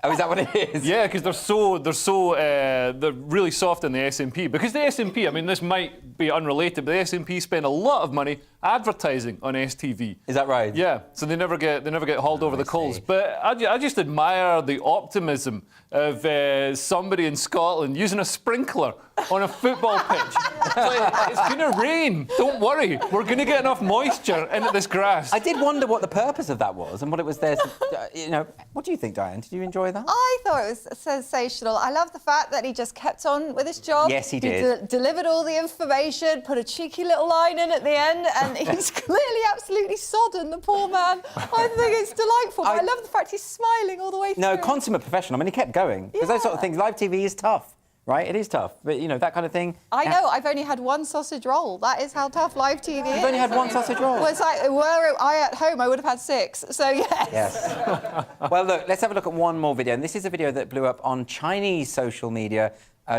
Oh, is that what it is? Yeah, because they're really soft in the SNP. Because the SNP, I mean, this might be unrelated, but the SNP spend a lot of money advertising on STV. Is that right? Yeah, so they never get hauled over the coals. But I just admire the optimism of somebody in Scotland using a sprinkler on a football pitch. It's going to rain. Don't worry. We're going to get enough moisture into this grass. I did wonder what the purpose of that was and what it was there to, What do you think, Diane? Did you enjoy that? I thought it was sensational. I love the fact that he just kept on with his job. Yes, he did. Delivered all the information, put a cheeky little line in at the end, and he's clearly absolutely sodden, the poor man. I think it's delightful. But I love the fact he's smiling all the way through. No, consummate professional. I mean, he kept going. Because those sort of things, live TV is tough. Right, it is tough, but that kind of thing. I know. I've only had one sausage roll. That is how tough live TV is. You've only had one sausage roll. Well, it's like, were I at home, I would have had 6. So yes. Yes. Well, look, let's have a look at one more video, and this is a video that blew up on Chinese social media,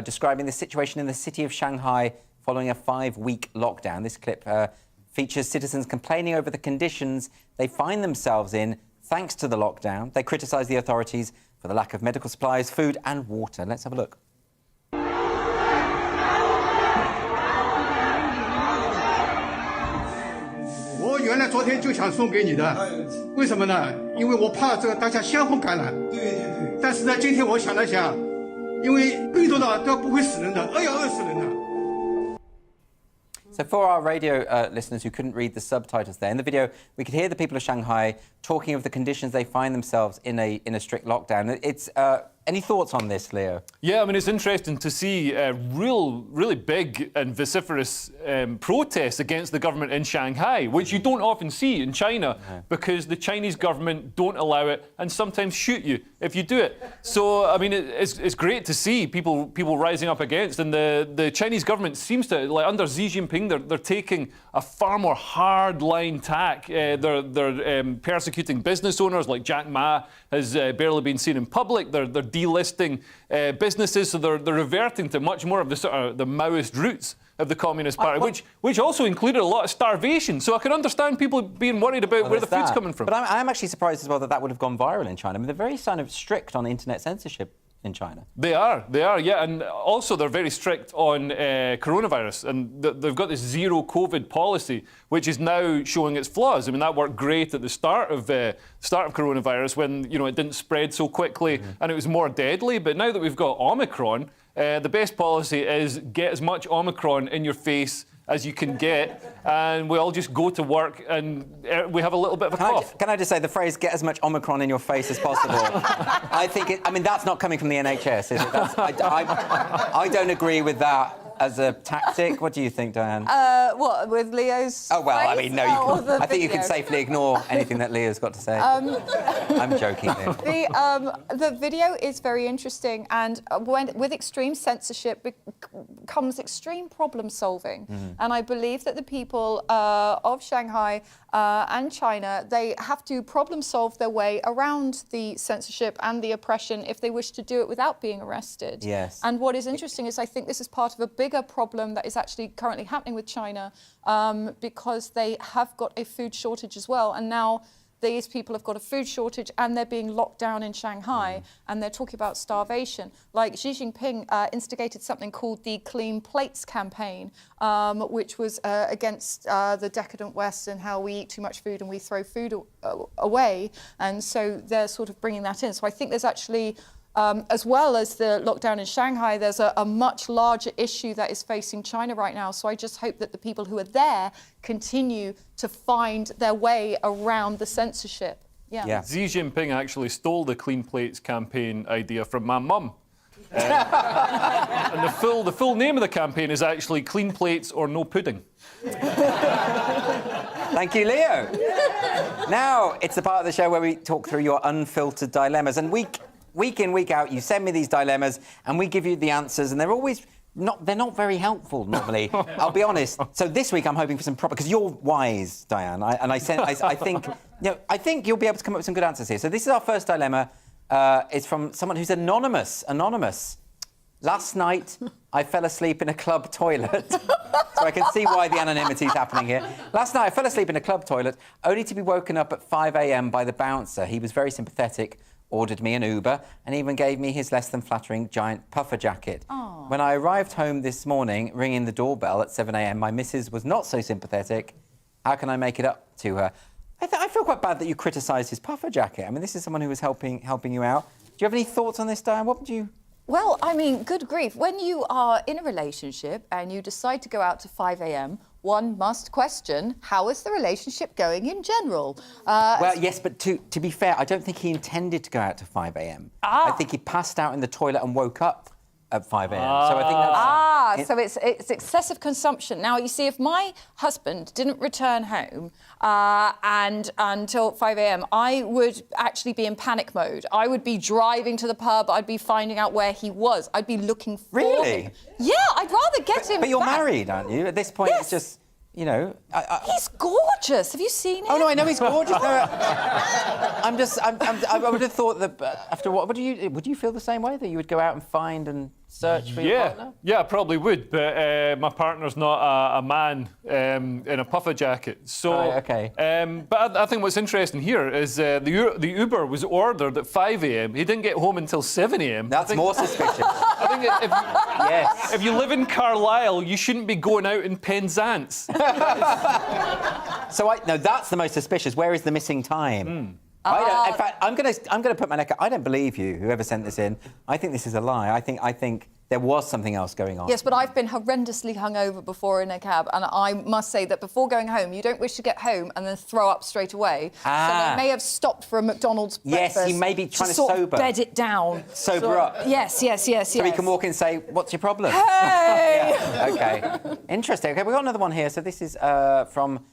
describing the situation in the city of Shanghai following a 5-week lockdown. This clip features citizens complaining over the conditions they find themselves in thanks to the lockdown. They criticise the authorities for the lack of medical supplies, food, and water. Let's have a look. 我原来昨天就想送给你的，为什么呢？因为我怕这个大家相互感染。对对对。但是呢，今天我想了想，因为病毒呢都不会死人的，要饿死人的。 So for our radio listeners who couldn't read the subtitles there, in the video we could hear the people of Shanghai talking of the conditions they find themselves in a strict lockdown. It's any thoughts on this, Leo? Yeah, I mean, it's interesting to see really big and vociferous protests against the government in Shanghai, which you don't often see in China because the Chinese government don't allow it and sometimes shoot you if you do it. So, I mean, it's great to see people rising up against, and the Chinese government seems to, like under Xi Jinping, they're taking a far more hard-line tack. They're persecuting business owners, like Jack Ma has barely been seen in public. They're delisting businesses, so they're reverting to much more of the sort of the Maoist roots of the Communist Party, which also included a lot of starvation. So I can understand people being worried about where the food's coming from. But I'm actually surprised as well that would have gone viral in China. I mean, they're very kind of strict on internet censorship in China. They are, yeah, and also they're very strict on coronavirus, and they've got this zero COVID policy, which is now showing its flaws. I mean, that worked great at the start of coronavirus when it didn't spread so quickly and it was more deadly. But now that we've got Omicron, the best policy is get as much Omicron in your face as you can get, and we all just go to work and we have a little bit of a cough. Can I just say the phrase "get as much Omicron in your face as possible"? I mean, that's not coming from the NHS, is it? I don't agree with that as a tactic. What do you think, Diane? What, with Leo's Oh, well, I mean, no, I think you video? can safely ignore anything that Leo's got to say. I'm joking there. The video is very interesting, and with extreme censorship comes extreme problem solving. And I believe that the people of Shanghai and China, they have to problem solve their way around the censorship and the oppression if they wish to do it without being arrested. Yes. And what is interesting is I think this is part of a bigger problem that is actually currently happening with China, because they have got a food shortage as well. And now these people have got a food shortage and they're being locked down in Shanghai, and they're talking about starvation. Like Xi Jinping instigated something called the Clean Plates campaign, which was against the decadent West and how we eat too much food and we throw food away. And so they're sort of bringing that in. So I think there's actually, as well as the lockdown in Shanghai, there's a much larger issue that is facing China right now. So I just hope that the people who are there continue to find their way around the censorship. Yeah. Xi Jinping actually stole the Clean Plates campaign idea from my mum. And the full name of the campaign is actually Clean Plates or No Pudding. Thank you, Leo. Now it's the part of the show where we talk through your unfiltered dilemmas, and week in, week out, you send me these dilemmas and we give you the answers, and they're always they're not very helpful normally. I'll be honest. So this week I'm hoping for some proper, because you're wise, Diane, I think you'll be able to come up with some good answers here. So this is our first dilemma. It's from someone who's anonymous. Last night I fell asleep in a club toilet. So I can see why the anonymity is happening here. Last night I fell asleep in a club toilet only to be woken up at 5 a.m. by the bouncer. He was very sympathetic. ordered me an Uber, and even gave me his less than flattering giant puffer jacket. Aww. When I arrived home this morning, ringing the doorbell at 7 a.m, my missus was not so sympathetic. How can I make it up to her? I feel quite bad that you criticised his puffer jacket. I mean, this is someone who was helping you out. Do you have any thoughts on this, Diane? What would you... Well, I mean, good grief. When you are in a relationship and you decide to go out to 5 a.m, one must question, how is the relationship going in general? Well, yes, but to be fair, I don't think he intended to go out to 5 a.m. I think he passed out in the toilet and woke up at 5 a.m. So I think that's... So it's excessive consumption. Now, you see, if my husband didn't return home until 5 a.m, I would actually be in panic mode. I would be driving to the pub. I'd be finding out where he was. I'd be looking for him. Yeah, I'd rather get him But you're back. married, aren't you? At this point, Yes. it's just... You know, he's gorgeous. Have you seen him? Oh no, I know he's gorgeous. No, I would have thought that after what would you feel the same way, that you would go out and find and search for your partner? Yeah, I probably would, but my partner's not a man in a puffer jacket. So, right, okay. But I think what's interesting here is the Uber was ordered at 5 a.m. He didn't get home until 7 a.m. That's more suspicious. I think if you live in Carlisle, you shouldn't be going out in Penzance. So no, that's the most suspicious. Where is the missing time? In fact, I'm going to put my neck out. I don't believe you, whoever sent this in. I think this is a lie. I think there was something else going on. Yes, but I've been horrendously hungover before in a cab, and I must say that before going home, you don't wish to get home and then throw up straight away. So they may have stopped for a McDonald's breakfast. Yes, he may be trying to sort sober. of bed it down. Sober up. Yes. So he can walk in and say, "What's your problem?" Hey! Yeah. Okay. Interesting. Okay, we've got another one here. So this is from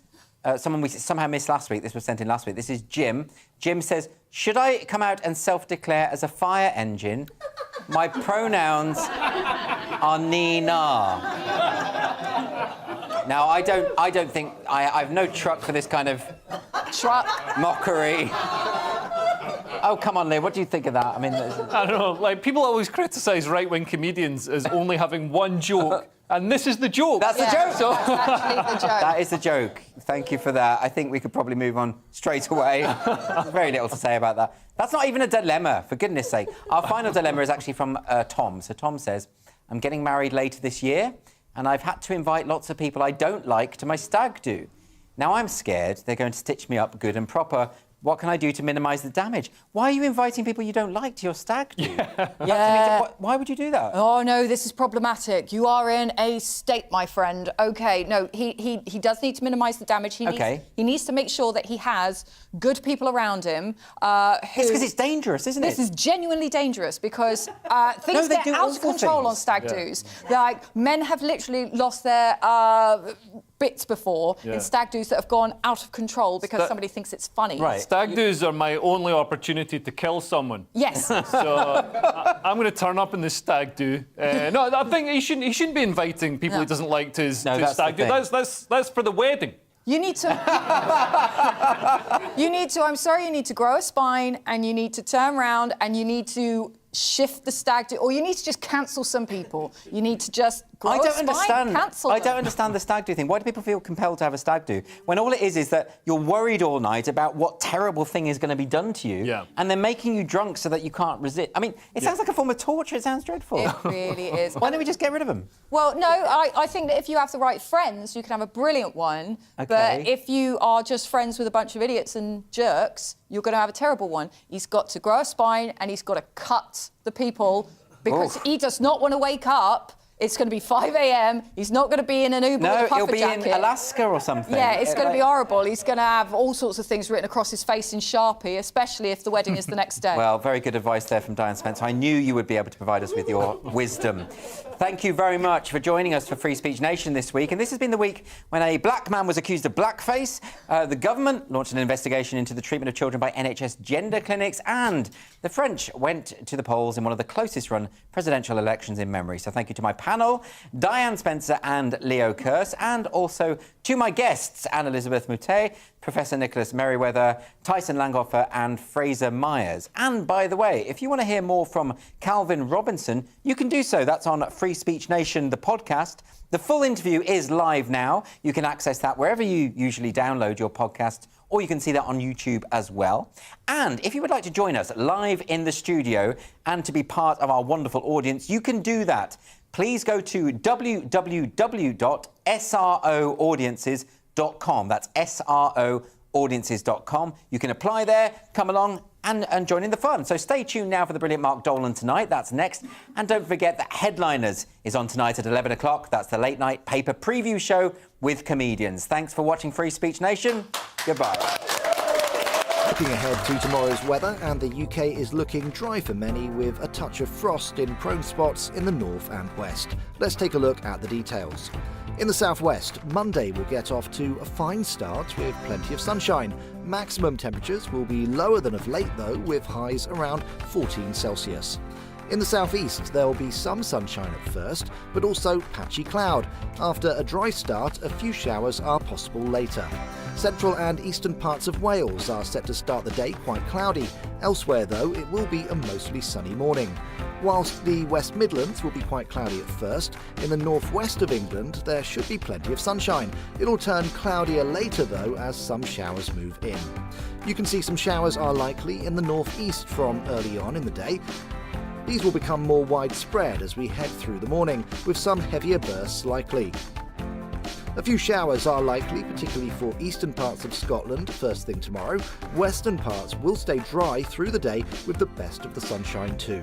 someone we somehow missed last week. This was sent in last week. This is Jim. Jim says, "Should I come out and self-declare as a fire engine? My pronouns are Nina." Now, I don't think I've no truck for this kind of mockery. Oh, come on, Lee, what do you think of that? I mean, I don't know. Like, people always criticise right-wing comedians as only having one joke. And this is the joke. That's the joke. So... That's actually the joke. That is the joke. Thank you for that. I think we could probably move on straight away. There's very little to say about that. That's not even a dilemma, for goodness sake. Our final dilemma is actually from Tom. So Tom says, "I'm getting married later this year, and I've had to invite lots of people I don't like to my stag do. Now I'm scared they're going to stitch me up good and proper. What can I do to minimise the damage?" Why are you inviting people you don't like to your stag do? Yeah. Why would you do that? Oh, no, this is problematic. You are in a state, my friend. OK, no, he does need to minimise the damage. He needs to make sure that he has good people around him. It's because it's dangerous, isn't it? This is genuinely dangerous because things get out of control on stag do's. Like, men have literally lost their bits before in stag do's that have gone out of control because somebody thinks it's funny. Right. Stag do's are my only opportunity to kill someone. Yes. So I'm going to turn up in this stag do. No, I think he shouldn't be inviting people he doesn't like to his stag do. That's for the wedding. You need to. you need to grow a spine, and you need to turn around, and you need to shift the stag do, or you need to just cancel some people. You need to just grow a spine, cancel them. I don't understand the stag do thing. Why do people feel compelled to have a stag do when all it is that you're worried all night about what terrible thing is going to be done to you, and they're making you drunk so that you can't resist? I mean, it sounds like a form of torture. It sounds dreadful. It really is. Why don't we just get rid of them? Well, no, I think that if you have the right friends, you can have a brilliant one. Okay. But if you are just friends with a bunch of idiots and jerks, you're going to have a terrible one. He's got to grow a spine, and he's got to cut the people because he does not want to wake up. It's going to be 5 a.m. He's not going to be in an Uber with a puffer jacket. He'll be in Alaska or something. Yeah, it's going to be horrible. He's going to have all sorts of things written across his face in Sharpie, especially if the wedding is the next day. Well, very good advice there from Diane Spencer. I knew you would be able to provide us with your wisdom. Thank you very much for joining us for Free Speech Nation this week. And this has been the week when a black man was accused of blackface. The government launched an investigation into the treatment of children by NHS gender clinics. And the French went to the polls in one of the closest run presidential elections in memory. So thank you to my panel panel, Diane Spencer and Leo Kearse, and also to my guests, Anne-Elizabeth Moutet, Professor Nicholas Merriweather, Tyson Langhofer and Fraser Myers. And by the way, if you want to hear more from Calvin Robinson, you can do so. That's on Free Speech Nation, the podcast. The full interview is live now. You can access that wherever you usually download your podcast, or you can see that on YouTube as well. And if you would like to join us live in the studio and to be part of our wonderful audience, you can do that. Please go to www.sroaudiences.com. That's sroaudiences.com. You can apply there, come along and join in the fun. So stay tuned now for the brilliant Mark Dolan tonight. That's next. And don't forget that Headliners is on tonight at 11 o'clock. That's the late night paper preview show with comedians. Thanks for watching Free Speech Nation. Goodbye. Looking ahead to tomorrow's weather, and the UK is looking dry for many with a touch of frost in prone spots in the north and west. Let's take a look at the details. In the southwest, Monday will get off to a fine start with plenty of sunshine. Maximum temperatures will be lower than of late though, with highs around 14 Celsius. In the southeast, there will be some sunshine at first, but also patchy cloud. After a dry start, a few showers are possible later. Central and eastern parts of Wales are set to start the day quite cloudy. Elsewhere, though, it will be a mostly sunny morning. Whilst the West Midlands will be quite cloudy at first, in the northwest of England there should be plenty of sunshine. It'll turn cloudier later, though, as some showers move in. You can see some showers are likely in the northeast from early on in the day. These will become more widespread as we head through the morning, with some heavier bursts likely. A few showers are likely, particularly for eastern parts of Scotland first thing tomorrow. Western parts will stay dry through the day with the best of the sunshine too.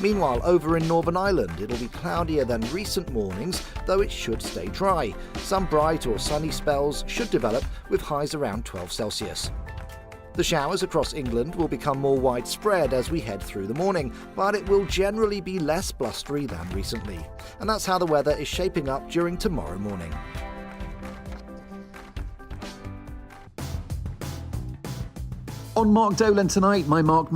Meanwhile, over in Northern Ireland, it'll be cloudier than recent mornings, though it should stay dry. Some bright or sunny spells should develop with highs around 12 Celsius. The showers across England will become more widespread as we head through the morning, but it will generally be less blustery than recently. And that's how the weather is shaping up during tomorrow morning. On Mark Dolan tonight, my Mark